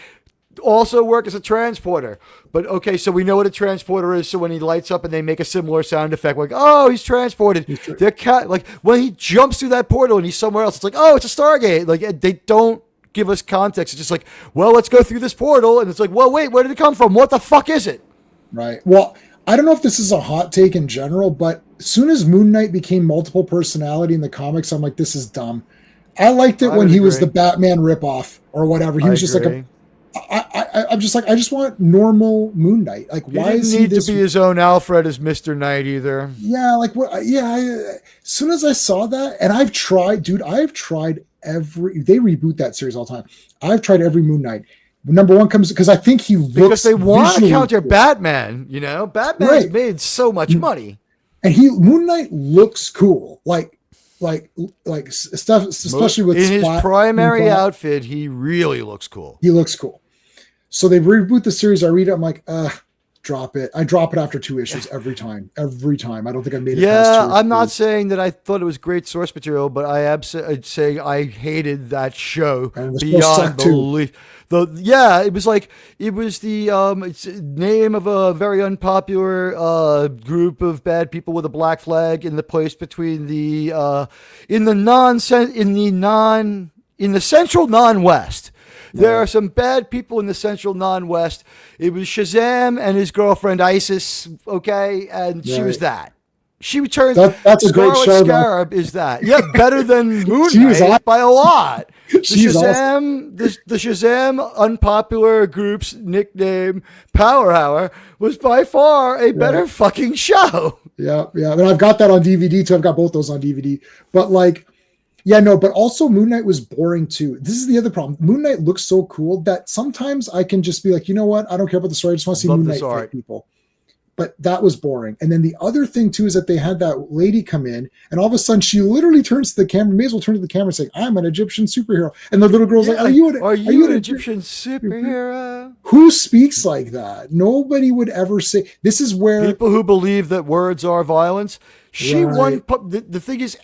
also work as a transporter? But okay, so we know what a transporter is. So when he lights up and they make a similar sound effect, like, oh, he's transported. They're like when he jumps through that portal and he's somewhere else, it's like, oh, it's a Stargate. Like they don't give us context. It's just like, well, let's go through this portal, and it's like, well, wait, where did it come from? What the fuck is it? right? Well, I don't know if this is a hot take in general, but as soon as Moon Knight became multiple personality in the comics, I'm like, this is dumb. I liked it when he was the Batman ripoff or whatever. He was just like I'm just like, I just want normal Moon Knight. Like, why is he this? To be his own Alfred as Mr. Knight either? Yeah, like what? Yeah, as soon as I saw that, and I've tried every. They reboot that series all the time. I've tried every Moon Knight. Number one comes because I think he looks because they want to counter cool. Batman. You know, Batman's made so much money, and Moon Knight looks cool. Like stuff, especially with in his primary outfit, he really looks cool. He looks cool. So they reboot the series. I read it. I'm like, drop it. I drop it after 2 issues every time. Every time. I don't think I made it. Yeah, I'm not saying that I thought it was great source material, but I'd say I hated that show beyond belief. It was like it was the it's name of a very unpopular group of bad people with a black flag in the place between the in the central non-west. There are some bad people in the central non-west. It was Shazam and his girlfriend Isis, okay, and she was that. She returns. That's a great show. Scarab is that? Yeah, better than Moon Knight by a lot. The Shazam unpopular group's nickname, Power Hour, was by far a better fucking show. Yeah. And I've got that on DVD too. I've got both those on DVD. But like, yeah, no, but also Moon Knight was boring too. This is the other problem. Moon Knight looks so cool that sometimes I can just be like, you know what? I don't care about the story. I just want to see Moon Knight fight people. But that was boring. And then the other thing too is that they had that lady come in, and all of a sudden she literally turns to the camera, may as well turn to the camera and say, "I'm an Egyptian superhero." And the little girl's like, "Are you an Egyptian superhero?" Who speaks like that? Nobody would ever say. This is where people who believe that words are violence. She won. The thing is,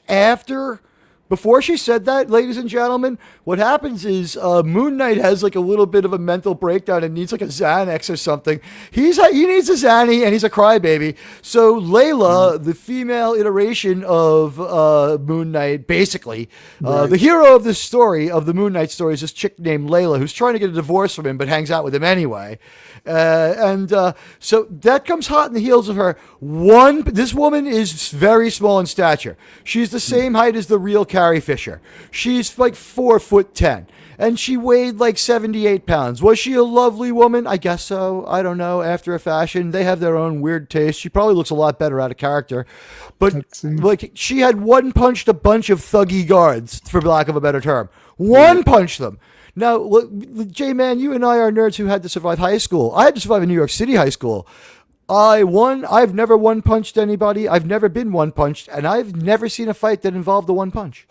before she said that, ladies and gentlemen, what happens is Moon Knight has like a little bit of a mental breakdown and needs like a Xanax or something. He needs a Xanny and he's a crybaby. So Layla, the female iteration of Moon Knight, basically, the hero of this story, of the Moon Knight story, is this chick named Layla who's trying to get a divorce from him but hangs out with him anyway. So that comes hot in the heels of her. This woman is very small in stature. She's the same height as the real Carrie Fisher. She's like 4'10", and she weighed like 78 pounds. Was she a lovely woman? I guess so. I don't know. After a fashion, they have their own weird taste. She probably looks a lot better out of character, but like she had one punched a bunch of thuggy guards, for lack of a better term. One punched them. Now, look, J-Man, you and I are nerds who had to survive high school. I had to survive in New York City high school. I've never one-punched anybody. I've never been one-punched, and I've never seen a fight that involved a one-punch.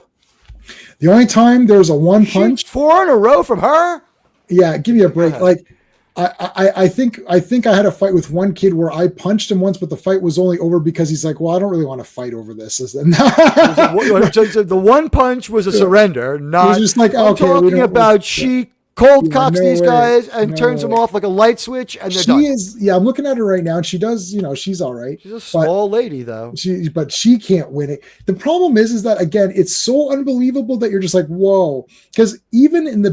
The only time there's a one-punch... 4 in a row from her? Yeah, give me a break. Like, I think I had a fight with one kid where I punched him once, but the fight was only over because he's like, well, I don't really want to fight over this. The one punch was a surrender, not... It was just like, I'm talking about she cold cocks these guys and turns them off like a light switch, and they're done. I'm looking at her right now, and she does, she's all right. She's a small lady, though. But she can't win it. The problem is that, again, it's so unbelievable that you're just like, whoa. Because even in the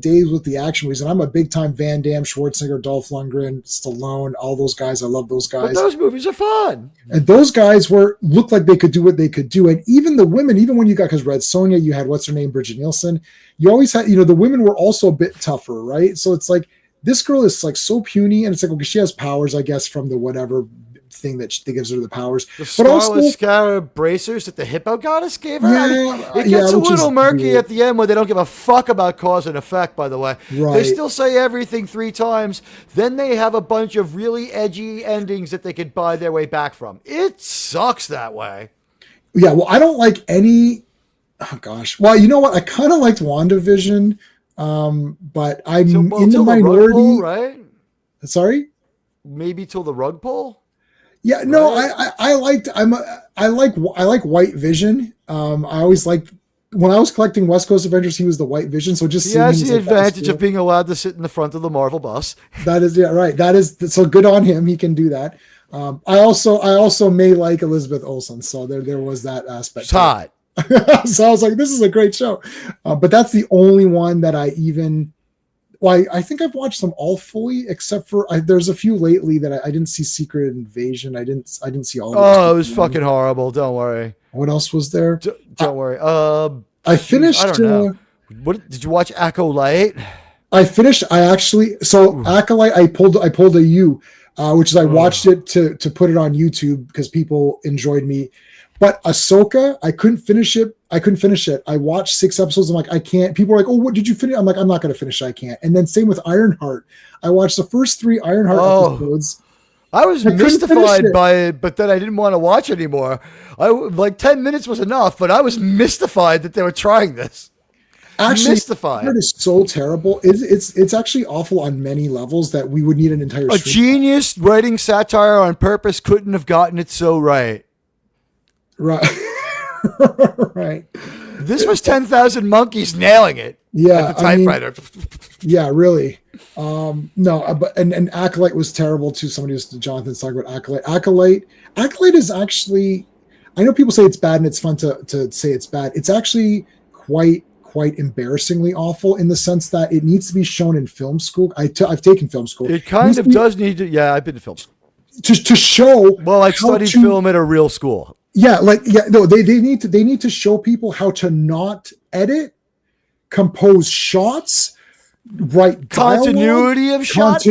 days with the action movies, and I'm a big-time Van Damme, Schwarzenegger, Dolph Lundgren, Stallone, all those guys. I love those guys. But those movies are fun. And those guys looked like they could do what they could do. And even the women, even when you got, because Red Sonja, you had, what's her name, Bridget Nielsen, you always had, the women were also a bit tougher, right? So it's like, this girl is like so puny, and it's like, okay, she has powers, I guess, from the whatever thing that gives her the powers. The Scarlet Scarab bracers that the Hippo Goddess gave her? Yeah, it gets a little murky at the end where they don't give a fuck about cause and effect, by the way. Right. They still say everything 3 times. Then they have a bunch of really edgy endings that they could buy their way back from. It sucks that way. Yeah, well, I don't like any... Oh, gosh. Well, you know what? I kind of liked WandaVision, but I'm in the minority. Rug pull, right? Sorry? Maybe till the rug pull? Yeah, no, Right? I like White Vision. I always liked when I was collecting West Coast Avengers, he was the White Vision. So just He seeing has him the like, that was advantage cool. of being allowed to sit in the front of the Marvel bus. That is, yeah, right. That is so good on him. He can do that. I also may like Elizabeth Olsen, so there was that aspect. It's hot. So I was like, this is a great show. But that's the only one that I even. Well, I think I've watched them all fully, except for there's a few lately that I didn't see. Secret Invasion. I didn't see all of it. Oh, it was fucking horrible. Don't worry. What else was there? Don't worry. I finished. I don't know. What did you watch? Acolyte. I finished. I actually Acolyte. I pulled a U, which is I watched it to put it on YouTube because people enjoyed me. But Ahsoka, I couldn't finish it. I watched 6 episodes. I'm like, I can't. People are like, oh, what did you finish? I'm like, I'm not going to finish it. I can't. And then same with Ironheart. I watched the first 3 Ironheart episodes. I was mystified by it, but then I didn't want to watch anymore. Like 10 minutes was enough, but I was mystified that they were trying this. Actually, mystified. It is so terrible. It's actually awful on many levels that we would need an entire. A genius writing satire on purpose couldn't have gotten it so right. Right. Right. This was 10,000 Monkeys nailing it. Yeah. At the typewriter. Yeah, really. No, but and Acolyte was terrible too. Somebody was Jonathan's talking about Acolyte. Acolyte is actually, I know people say it's bad and it's fun to say it's bad. It's actually quite embarrassingly awful in the sense that it needs to be shown in film school. I've taken film school. It kind of does need to. Yeah, I've been to film school. To show. Well, I studied film at a real school. Yeah, they need to show people how to not edit, compose shots, write continuity dialogue, of shots.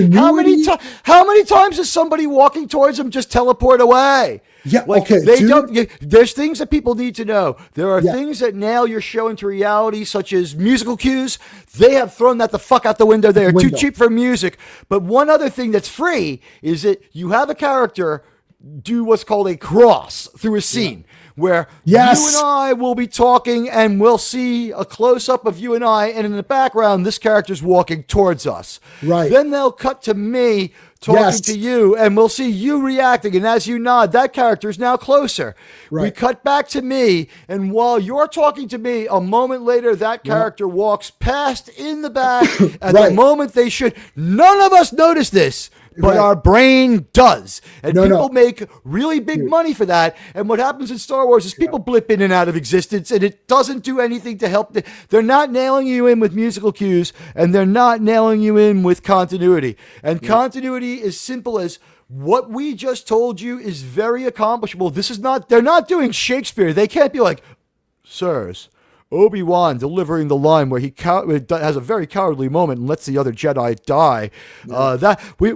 How many times is somebody walking towards them just teleport away? Yeah, like, okay. There's things that people need to know. There are things that nail your show into reality, such as musical cues. They have thrown that the fuck out the window. They are too cheap for music. But one other thing that's free is that you have a character do what's called a cross through a scene where you and I will be talking and we'll see a close-up of you and I, and in the background, this character's walking towards us. Right. Then they'll cut to me talking to you, and we'll see you reacting, and as you nod, that character is now closer. Right. We cut back to me, and while you're talking to me, a moment later, that character walks past in the back at the moment they should. None of us notice this. But our brain does. And people make really big money for that. And what happens in Star Wars is people blip in and out of existence, and it doesn't do anything to help. They're not nailing you in with musical cues, and they're not nailing you in with continuity. And continuity is simple as what we just told you is very accomplishable. They're not doing Shakespeare. They can't be like, sirs, Obi-Wan delivering the line where he has a very cowardly moment and lets the other Jedi die. That we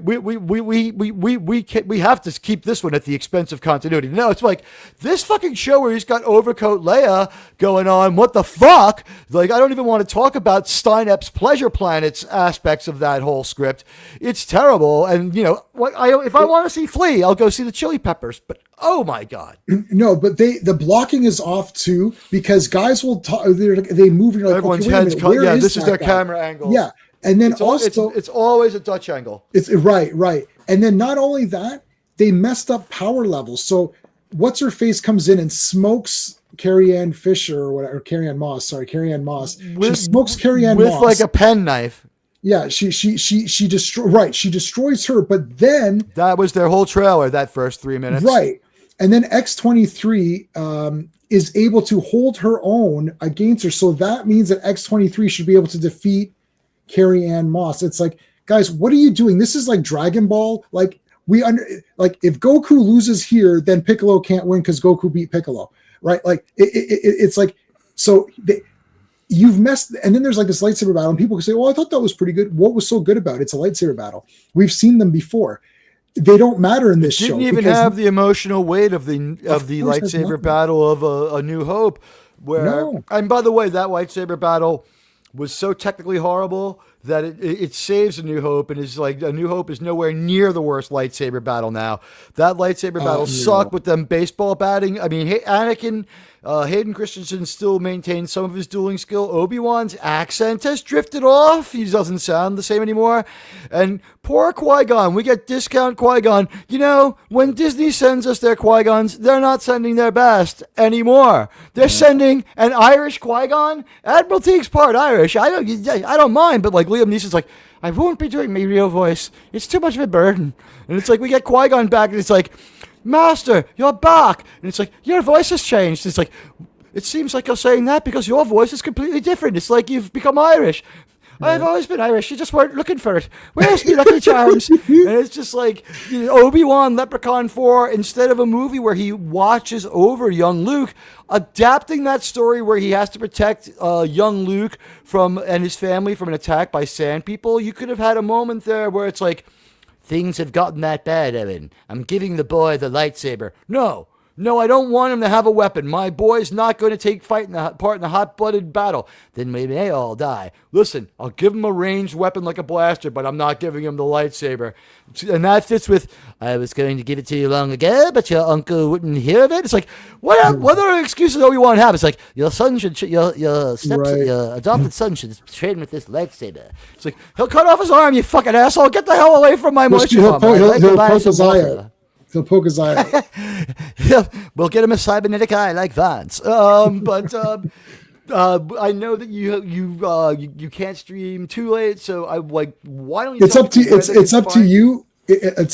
have to keep this one at the expense of continuity. No, it's like this fucking show where he's got Overcoat Leia going on. What the fuck? Like, I don't even want to talk about Steinep's Pleasure Planets aspects of that whole script. It's terrible. And if I want to see Flea, I'll go see the Chili Peppers. But oh my God. No, but the blocking is off too, because guys will talk. They move. You're like, everyone's okay, heads. Yeah, this is their camera angle. Yeah, and then it's always a Dutch angle. It's right. And then not only that, they messed up power levels. So what's her face comes in and smokes Carrie Ann Fisher or whatever, Carrie Ann Moss. She smokes Carrie Ann Moss with like a penknife. Yeah, she destroys her, but then that was their whole trailer, that first 3 minutes. Right. And then X-23 is able to hold her own against her. So that means that X-23 should be able to defeat Carrie Ann Moss. It's like, guys, what are you doing? This is like Dragon Ball. Like if Goku loses here, then Piccolo can't win because Goku beat Piccolo, right? Like it's like, so you've messed. And then there's like this lightsaber battle, and people can say, well, I thought that was pretty good. What was so good about it? It's a lightsaber battle. We've seen them before. They don't matter in this show. Didn't even have the emotional weight of the lightsaber battle of A New Hope. And by the way, that lightsaber battle was so technically horrible that it saves A New Hope, and is like A New Hope is nowhere near the worst lightsaber battle now. That lightsaber battle sucked with them baseball batting. I mean, Anakin, Hayden Christensen still maintains some of his dueling skill. Obi-Wan's accent has drifted off. He doesn't sound the same anymore. And poor Qui-Gon. We get discount Qui-Gon. You know, when Disney sends us their Qui-Gons, they're not sending their best anymore. They're sending an Irish Qui-Gon. Admiral Teague's part Irish. I don't mind, but like Liam Neeson's like, I won't be doing my real voice. It's too much of a burden. And it's like, we get Qui-Gon back, and it's like, Master, you're back. And it's like, your voice has changed. It's like, it seems like you're saying that because your voice is completely different. It's like you've become Irish. I've always been Irish. You just weren't looking for it. Where's me Lucky Charms? And it's just like, Obi-Wan Leprechaun 4, instead of a movie where he watches over young Luke, adapting that story where he has to protect young Luke and his family from an attack by sand people. You could have had a moment there where it's like, things have gotten that bad, Evan. I'm giving the boy the lightsaber. No, I don't want him to have a weapon. My boy's not going to take part in the hot-blooded battle. Then we may all die. Listen, I'll give him a ranged weapon like a blaster, but I'm not giving him the lightsaber. And that fits with, I was going to give it to you long ago, but your uncle wouldn't hear of it. It's like, what other excuses Obi-Wan have? It's like, your adopted son should train with this lightsaber. It's like, he'll cut off his arm, you fucking asshole. Get the hell away from my moisture bomb. He'll poke his eye out. He'll poke his eye out. Yeah, we'll get him a cybernetic eye like Vance. But I know that you can't stream too late, so I like. Why don't you? It's up to you.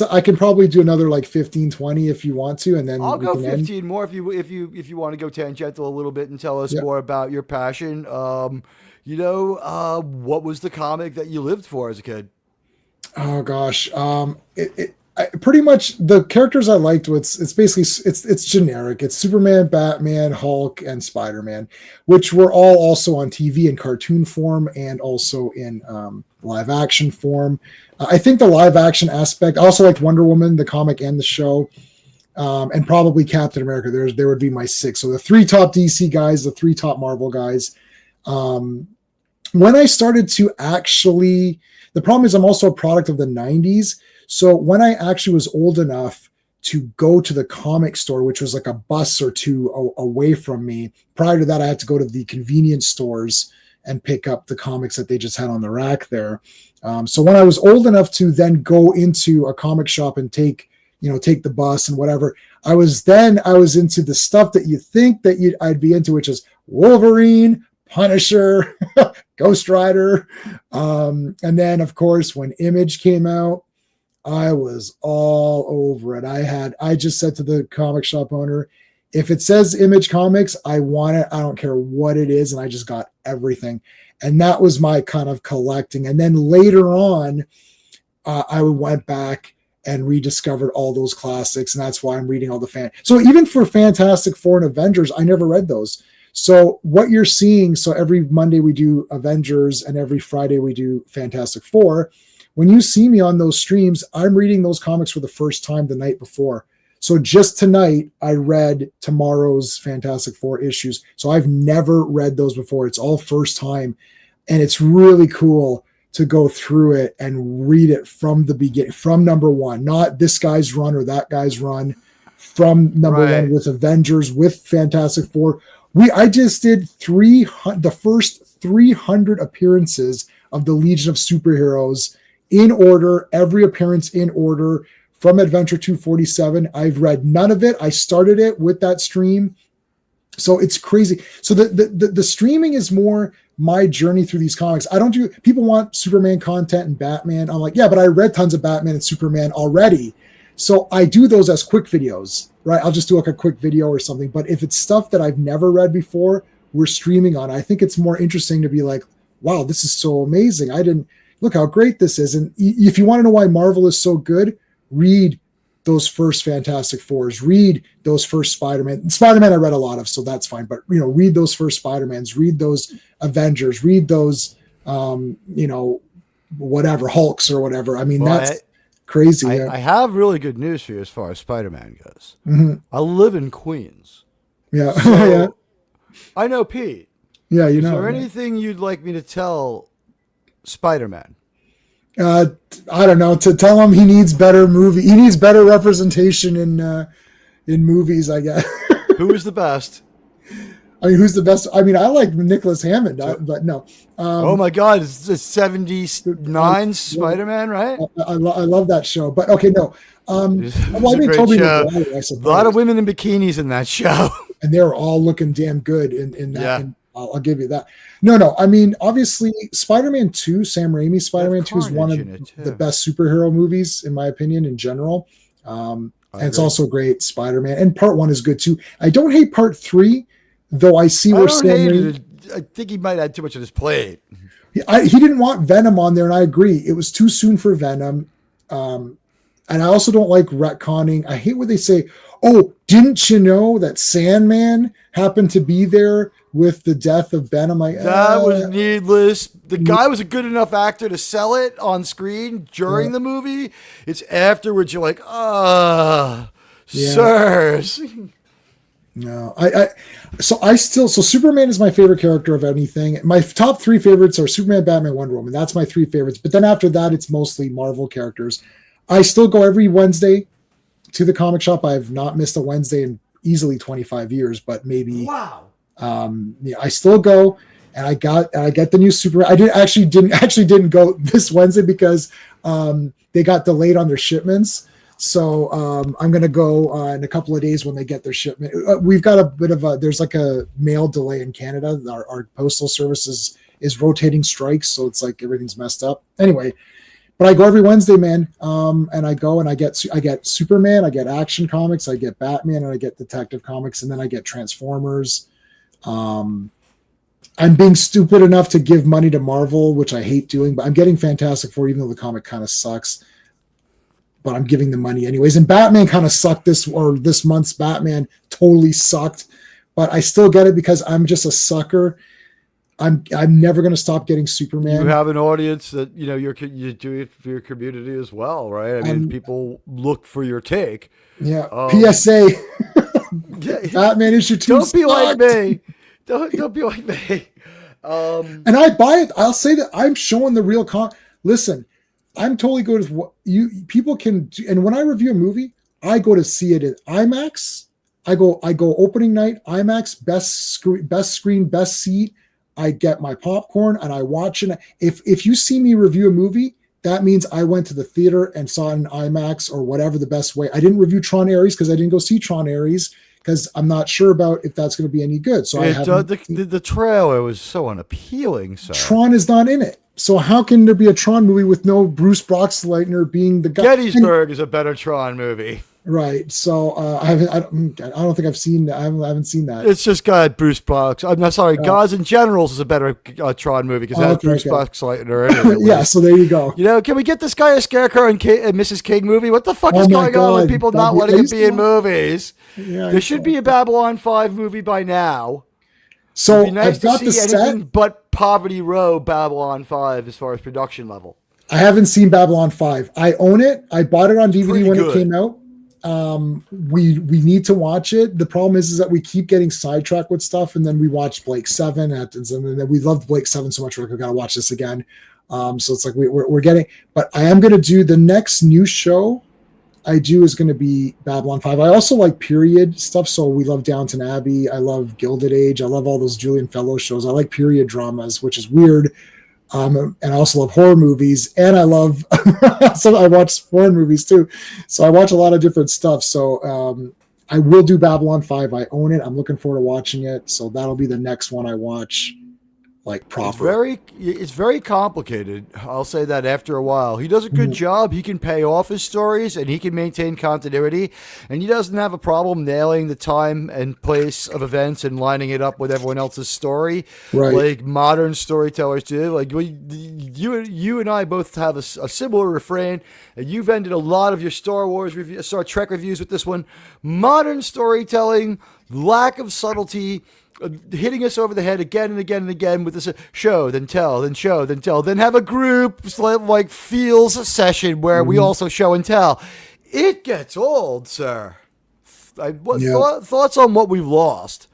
I can probably do another like 15, 20 if you want to, and then I'll go 15 more if you want to go tangential a little bit and tell us more about your passion. What was the comic that you lived for as a kid? Oh gosh, pretty much the characters I liked. It's basically it's generic. It's Superman, Batman, Hulk, and Spider-Man, which were all also on TV in cartoon form and also in live action form. I think the live action aspect. I also liked Wonder Woman, the comic and the show, and probably Captain America. There would be my 6. So the 3 top DC guys, the 3 top Marvel guys. When I started to actually, the problem is I'm also a product of the 90s. So when I actually was old enough to go to the comic store, which was like a bus or two away from me, prior to that, I had to go to the convenience stores and pick up the comics that they just had on the rack there. So when I was old enough to then go into a comic shop and take the bus and whatever, I was into the stuff that you think that I'd be into, which is Wolverine, Punisher, Ghost Rider. And then of course, when Image came out, I was all over it. I just said to the comic shop owner, if it says Image Comics, I want it. I don't care what it is. And I just got everything. And that was my kind of collecting. And then later on, I went back and rediscovered all those classics. And that's why I'm reading all the So even for Fantastic Four and Avengers, I never read those. So what you're seeing, so every Monday we do Avengers and every Friday we do Fantastic Four. When you see me on those streams, I'm reading those comics for the first time the night before. So just tonight, I read tomorrow's Fantastic Four issues. So I've never read those before. It's all first time. And it's really cool to go through it and read it from the beginning, from number 1, not this guy's run or that guy's run, from number 1 with Avengers, with Fantastic Four. I just did the first 300 appearances of the Legion of Superheroes in order, every appearance in order from Adventure 247. I've read none of it. I started it with that stream. So it's crazy. So the streaming is more my journey through these comics. People want Superman content and Batman. I'm like, yeah, but I read tons of Batman and Superman already. So I do those as quick videos, right? I'll just do like a quick video or something. But if it's stuff that I've never read before, we're streaming on. I think it's more interesting to be like, wow, this is so amazing. Look how great this is. And if you want to know why Marvel is so good, read those first Fantastic Fours, read those first Spider-Man. Spider-Man I read a lot of, so that's fine. But, read those first Spider-Mans, read those Avengers, read those, whatever, Hulks or whatever. I mean, that's crazy. I have really good news for you as far as Spider-Man goes. Mm-hmm. I live in Queens. Yeah. So yeah. I know Pete. Yeah, Is there anything you'd like me to tell Spider-Man. I don't know. To tell him he needs better movie, he needs better representation in movies, I guess. Who is the best? I mean, who's the best? I mean, I like Nicholas Hammond, but no. Oh my God, it's the 79 Spider-Man, right? I love that show, but okay, no. Well, I mean, Tobey Maguire, I suppose. A lot of women in bikinis in that show. And they were all looking damn good in that. Yeah. And I'll give you that. No. I mean, obviously, Spider-Man 2, Sam Raimi's Spider-Man 2 is one of the best superhero movies, in my opinion, in general. And it's also great, Spider-Man. And part 1 is good, too. I don't hate part 3, though I see where Sam Raimi... I think he might add too much on his plate. He didn't want Venom on there, and I agree. It was too soon for Venom. And I also don't like retconning. I hate when they say, oh, didn't you know that Sandman happened to be there with the death of Venom? That was needless. The guy was a good enough actor to sell it on screen during the movie. It's afterwards you're like, sirs. No, so Superman is my favorite character of anything. My top 3 favorites are Superman, Batman, Wonder Woman. That's my 3 favorites. But then after that, it's mostly Marvel characters. I still go every Wednesday to the comic shop. I've not missed a Wednesday in easily 25 years, but maybe. Wow. I still go, and I get the new Superman. I didn't go this Wednesday because they got delayed on their shipments. So I'm going to go in a couple of days when they get their shipment. We've got a bit of there's like a mail delay in Canada. Our postal service is rotating strikes, so it's like everything's messed up. Anyway, but I go every Wednesday, man, and I go and I get Superman, I get Action Comics, I get Batman, and I get Detective Comics, and then I get Transformers. I'm being stupid enough to give money to Marvel, which I hate doing, but I'm getting Fantastic Four, even though the comic kind of sucks. But I'm giving the money anyways. And Batman kind of sucked this month's Batman totally sucked, but I still get it because I'm just a sucker. I'm never going to stop getting Superman. You have an audience that, you do it for your community as well, right? I mean, people look for your take. Yeah. PSA. Batman issue 2. Don't be like me. Don't be like me. And I buy it. I'll say that I'm showing the real Listen, I'm totally good with what people can do. And when I review a movie, I go to see it at IMAX. I go opening night, IMAX, best screen, best seat. I get my popcorn and I watch it. If you see me review a movie, that means I went to the theater and saw it in IMAX or whatever the best way. I didn't review Tron Ares because I didn't go see Tron Ares because I'm not sure about if that's going to be any good. So the trailer was so unappealing. So Tron is not in it. So how can there be a Tron movie with no Bruce Boxleitner being the guy? Gettysburg is a better Tron movie. Right. So I don't think I've seen that. I haven't seen that. It's just got Bruce Box. I'm not sorry. Gods and Generals is a better Tron movie because that's Bruce Boxleitner. Anyway. Yeah. So there you go. Can we get this guy a Scarecrow and Mrs. King movie? What the fuck is going on with people not letting it be in movies? Yeah, there should be a Babylon 5 movie by now. So It'd be nice I've got to the see set. anything but Poverty Row Babylon 5 as far as production level. I haven't seen Babylon 5. I own it. I bought it on DVD when it came out. We need to watch it. The problem is that we keep getting sidetracked with stuff, and then we watch Blake 7 and then we loved Blake 7 so much we're like, we gotta watch this again. So it's like we're getting, but I am gonna do the next new show I do is going to be Babylon 5. I also like period stuff. So we love Downton Abbey. I love Gilded Age. I love all those Julian Fellows shows. I like period dramas, which is weird. And I also love horror movies. And I love, so I watch foreign movies too. So I watch a lot of different stuff. So I will do Babylon 5. I own it. I'm looking forward to watching it. So that'll be the next one I watch. Like proper. It's very complicated. I'll say that after a while. He does a good job. He can pay off his stories and he can maintain continuity. And he doesn't have a problem nailing the time and place of events and lining it up with everyone else's story. Right. Like modern storytellers do. Like you and I both have a similar refrain. You've ended a lot of your Star Trek reviews with this one. Modern storytelling, lack of subtlety, hitting us over the head again and again and again with this show, then tell, then show, then tell, then have a group like feels session where we also show and tell. It gets old, sir. Thoughts on what we've lost?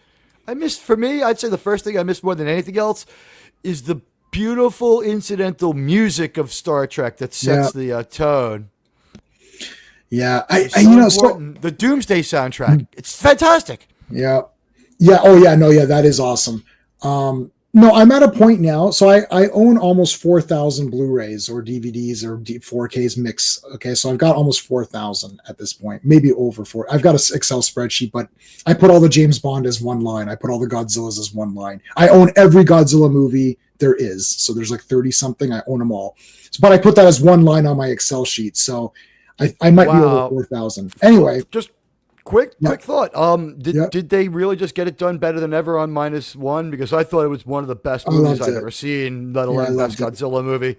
For me, I'd say the first thing I missed more than anything else is the beautiful incidental music of Star Trek that sets the tone. Yeah, The Doomsday soundtrack. It's fantastic. Yeah. Oh yeah, no, yeah, that is awesome. No, I'm at a point now. So I own almost 4,000 Blu-rays or DVDs or 4Ks mix. Okay, so I've got almost 4,000 at this point, maybe over 4. I've got an Excel spreadsheet, but I put all the James Bond as one line. I put all the Godzillas as one line. I own every Godzilla movie there is. So there's like 30 something. I own them all. But I put that as one line on my Excel sheet. So I might be over 4,000. Anyway, just quick thought. Did they really just get it done better than ever on -1? Because I thought it was one of the best movies I've ever seen, let alone best Godzilla movie.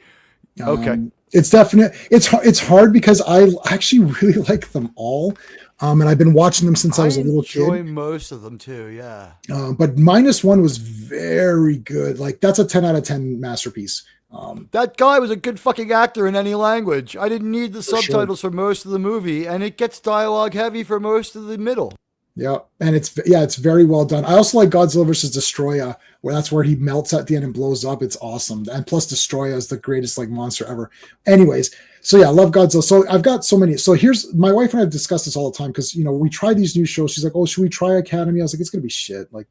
Okay, it's definite. It's hard because I actually really like them all, and I've been watching them since I was a little kid. I enjoy most of them too. Yeah, but -1 was very good. Like that's a 10 out of 10 masterpiece. That guy was a good fucking actor in any language. I didn't need the subtitles for most of the movie, and it gets dialogue heavy for most of the middle. Yeah, and it's very well done. I also like Godzilla vs. Destroya, where that's where he melts at the end and blows up. It's awesome. And plus Destroya is the greatest like monster ever. Anyways, so yeah, I love Godzilla. So I've got so many. So here's my wife and I have discussed this all the time because we try these new shows. She's like, "Oh, should we try Academy?" I was like, "It's gonna be shit." Like,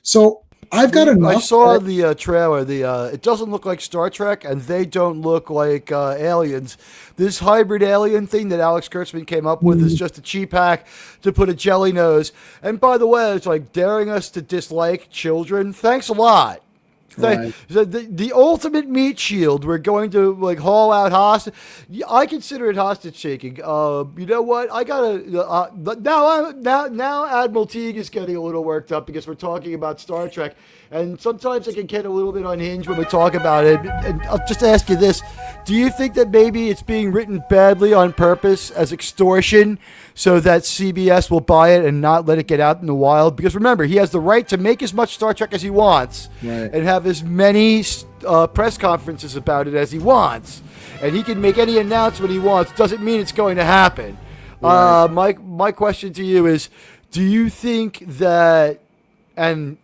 So I've got enough. I saw the trailer. It doesn't look like Star Trek, and they don't look like aliens. This hybrid alien thing that Alex Kurtzman came up with is just a cheap hack to put a jelly nose. And by the way, it's like daring us to dislike children. Thanks a lot. Right. The ultimate meat shield. We're going to like haul out hostage. I consider it hostage taking. You know what? I gotta now. Admiral Teague is getting a little worked up because we're talking about Star Trek, and sometimes I can get a little bit unhinged when we talk about it. And I'll just ask you this: do you think that maybe it's being written badly on purpose as extortion, so that CBS will buy it and not let it get out in the wild? Because remember, he has the right to make as much Star Trek as he wants, right, and have as many press conferences about it as he wants, and he can make any announcement he wants. Doesn't mean it's going to happen. Right. My question to you is: do you think that, and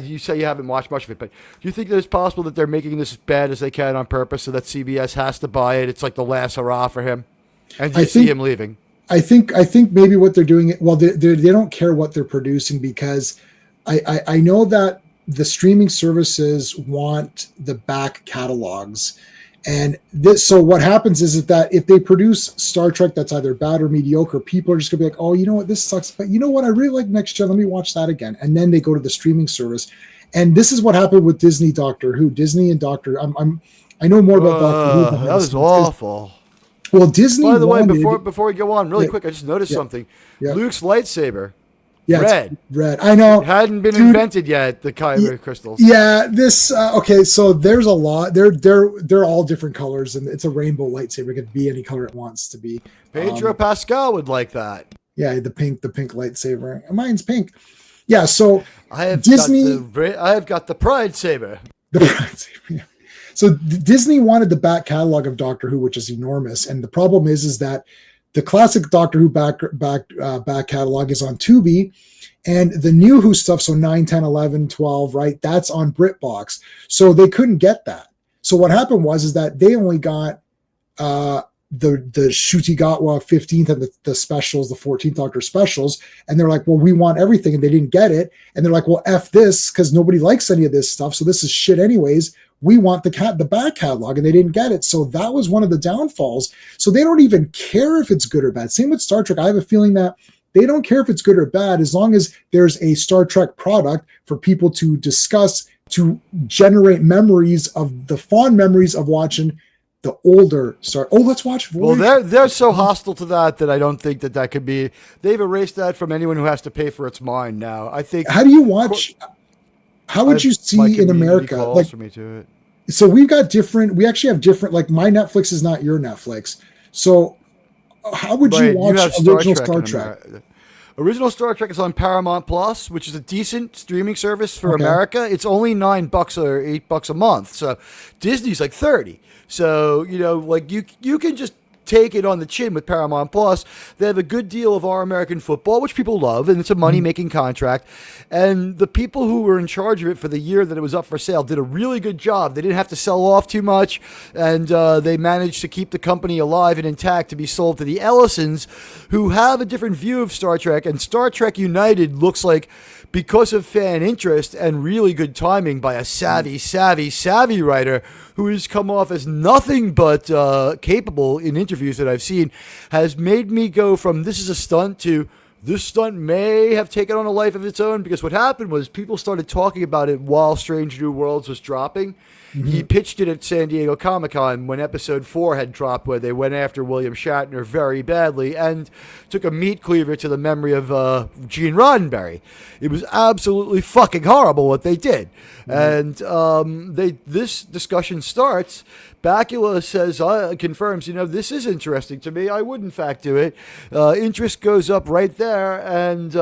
you say you haven't watched much of it, but do you think that it's possible that they're making this as bad as they can on purpose so that CBS has to buy it? It's like the last hurrah for him, and do you see him leaving? I think maybe what they're doing. Well, they don't care what they're producing because I know that the streaming services want the back catalogs, and so what happens is that if they produce Star Trek that's either bad or mediocre, people are just gonna be like, oh, you know what, this sucks, but you know what, I really like Next Gen, let me watch that again, and then they go to the streaming service. And this is what happened with Disney Doctor Who. Disney and Doctor, I know more about Doctor Who. That was awful. Well, Disney. By the way, before we go on, really quick, I just noticed something. Yeah. Luke's lightsaber. Yeah, red. I know. It hadn't been invented yet. The kyber crystals. Yeah, this okay. So there's a lot. They're all different colors, and it's a rainbow lightsaber. It could be any color it wants to be. Pedro Pascal would like that. Yeah, the pink lightsaber. Mine's pink. Yeah. So I have Disney. I have got the Pride saber. The Pride saber. Yeah. So Disney wanted the back catalog of Doctor Who, which is enormous, and the problem is that the classic Doctor Who back catalog is on Tubi, and the new Who stuff, so 9, 10, 11, 12, right, that's on BritBox. So they couldn't get that. So what happened was that they only got the Shutigatwa 15th and the specials, the 14th Doctor specials, and they're like, well, we want everything, and they didn't get it, and they're like, well, F this, because nobody likes any of this stuff, so this is shit anyways. We want the back catalog, and they didn't get it. So that was one of the downfalls. So they don't even care if it's good or bad. Same with Star Trek. I have a feeling that they don't care if it's good or bad, as long as there's a Star Trek product for people to discuss, to generate memories of the fond memories of watching the older Star. Oh, let's watch Voyager. Well, they're so hostile to that I don't think that could be. They've erased that from anyone who has to pay for its mind now. I think. How do you watch? How would you see in America? Like, me to it. So we actually have different, like my Netflix is not your Netflix. So how would you watch original Star Trek? Original Star Trek is on Paramount Plus, which is a decent streaming service for America. It's only $9 or $8 a month. So Disney's like 30. So, like you can just take it on the chin with Paramount Plus. They have a good deal of Our American Football, which people love, and it's a money-making contract. And the people who were in charge of it for the year that it was up for sale did a really good job. They didn't have to sell off too much, and they managed to keep the company alive and intact to be sold to the Ellisons, who have a different view of Star Trek. And Star Trek United looks like, because of fan interest and really good timing by a savvy writer who has come off as nothing but capable in interviews that I've seen, has made me go from this is a stunt to this stunt may have taken on a life of its own, because what happened was people started talking about it while Strange New Worlds was dropping. He pitched it at San Diego Comic-Con when episode 4 had dropped, where they went after William Shatner very badly and took a meat cleaver to the memory of Gene Roddenberry. It was absolutely fucking horrible what they did. And this discussion starts. Bakula says, confirms, this is interesting to me. I would, in fact, do it. Interest goes up right there. And,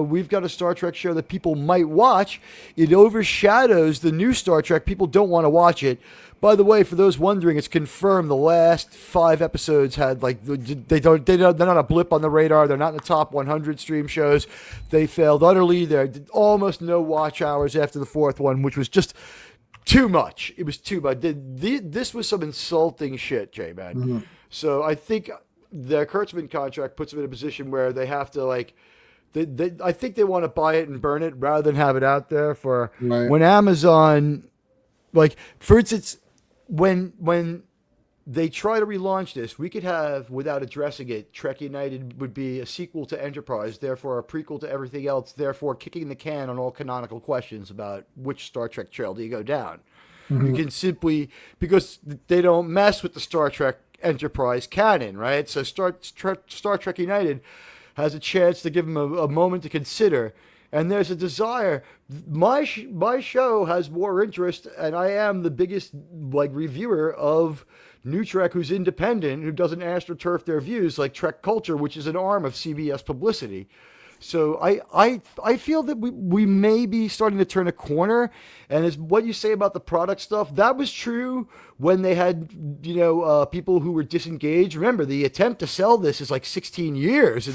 we've got a Star Trek show that people might watch. It overshadows the new Star Trek. People don't want to watch it. By the way, for those wondering, it's confirmed the last 5 episodes had they're not a blip on the radar. They're not in the top 100 stream shows. They failed utterly. There almost no watch hours after the 4th one, which was just too much. It was too much. This was some insulting shit, J-Man. So I think the Kurtzman contract puts them in a position where they have to I think they want to buy it and burn it rather than have it out there for when Amazon, for instance, when they try to relaunch this, we could have, without addressing it, Trek United would be a sequel to Enterprise, therefore a prequel to everything else, therefore kicking the can on all canonical questions about which Star Trek trail do you go down. You can simply, because they don't mess with the Star Trek Enterprise canon, right? So Star Trek United has a chance to give them a moment to consider. And there's a desire. My show has more interest, and I am the biggest reviewer of New Trek who's independent, who doesn't astroturf their views, like Trek Culture, which is an arm of CBS Publicity. So I feel that we may be starting to turn a corner. And as what you say about the product stuff, that was true when they had, people who were disengaged. Remember, the attempt to sell this is 16 years.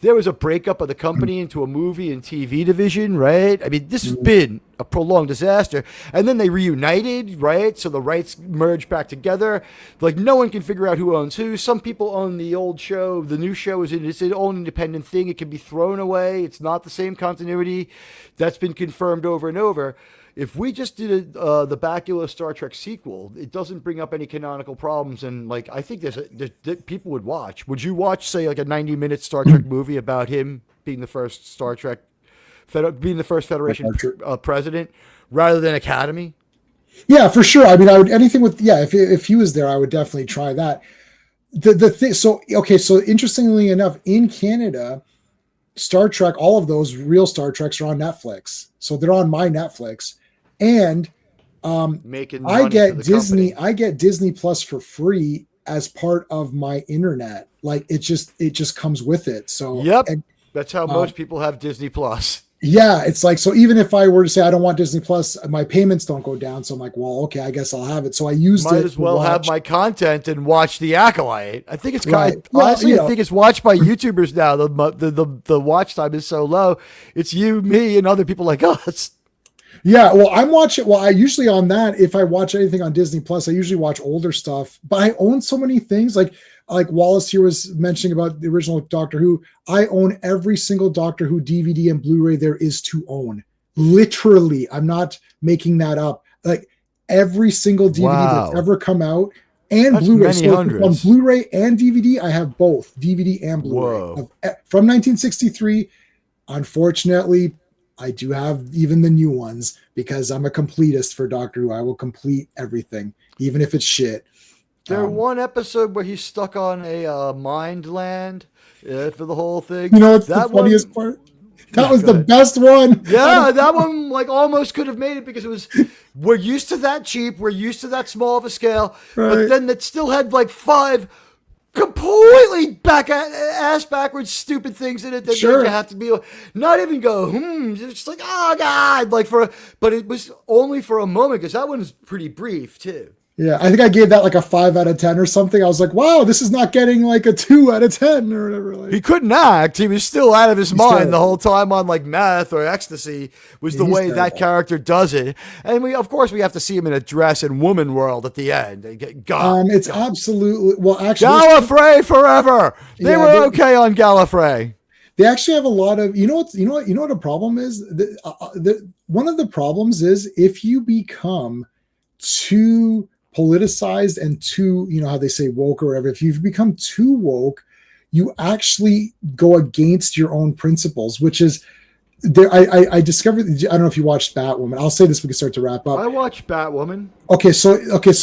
There was a breakup of the company into a movie and TV division, right? I mean, this has been a prolonged disaster. And then they reunited, right? So the rights merged back together. No one can figure out who owns who. Some people own the old show. The new show is its own independent thing. It can be thrown away. It's not the same continuity. That's been confirmed over and over. If we just did the Bakula Star Trek sequel, it doesn't bring up any canonical problems, and I think there's people would watch. Would you watch, say, a 90-minute Star Trek movie about him being the first Star Trek, being the first Federation president, rather than Academy? Yeah, for sure. I mean, I would anything with if he was there, I would definitely try that. The thing. So interestingly enough, in Canada, Star Trek, all of those real Star Treks are on Netflix. So they're on my Netflix. And I get Disney Plus for free as part of my internet. It just comes with it. So that's how most people have Disney Plus. Yeah, it's so even if I were to say I don't want Disney Plus, my payments don't go down. So I'm like, well, okay, I guess I'll have it. So I used it. Might as well have my content and watch The Acolyte. I think it's honestly, I think it's watched by YouTubers now. The watch time is so low. It's you, me, and other people like us. Yeah, well, I'm watching. Well, I usually on that, if I watch anything on Disney Plus, I usually watch older stuff. But I own so many things. Like Wallace here was mentioning about the original Doctor Who. I own every single Doctor Who DVD and Blu-ray there is to own. Literally, I'm not making that up. Every single DVD that's ever come out and that's Blu-ray. So on Blu-ray and DVD, I have both DVD and Blu-ray from 1963. Unfortunately, I do have even the new ones because I'm a completist for Doctor Who. I will complete everything, even if it's shit. There's one episode where he's stuck on a mind land for the whole thing. It's the funniest part? That was the best one. Yeah, that one almost could have made it because we're used to that cheap. We're used to that small of a scale. Right. But then it still had 5 completely ass backwards stupid things in it that you have to be not even go it's oh god but it was only for a moment because that one was pretty brief too. Yeah, I think I gave that like a 5 out of 10 or something. I was like, wow, this is not getting like a 2 out of 10 or whatever. Like, He couldn't act. He was still out of his mind terrible. the whole time on like meth or ecstasy was the he's way that terrible. character does it. And of course, we have to see him in a dress and woman world at the end. God. It's absolutely, well, actually, Gallifrey forever. They Yeah, were okay on Gallifrey. they actually have a lot of, what a problem is? One of the problems is if you become too politicized and too, how they say woke or whatever, if you've become too woke, you actually go against your own principles, which is there. I discovered, I don't know if you watched Batwoman. I'll say this, we can start to wrap up. I watched Batwoman. Okay, so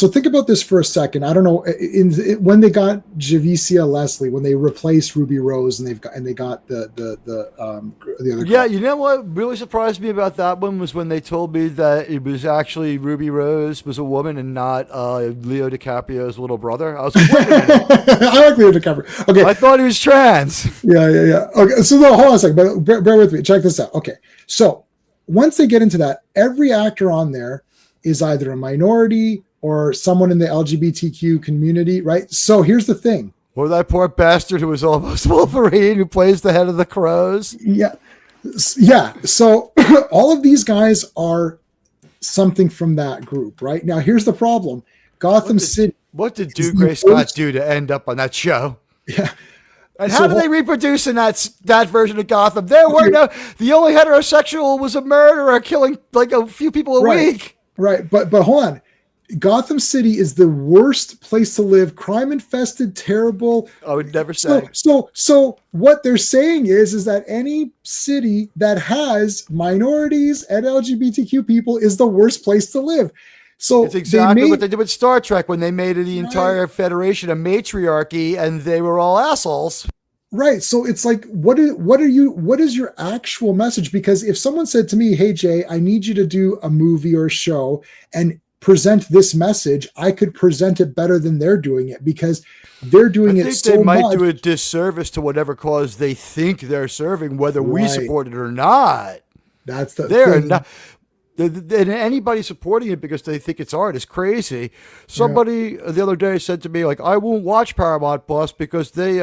think about this for a second. I don't know when they got Javicia Leslie, when they replaced Ruby Rose, and they got the other. Yeah, girl. you know what really surprised me about that one was when they told me that it was actually Ruby Rose was a woman and not Leo DiCaprio's little brother. I was like, wait a minute. I like Leo DiCaprio. Okay, I thought he was trans. yeah. Okay, so hold on a second, but bear with me. Check this out. Okay, so once they get into that, every actor on there is either a minority or someone in the LGBTQ community, right? So here's the thing. Or that poor bastard who was almost Wolverine who plays the head of the Crows. Yeah. So all of these guys are something from that group, right? Now, here's the problem. Gotham City. What did Dougray Scott do to end up on that show? Yeah. And how do they reproduce in that version of Gotham? There were the only heterosexual was a murderer killing like a few people a week. Right. But hold on. Gotham City is the worst place to live, crime infested, terrible. I would never say. So what they're saying is that any city that has minorities and LGBTQ people is the worst place to live. So it's exactly what they did with Star Trek when they made the entire Federation a matriarchy and they were all assholes. Right. So it's like, what is your actual message? Because if someone said to me, hey, Jay, I need you to do a movie or a show and present this message, I could present it better than they're doing it because they're doing it so much. They might do a disservice to whatever cause they think they're serving, whether we support it or not. That's the thing. Not. And anybody supporting it because they think it's art is crazy. Somebody the other day said to me, like, I won't watch Paramount Plus because they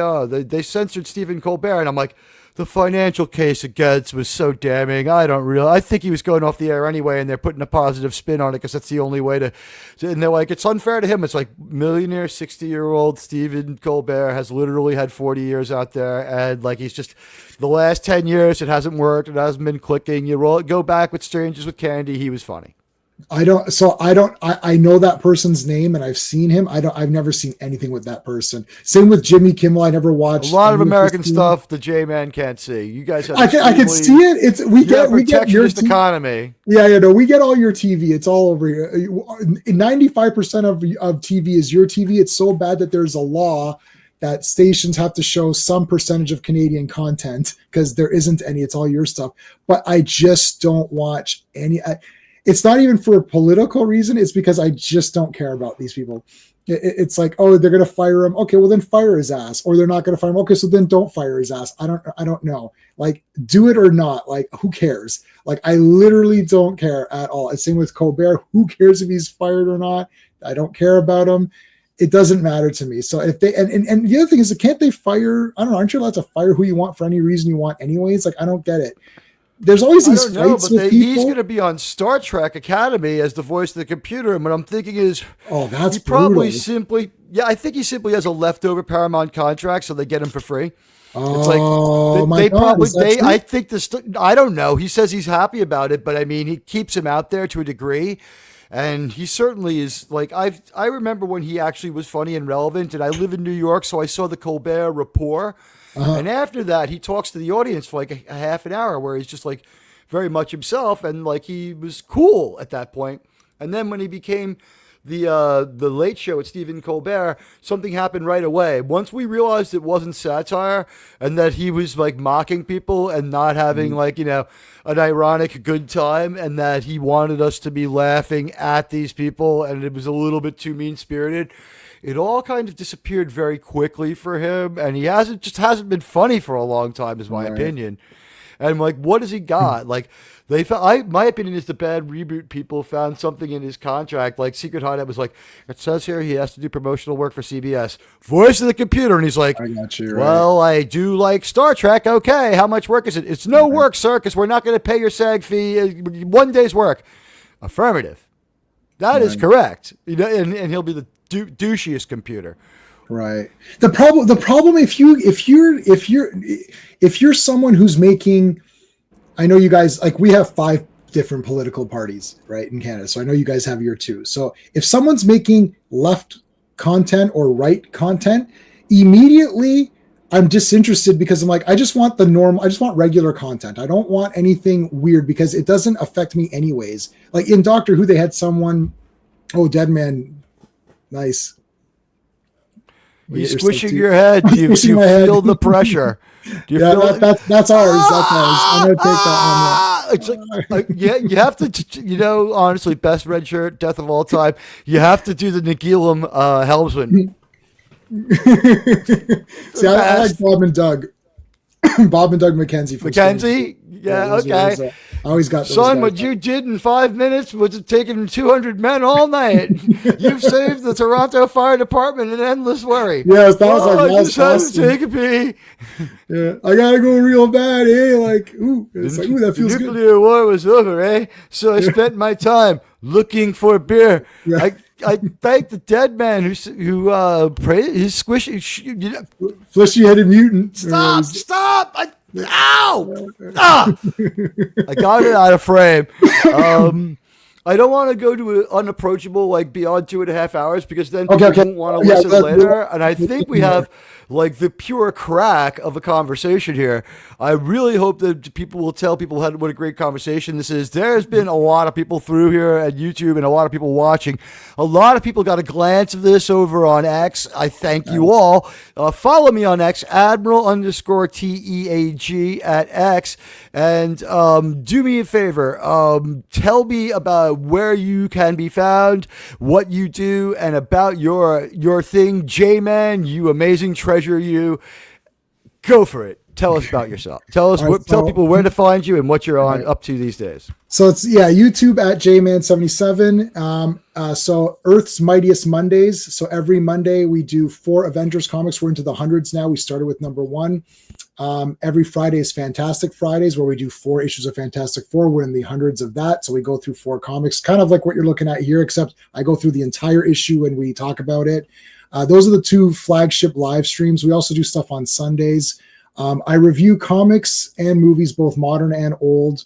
censored Stephen Colbert. And I'm like, the financial case against was so damning. I think he was going off the air anyway, and they're putting a positive spin on it because that's the only way to. And they're like, it's unfair to him. It's like millionaire 60-year-old Stephen Colbert has literally had 40 years out there, and like he's just the last 10 years it hasn't worked. It hasn't been clicking. Go back with Strangers with Candy. He was funny. I know that person's name and I've seen him. I've never seen anything with that person. Same with Jimmy Kimmel. I never watched a lot of American stuff the J-Man can't see. You guys have I can see it. We get your economy. Yeah, we get all your TV. It's all over here. 95% of TV is your TV. It's so bad that there's a law that stations have to show some percentage of Canadian content because there isn't any. It's all your stuff. But I just don't watch any. It's not even for a political reason. It's because I just don't care about these people. It's like, oh, they're going to fire him. Okay, well then fire his ass. Or they're not going to fire him. Okay, so then don't fire his ass. I don't know. Like, do it or not. Like, who cares? Like, I literally don't care at all. Same with Colbert. Who cares if he's fired or not? I don't care about him. It doesn't matter to me. So if they and the other thing is, can't they fire? I don't know. Aren't you allowed to fire who you want for any reason you want? Anyways, like I don't get it. There's always these fights with people. He's going to be on Star Trek Academy as the voice of the computer. And what I'm thinking is, that's he probably simply, I think he simply has a leftover Paramount contract, so they get him for free. Oh, I think this. I don't know. He says he's happy about it, but I mean, he keeps him out there to a degree. And he certainly is like, I remember when he actually was funny and relevant, and I live in New York, so I saw the Colbert Report. And after that, he talks to the audience for like a half an hour where he's just like very much himself. And like, he was cool at that point. And then when he became the Late Show with Stephen Colbert, something happened right away. Once we realized it wasn't satire and that he was like mocking people and not having like, an ironic good time, and that he wanted us to be laughing at these people and it was a little bit too mean-spirited, it all kind of disappeared very quickly for him, and he hasn't been funny for a long time, is my opinion. And I'm like, what has he got? Like, they found, my opinion is the bad reboot people found something in his contract. Like Secret Hideout was like, it says here he has to do promotional work for CBS. Voice of the computer. And he's like, I got you, right. Well, I do like Star Trek. Okay. How much work is it? It's no work, sir, because we're not going to pay your SAG fee. 1 day's work. Affirmative. That is correct. You know, and he'll be the douchiest computer. Right. The problem if you're someone who's making, I know you guys, like, we have 5 different political parties, right, in Canada. So I know you guys have your 2. So if someone's making left content or right content, immediately I'm disinterested, because I'm like, I just want regular content. I don't want anything weird, because it doesn't affect me anyways. Like in Doctor Who, they had someone, Deadman, nice. You're squishing your head. Do you feel the pressure? Do you feel that's ours. That's ours. I'm gonna take that one. It's like, yeah, you have to, honestly, best red shirt, death of all time. You have to do the Nagilum helmsman. See, I like Bob and Doug. Bob and Doug McKenzie. McKenzie? Yeah, okay. I always got those Son, guys. what you did in 5 minutes was taking 200 men all night. You've saved the Toronto Fire Department an endless worry. Yes, that was I just had to take a pee. Yeah, I gotta go real bad, eh? Like, it's like, that feels the good. nuclear war was over, eh? So I spent my time looking for beer. Yeah. I thank the dead man who praised his squishy. Fleshy-headed mutant. Stop! Ow! I got it out of frame. I don't want to go to an unapproachable, like, beyond 2.5 hours, because then people won't want to listen later. And I think we have, like, the pure crack of a conversation here. I really hope that people will tell people what a great conversation this is. There's been a lot of people through here at YouTube and a lot of people watching. A lot of people got a glance of this over on X. I thank you all. Follow me on X, Admiral_TEAG at X. And do me a favor. Tell me about where you can be found, what you do, and about your thing. J-Man, you amazing treasure, you. Go for it. Tell us about yourself. Tell people where to find you and what you're up to these days. So it's YouTube at JMan77. So Earth's Mightiest Mondays. So every Monday we do 4 Avengers comics. We're into the hundreds now. We started with number 1. Every Friday is Fantastic Fridays, where we do 4 issues of Fantastic Four. We're in the hundreds of that. So we go through 4 comics, kind of like what you're looking at here, except I go through the entire issue and we talk about it. Those are the 2 flagship live streams. We also do stuff on Sundays. I review comics and movies, both modern and old.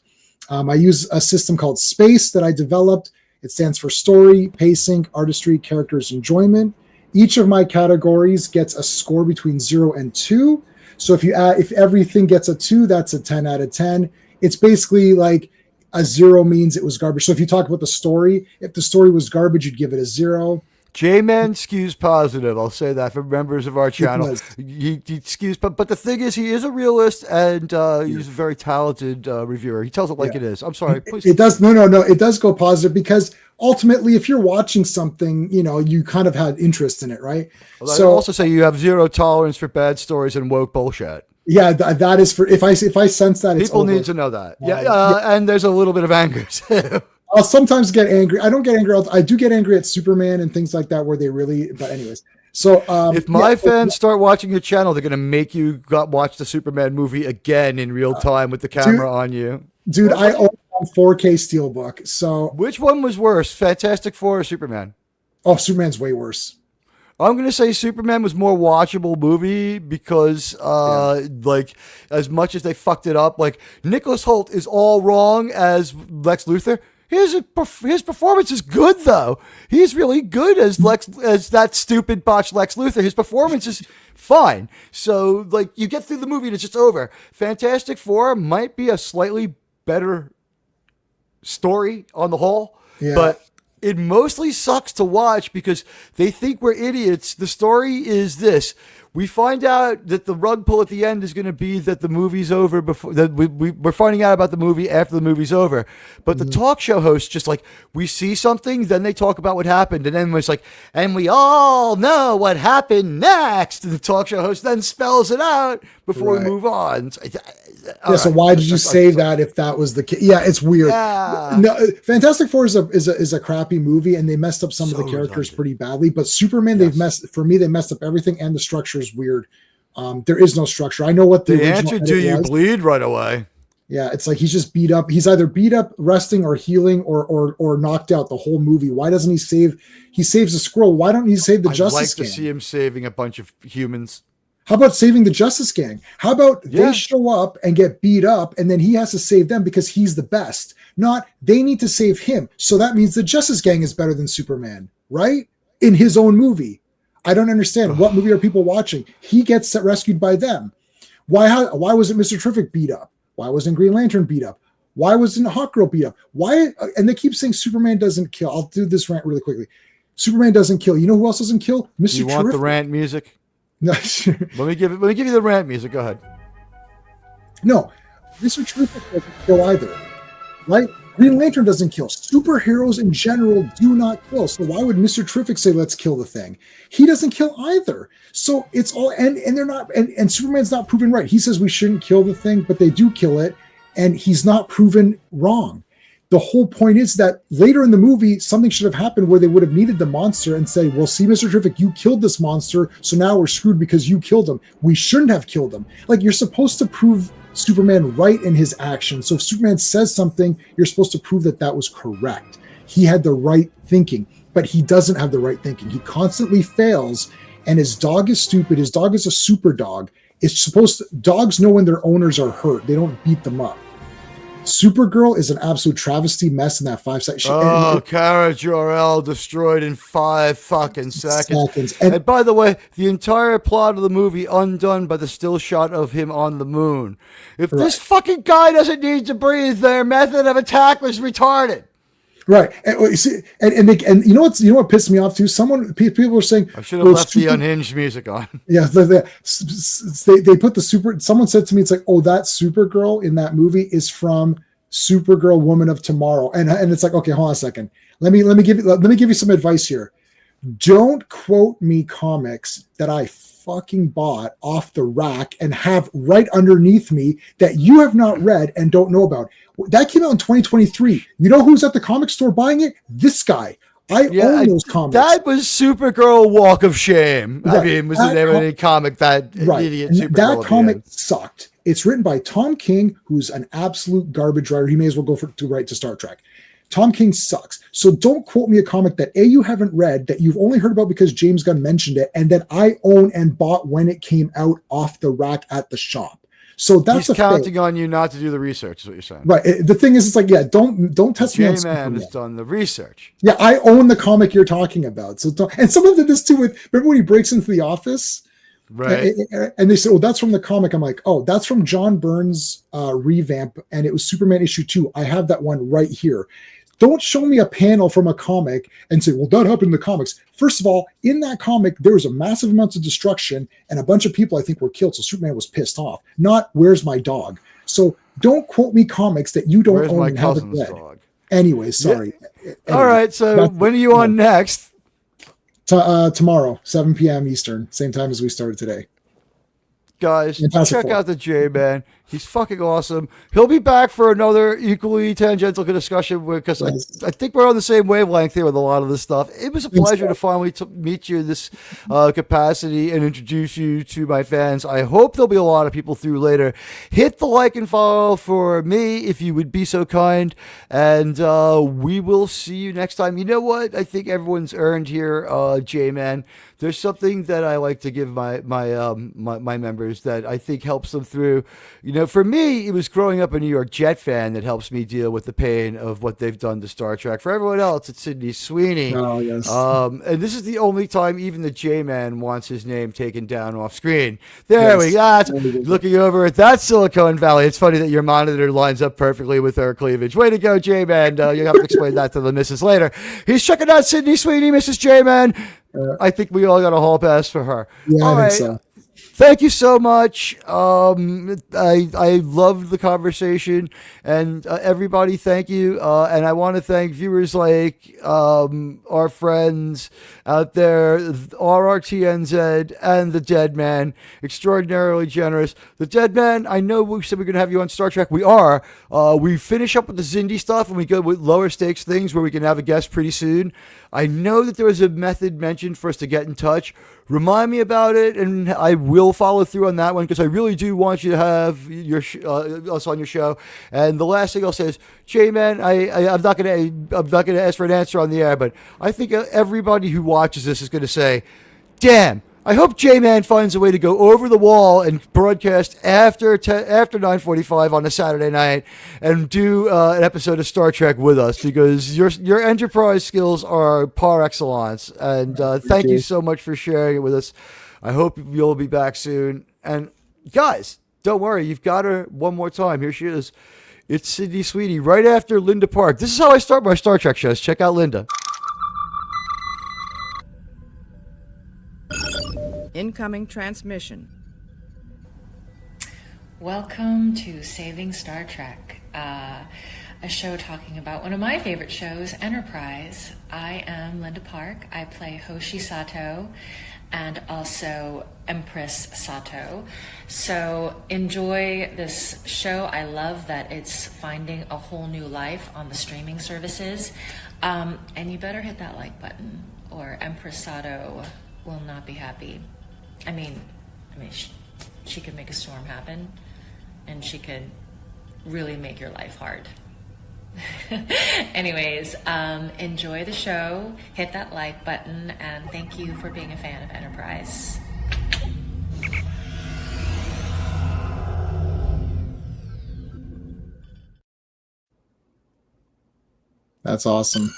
I use a system called SPACE that I developed. It stands for story, pacing, artistry, characters, enjoyment. Each of my categories gets a score between 0 and 2. So if everything gets a 2, that's a 10 out of 10. It's basically like a 0 means it was garbage. So if you talk about the story, if the story was garbage, you'd give it a 0. J-Man skews positive. I'll say that for members of our channel. He skews, but the thing is, he is a realist, and he's a very talented reviewer. He tells it like it is. I'm sorry. Please. It does. No. It does go positive, because ultimately, if you're watching something, you kind of had interest in it, right? Well, so I also say you have 0 tolerance for bad stories and woke bullshit. Yeah, that is for if I sense that people need to know that. And there's a little bit of anger too. I'll sometimes get angry. I don't get angry. I do get angry at Superman and things like that, where they really. But anyways, so if my fans start watching your channel, they're gonna make you watch the Superman movie again in real time with the camera on you. Dude, I own a 4K Steelbook. So which one was worse, Fantastic Four or Superman? Oh, Superman's way worse. I'm going to say Superman was more watchable movie because, like, as much as they fucked it up, like, Nicholas Hoult is all wrong as Lex Luthor. His performance is good, though. He's really good as that stupid botched Lex Luthor. His performance is fine. So, like, you get through the movie and it's just over. Fantastic Four might be a slightly better story on the whole, but it mostly sucks to watch because they think we're idiots. The story is this. We find out that the rug pull at the end is going to be that the movie's over before that we're finding out about the movie after the movie's over. But the talk show host just like, we see something, then they talk about what happened, and then it's like, and we all know what happened next. And the talk show host then spells it out before we move on. So why did you say that if that was the case? Yeah, it's weird. Yeah. No, Fantastic Four is a crappy movie, and they messed up some of the characters pretty badly. But Superman, they messed up everything, and the structure is weird. There is no structure. I know what the answer to you bleed right away. Yeah, it's like he's just beat up. He's either beat up, resting, or healing, or knocked out the whole movie. Why doesn't he save? He saves a squirrel. Why don't he save the Justice Gang? I'd like to see him saving a bunch of humans. How about saving the Justice Gang? How about they show up and get beat up, and then he has to save them because he's the best? Not they need to save him. So that means the Justice Gang is better than Superman, right? In his own movie. I don't understand. What movie are people watching? He gets rescued by them. Why wasn't Mr. Terrific beat up? Why wasn't Green Lantern beat up? Why wasn't Hawkgirl beat up? Why? And they keep saying Superman doesn't kill. I'll do this rant really quickly. Superman doesn't kill. You know who else doesn't kill? Mr. You want the rant music? No, let me give you the rant music. Go ahead. No, Mr. Terrific doesn't kill either, right? Green Lantern doesn't kill. Superheroes in general do not kill. So why would Mr. Terrific say, let's kill the thing? He doesn't kill either. So it's all, and they're not, and Superman's not proven right. He says we shouldn't kill the thing, but they do kill it, and he's not proven wrong. The whole point is that later in the movie, something should have happened where they would have needed the monster and say, well, see, Mr. Terrific, you killed this monster, so now we're screwed because you killed him. We shouldn't have killed him. Like, you're supposed to prove Superman right in his action. So if Superman says something, you're supposed to prove that that was correct. He had the right thinking, but he doesn't have the right thinking. He constantly fails, and his dog is stupid. His dog is a super dog. Dogs know when their owners are hurt. They don't beat them up. Supergirl is an absolute travesty mess in that 5 seconds. Kara Jor-El destroyed in 5 fucking seconds. And by the way, the entire plot of the movie undone by the still shot of him on the moon. If this fucking guy doesn't need to breathe, their method of attack was retarded. Right, and you know what pissed me off too? People were saying I should have left the unhinged music on. Yeah, they put the super. Someone said to me, it's like, oh, that Supergirl in that movie is from Supergirl, Woman of Tomorrow, and it's like, okay, hold on a second. Let me give you some advice here. Don't quote me comics that I fucking bought off the rack and have right underneath me that you have not read and don't know about. That came out in 2023. You know who's at the comic store buying it? This guy. I own those comics. That was Supergirl Walk of Shame. Right. I mean, was there any comic that idiot Supergirl? That comic sucked. It's written by Tom King, who's an absolute garbage writer. He may as well go to write to Star Trek. Tom King sucks. So don't quote me a comic that you haven't read, that you've only heard about because James Gunn mentioned it, and that I own and bought when it came out off the rack at the shop. So that's He's counting on you not to do the research, is what you're saying. Right. The thing is, it's like, don't test me on J-Man has done the research. Yeah, I own the comic you're talking about. So and someone did this too remember when he breaks into the office? Right. And they said, oh, that's from the comic. I'm like, oh, that's from John Byrne's revamp, and it was Superman issue 2. I have that one right here. Don't show me a panel from a comic and say, well, that happened in the comics. First of all, in that comic, there was a massive amount of destruction and a bunch of people, I think, were killed. So Superman was pissed off. Not, where's my dog? So don't quote me comics that you don't own and haven't read. Dog? Anyway, sorry. Yeah. Anyway, all right. So when are you on next? Tomorrow, 7 p.m. Eastern, same time as we started today. Guys, check out the J-Man. He's fucking awesome. He'll be back for another equally tangential discussion because I think we're on the same wavelength here with a lot of this stuff. It was a pleasure to finally meet you in this capacity and introduce you to my fans. I hope there'll be a lot of people through later. Hit the like and follow for me if you would be so kind, and we will see you next time. You know what? I think everyone's earned here, J-Man. There's something that I like to give my members that I think helps them through. You know, for me, it was growing up a New York Jet fan that helps me deal with the pain of what they've done to Star Trek. For everyone else, it's Sydney Sweeney. Oh, yes. And this is the only time even the J-Man wants his name taken down off screen. There we go. Looking over at that Silicon Valley. It's funny that your monitor lines up perfectly with her cleavage. Way to go, J-Man. You'll have to explain that to the missus later. He's checking out Sydney Sweeney, Mrs. J-Man. I think we all got a hall pass for her. Yeah, I think so. thank you so much. I loved the conversation, and everybody, thank you. And I want to thank viewers like our friends out there, RRTNZ and the Dead Man, extraordinarily generous. The Dead Man, I know we said we're going to have you on Star Trek. We are. We finish up with the Zindi stuff, and we go with lower stakes things where we can have a guest pretty soon. I know that there was a method mentioned for us to get in touch. Remind me about it, and I will follow through on that one because I really do want you to have us on your show. And the last thing I'll say is, J-Man, I'm not gonna ask for an answer on the air, but I think everybody who watches this is gonna say, "Damn, I hope J-Man finds a way to go over the wall and broadcast after 9:45 on a Saturday night and do an episode of Star Trek with us, because your Enterprise skills are par excellence. And thank you so much for sharing it with us. I hope you'll be back soon. And guys, don't worry, you've got her one more time. Here she is. It's Sydney Sweeney right after Linda Park. This is how I start my Star Trek shows. Check out Linda. Incoming transmission. Welcome to Saving Star Trek, a show talking about one of my favorite shows, Enterprise. I am Linda Park. I play Hoshi Sato and also Empress Sato. So enjoy this show. I love that it's finding a whole new life on the streaming services. And you better hit that like button or Empress Sato will not be happy. I mean, she could make a storm happen, and she could really make your life hard. Anyways, enjoy the show, hit that like button, and thank you for being a fan of Enterprise. That's awesome.